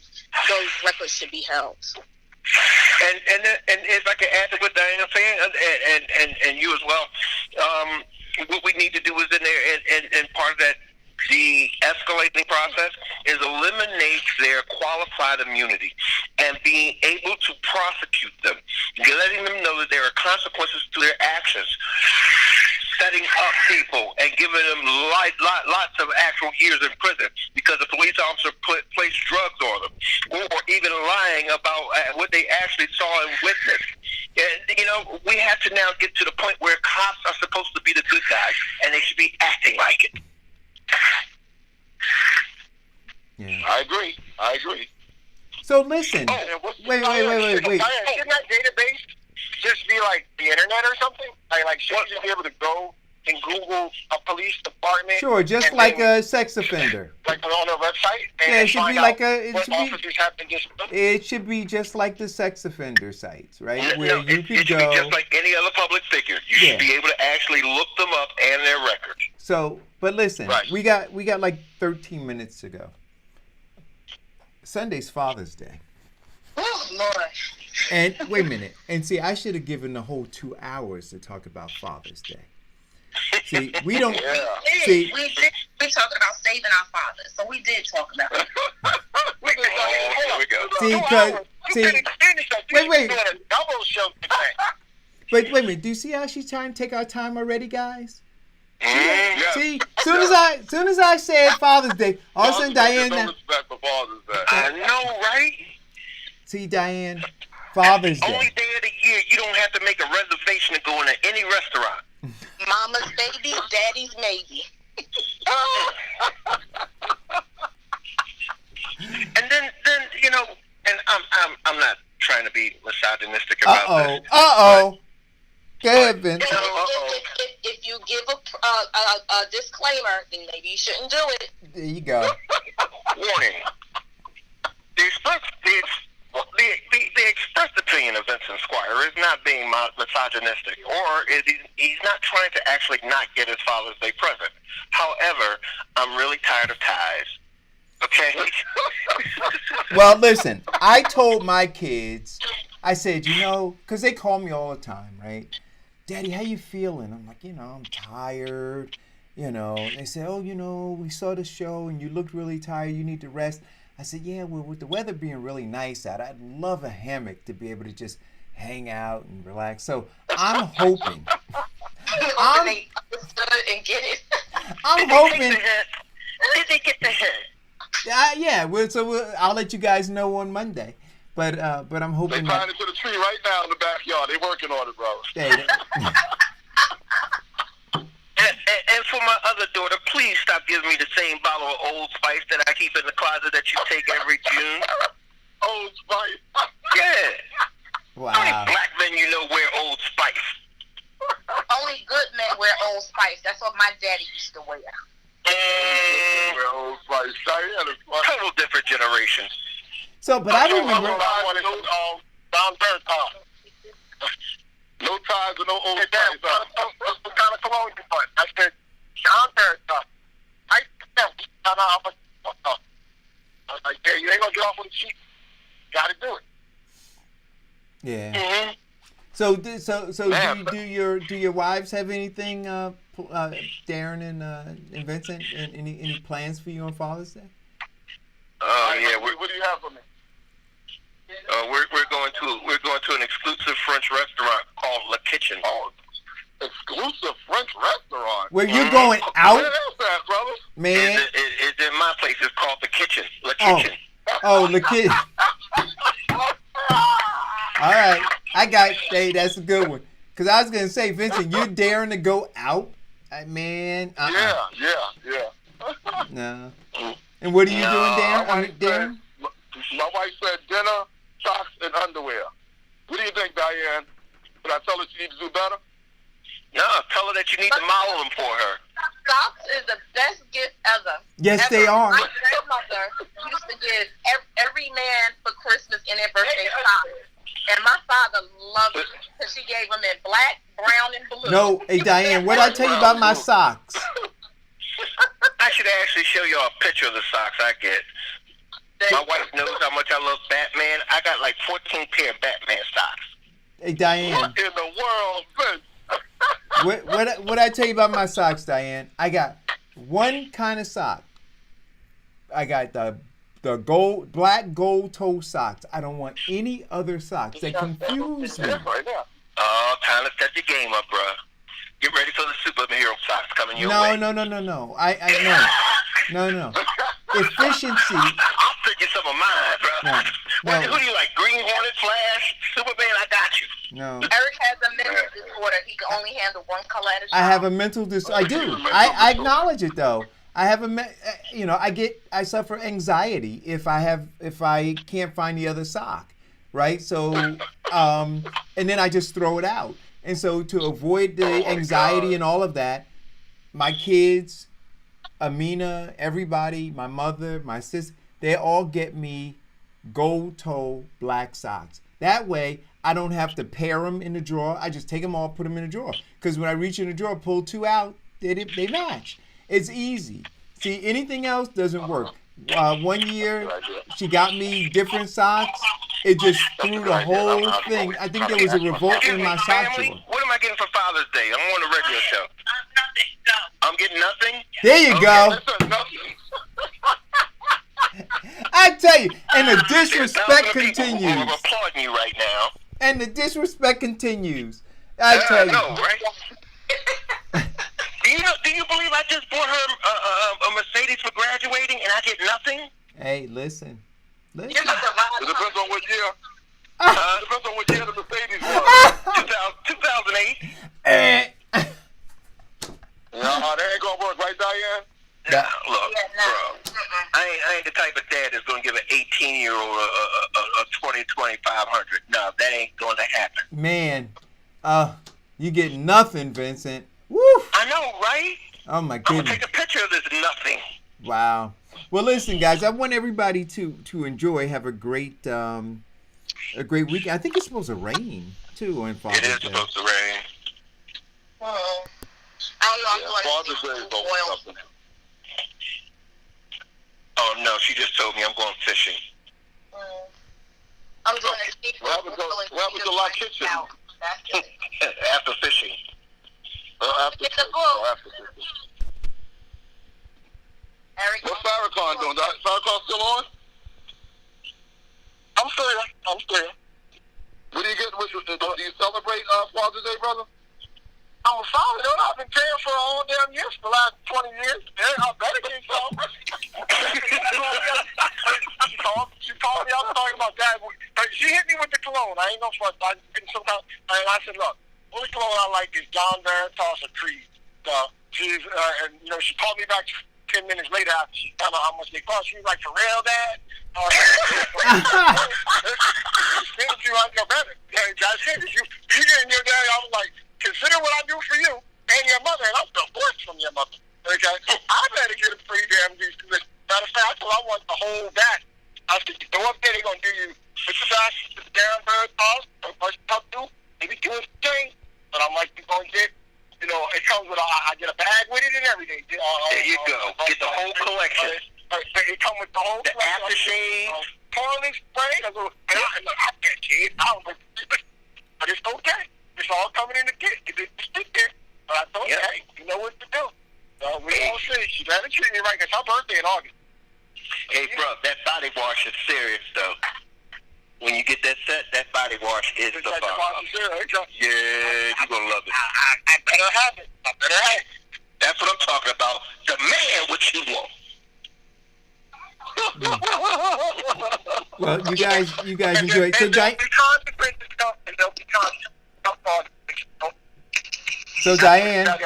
[SPEAKER 8] records should be held.
[SPEAKER 6] And if I could add to what Diana's saying, and you as well, what we need to do is in there, and part of that de-escalating process is eliminate their qualified immunity and being able to prosecute them, letting them know that there are consequences to their actions, setting up people and giving them lots of actual years in prison because the police officer placed drugs on them, or even lying about what they actually saw and witnessed. And, you know, we have to now get to the point where cops are supposed to be the good guys, and they should be acting like it.
[SPEAKER 5] Yeah.
[SPEAKER 7] I agree.
[SPEAKER 5] So listen. Wait.
[SPEAKER 9] Shouldn't that database just be like the internet or something? Like shouldn't you be able to go and Google a police department?
[SPEAKER 5] Sure, just like a sex offender.
[SPEAKER 9] Like on their website? And
[SPEAKER 5] Yeah, it should be like
[SPEAKER 9] officers have been disciplined?
[SPEAKER 5] It should be just like the sex offender sites, right? Where you
[SPEAKER 6] it
[SPEAKER 5] could
[SPEAKER 6] should
[SPEAKER 5] go.
[SPEAKER 6] be just like any other public figure. You should be able to actually look them up and their records.
[SPEAKER 5] So, but listen,
[SPEAKER 7] Right.
[SPEAKER 5] we got like 13 minutes to go. Sunday's Father's Day.
[SPEAKER 8] Oh, Lord.
[SPEAKER 5] And wait a minute. And see, I should have given the whole 2 hours to talk about Father's Day. See, we don't. See,
[SPEAKER 8] We talking about saving our fathers, so we did talk about it.
[SPEAKER 6] Here we go.
[SPEAKER 5] see, wait.
[SPEAKER 9] Doing a double show today.
[SPEAKER 5] Wait a minute. Do you see how she's trying to take our time already, guys?
[SPEAKER 7] Yeah.
[SPEAKER 5] See, soon as I said Father's Day, all of a sudden Diane.
[SPEAKER 7] No respect for Father's Day.
[SPEAKER 6] I know, right?
[SPEAKER 5] See, Diane, Father's Day.
[SPEAKER 6] Only day of the year you don't have to make a reservation to go into any restaurant.
[SPEAKER 8] Mama's baby, daddy's maybe.
[SPEAKER 6] And then you know, and I'm not trying to be misogynistic about this.
[SPEAKER 5] Uh-oh. Go ahead, Vince.
[SPEAKER 8] If you give a disclaimer, then maybe you shouldn't do it.
[SPEAKER 5] There you go.
[SPEAKER 6] Warning. The expressed opinion of Vincent Squire is not being misogynistic, or he's not trying to actually not get his Father's Day present. However, I'm really tired of ties. Okay?
[SPEAKER 5] Well, listen, I told my kids, I said, because they call me all the time, right? Daddy, how you feeling? I'm like, I'm tired. They say, oh, we saw the show and you looked really tired. You need to rest. I said, yeah, well, with the weather being really nice out, I'd love a hammock to be able to just hang out and relax. So I'm hoping. I'm hoping.
[SPEAKER 6] Did they get the hint?
[SPEAKER 5] Yeah. I'll let you guys know on Monday. But I'm hoping.
[SPEAKER 7] They're tying it to the tree right now in the backyard. They're working on it, bro.
[SPEAKER 6] And for my other daughter, please stop giving me the same bottle of Old Spice that I keep in the closet that you take every June.
[SPEAKER 7] Old Spice?
[SPEAKER 6] Yeah.
[SPEAKER 5] Wow.
[SPEAKER 6] How many black men wear Old Spice?
[SPEAKER 8] Only good men wear Old Spice. That's what my daddy used to wear.
[SPEAKER 7] Old Spice.
[SPEAKER 6] Total different generation.
[SPEAKER 5] So, but I remember.
[SPEAKER 7] No ties and no Old Spice.
[SPEAKER 9] What kind of cologne you put? I said, John Barrett. I was like, yeah, you ain't gonna get off on the cheap. Gotta do it.
[SPEAKER 5] Yeah.
[SPEAKER 6] Mm-hmm.
[SPEAKER 5] So do your wives have anything, Darren and Vincent, any plans for you on Father's Day?
[SPEAKER 6] Yeah.
[SPEAKER 7] What do you have for me?
[SPEAKER 6] We're going to an exclusive French restaurant called Le Kitchen.
[SPEAKER 7] Oh, exclusive French restaurant.
[SPEAKER 5] Where you're going out?
[SPEAKER 7] Where else at, brother?
[SPEAKER 5] Man.
[SPEAKER 6] It's in my place. It's called The Kitchen. Le Kitchen.
[SPEAKER 5] Oh, Le Kitchen. All right. I got it. Hey, that's a good one. Because I was going to say, Vincent, you're daring to go out? Man.
[SPEAKER 7] Yeah.
[SPEAKER 5] No. And what are you doing, Darren?
[SPEAKER 7] My wife said dinner, socks, and underwear. What do you think, Diane? Did I tell her she needs to do better?
[SPEAKER 6] No, tell her that you need to model them for her.
[SPEAKER 8] Socks is the best gift ever.
[SPEAKER 5] Yes, they are.
[SPEAKER 8] My grandmother used to give every man for Christmas in their birthday socks. And my father loved it because she gave them in black, brown, and blue.
[SPEAKER 5] No, hey, Diane, what did I tell you about my socks?
[SPEAKER 6] I should actually show y'all a picture of the socks I get. My wife knows how much I love Batman. I got like 14 pair of Batman socks.
[SPEAKER 5] Hey, Diane.
[SPEAKER 7] What in the world, Vince?
[SPEAKER 5] What I tell you about my socks, Diane? I got one kind of sock. I got the black gold toe socks. I don't want any other socks. They confuse me.
[SPEAKER 6] Oh, time to set your game up, bro. Get ready for the superhero socks coming your way.
[SPEAKER 5] No. No. Efficiency.
[SPEAKER 6] I'll send you some of mine, bro.
[SPEAKER 5] No.
[SPEAKER 6] Who do you like? Green Hornet, Flash, Superman? I got you.
[SPEAKER 5] No.
[SPEAKER 8] Eric has a mental disorder. He can only handle one color at a time.
[SPEAKER 5] I have a mental disorder. I do. I acknowledge it though. I have I suffer anxiety if I can't find the other sock, right? So, and then I just throw it out. And so to avoid the anxiety and all of that, my kids, Amina, everybody, my mother, my sister, they all get me gold toe black socks. That way, I don't have to pair them in the drawer. I just take them all, put them in the drawer. Because when I reach in the drawer, pull two out, they match. It's easy. See, anything else doesn't work. 1 year, she got me different socks. It just threw the whole thing. I think there was a revolt in my sock drawer.
[SPEAKER 6] What am I getting for Father's Day? I'm on the radio show. I'm getting nothing?
[SPEAKER 5] There you go. I tell you, and the disrespect continues.
[SPEAKER 6] I'm applauding you right now.
[SPEAKER 5] And the disrespect continues. I tell you.
[SPEAKER 6] No, right? Do you believe I just bought her a Mercedes for graduating and I get nothing?
[SPEAKER 5] Hey, listen.
[SPEAKER 7] It depends on what year. Depends on what year the Mercedes was.
[SPEAKER 6] 2008.
[SPEAKER 7] That ain't gonna work, right, Diane?
[SPEAKER 6] Nah, look, bro. I ain't the type of dad that's gonna give an 18-year-old a 20-2500. No, that ain't gonna happen.
[SPEAKER 5] Man, You get nothing, Vincent. Woo!
[SPEAKER 6] I know, right?
[SPEAKER 5] Oh my
[SPEAKER 6] I'm gonna
[SPEAKER 5] goodness.
[SPEAKER 6] take a picture of this nothing.
[SPEAKER 5] Wow. Well, listen, guys. I want everybody to enjoy, have a great weekend. I think it's supposed to rain too on Father's
[SPEAKER 6] It is
[SPEAKER 5] Day.
[SPEAKER 6] supposed to rain.
[SPEAKER 8] I don't know. I'm going
[SPEAKER 7] Father's
[SPEAKER 8] to
[SPEAKER 7] Day is
[SPEAKER 8] see
[SPEAKER 7] over
[SPEAKER 8] oil.
[SPEAKER 7] something.
[SPEAKER 6] Oh no, she just told me I'm going fishing.
[SPEAKER 8] I'm doing a seafood
[SPEAKER 7] What happened to La Kitchen?
[SPEAKER 8] That's it.
[SPEAKER 6] After fishing.
[SPEAKER 7] After
[SPEAKER 8] Get the
[SPEAKER 7] church,
[SPEAKER 8] book.
[SPEAKER 7] or after church.
[SPEAKER 8] Eric,
[SPEAKER 7] What's Farrakhan doing? Is Farrakhan still on?
[SPEAKER 9] I'm still here.
[SPEAKER 7] What do you get? Do you celebrate Father's Day, brother?
[SPEAKER 9] I'm a father. You know, I've been caring for all damn years for the last 20 years. Yeah, I better get some. She called me. I was talking about that. She hit me with the cologne. I ain't no front. And I said, look, only cologne I like is John Veritas or Creed. And she called me back 10 minutes later after she found out how much they cost. She was like, for real, Dad? Better. That's it. You getting your dad, I was like, consider what I do for you and your mother, and I'm divorced from your mother. Okay? I better get a free damn piece. Matter of fact, I told her I want the whole bat. I said, you go up there, they're going to do you put your back, sit down, bird toss, first talk to, maybe do a thing. But I'm like, you're going to get, it comes with, I get a bag with it and everything.
[SPEAKER 6] There you go. Get the whole collection.
[SPEAKER 9] It comes with the whole
[SPEAKER 6] The aftershave.
[SPEAKER 9] toilet spray. I can't kid. But it's okay. It's all coming in the kit. It didn't stick there. But I told her, hey, you know what to do. So we all see. She better treat me right. It's her birthday in August.
[SPEAKER 6] Hey, bro, that body wash is serious, though. When you get that set, that body wash is the bomb. Yeah, you're going to love it.
[SPEAKER 9] I better have it.
[SPEAKER 6] That's what I'm talking about. Demand what you want.
[SPEAKER 5] Well, you guys enjoy it. So,
[SPEAKER 9] There'll be consequences, and there'll be consequences.
[SPEAKER 5] So Diane.
[SPEAKER 8] Eric,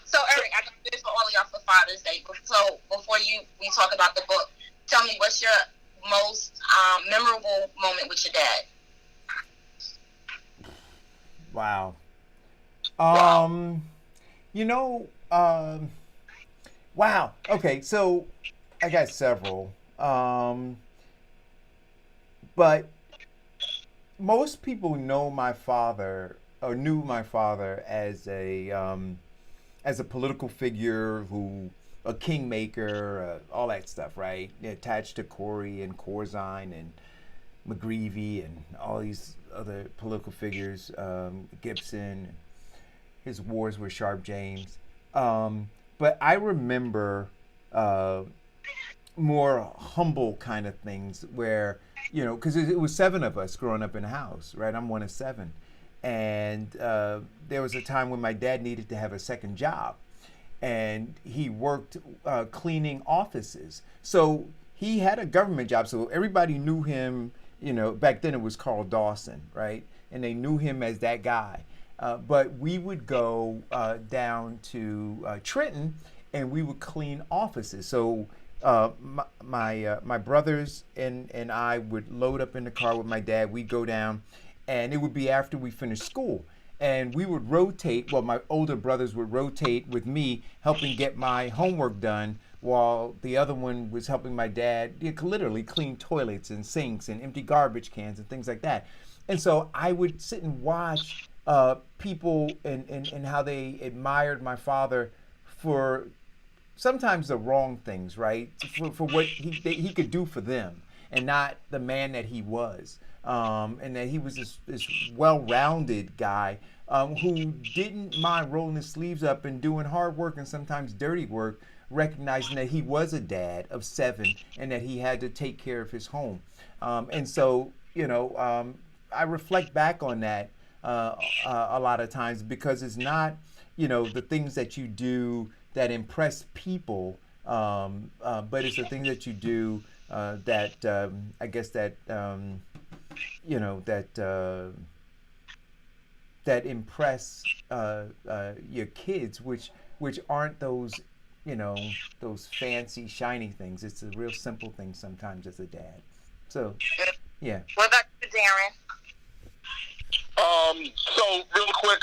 [SPEAKER 8] so Eric, I got this for all of y'all for Father's Day. So before we talk about the book, tell me what's your most memorable moment with your dad?
[SPEAKER 5] Wow. Wow. Okay, so I got several. But most people know my father or knew my father as a political figure a kingmaker, all that stuff, right? Attached to Corey and Corzine and McGreevy and all these other political figures, Gibson, his wars with Sharp James. But I remember more humble kind of things where, because it was 7 of us growing up in the house, right? I'm one of 7. And there was a time when my dad needed to have a second job. And he worked cleaning offices. So he had a government job. So everybody knew him, back then it was Carl Dawson, right? And they knew him as that guy. But we would go down to Trenton and we would clean offices. So my brothers and I would load up in the car with my dad. We'd go down and it would be after we finished school. And we would rotate, my older brothers would rotate with me, helping get my homework done, while the other one was helping my dad literally clean toilets and sinks and empty garbage cans and things like that. And so I would sit and watch people and how they admired my father for sometimes the wrong things, right? For what he could do for them and not the man that he was. And that he was this well-rounded guy who didn't mind rolling his sleeves up and doing hard work and sometimes dirty work, recognizing that he was a dad of 7 and that he had to take care of his home. And so, I reflect back on that a lot of times because it's not, the things that you do that impress people, but it's the things that you do that I guess that that impress your kids, which aren't those those fancy shiny things. It's a real simple thing sometimes as a dad. So yeah.
[SPEAKER 8] What about you, Darren?
[SPEAKER 7] So real quick,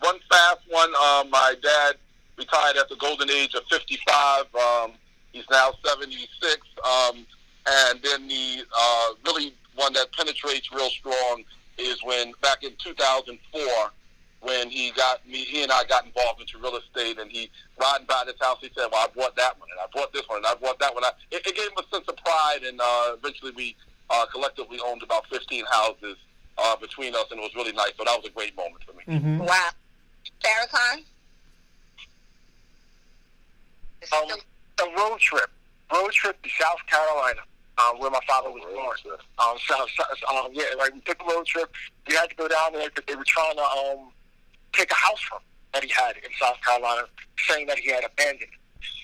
[SPEAKER 7] one fast one. My dad retired at the golden age of 55. He's now 76. And then the really one that penetrates real strong is when back in 2004, when he and I got involved into real estate, and he riding by this house, he said, "Well, I bought that one, and I bought this one, and I bought that one." It gave him a sense of pride, and eventually we collectively owned about 15 houses between us, and it was really nice. So that was a great moment for me.
[SPEAKER 5] Mm-hmm.
[SPEAKER 8] Wow. Farrakhan?
[SPEAKER 9] A road trip to South Carolina, where my father was born. We took a road trip. We had to go down there because they were trying to take a house from him that he had in South Carolina, saying that he had abandoned it.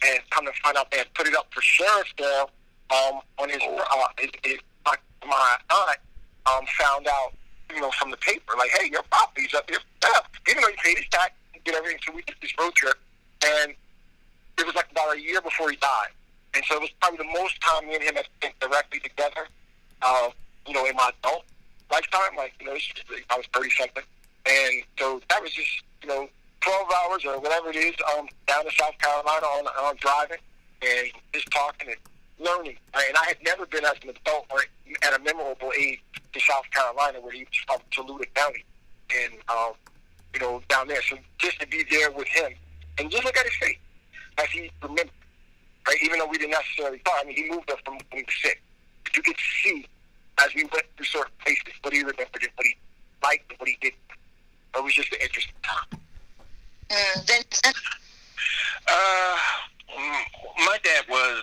[SPEAKER 9] And come to find out they had put it up for sheriff's bail on his my aunt found out, from the paper, like, hey, your property's up here. Even though he paid his tax, he did everything. So we did this road trip, and it was like about a year before he died. And so it was probably the most time me and him had spent directly together, in my adult lifetime. Like, I was 30-something. And so that was just, 12 hours or whatever it is, down to South Carolina on driving and just talking and learning. And I had never been as an adult or at a memorable age to South Carolina, where he was from Toluca County and, down there. So just to be there with him and just look at his face as he remembered, right? Even though we didn't necessarily talk. I mean, he moved up from when he was sick. But you could see as we went through certain places what he remembered and what he liked and what he didn't. It was just an interesting time.
[SPEAKER 6] My dad was,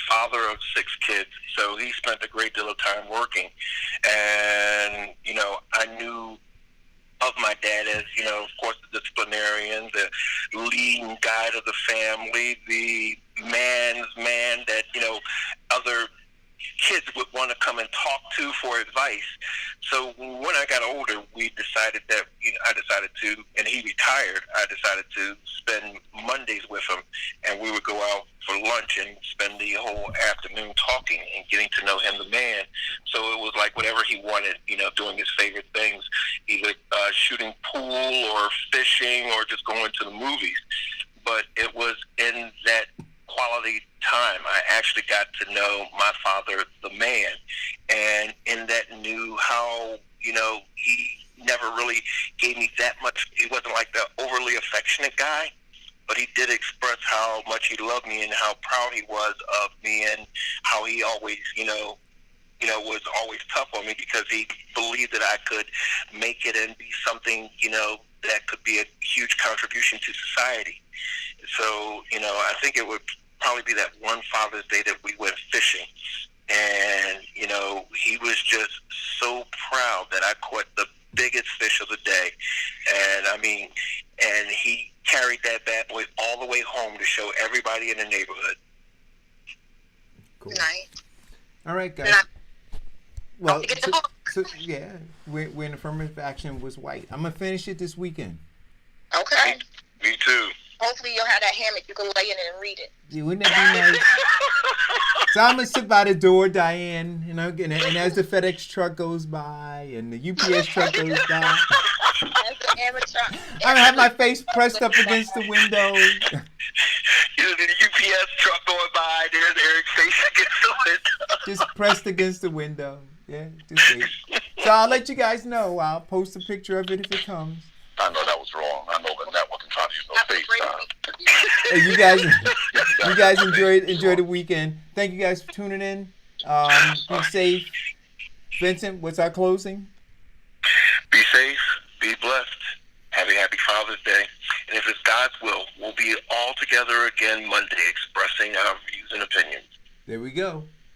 [SPEAKER 6] father of 6 kids, so he spent a great deal of time working. And, I knew of my dad as, of course, the disciplinarian, the leading guide of the family, the man's man that, other kids would want to come and talk to for advice. So when I got older, we decided that, and he retired, I decided to spend Mondays with him, and we would go out for lunch and spend the whole afternoon talking and getting to know him, the man. So it was like whatever he wanted, doing his favorite things, either shooting pool or fishing or just going to the movies. But it was in that quality time I actually got to know my father, the man, and in that knew how, he never really gave me that much. He wasn't like the overly affectionate guy, but he did express how much he loved me and how proud he was of me, and how he always, was always tough on me because he believed that I could make it and be something, that could be a huge contribution to society. So, I think it would probably be that one Father's Day that we went fishing. And, he was just so proud that I caught the biggest fish of the day. And he carried that bad boy all the way home to show everybody in the neighborhood.
[SPEAKER 5] Cool.
[SPEAKER 8] Nice.
[SPEAKER 5] All right, guys. Well, yeah, when affirmative action was white. I'm going to finish it this weekend.
[SPEAKER 8] Okay.
[SPEAKER 6] Me too.
[SPEAKER 8] Hopefully you'll have that hammock. You can lay in it and read it.
[SPEAKER 5] Yeah, wouldn't that be nice? So I'm going to sit by the door, Diane, and as the FedEx truck goes by and the UPS truck goes by, I'm going to have my face pressed up against the window.
[SPEAKER 6] The UPS truck going by, there's Eric's face against the window.
[SPEAKER 5] Just pressed against the window. Yeah, just wait. So I'll let you guys know. I'll post a picture of it if it comes.
[SPEAKER 7] I know that was wrong. I know the network and trying to use no FaceTime.
[SPEAKER 5] Hey, you guys enjoy the weekend. Thank you guys for tuning in. Be safe. Vincent, what's our closing?
[SPEAKER 6] Be safe. Be blessed. Have a happy Father's Day. And if it's God's will, we'll be all together again Monday expressing our views and opinions.
[SPEAKER 5] There we go.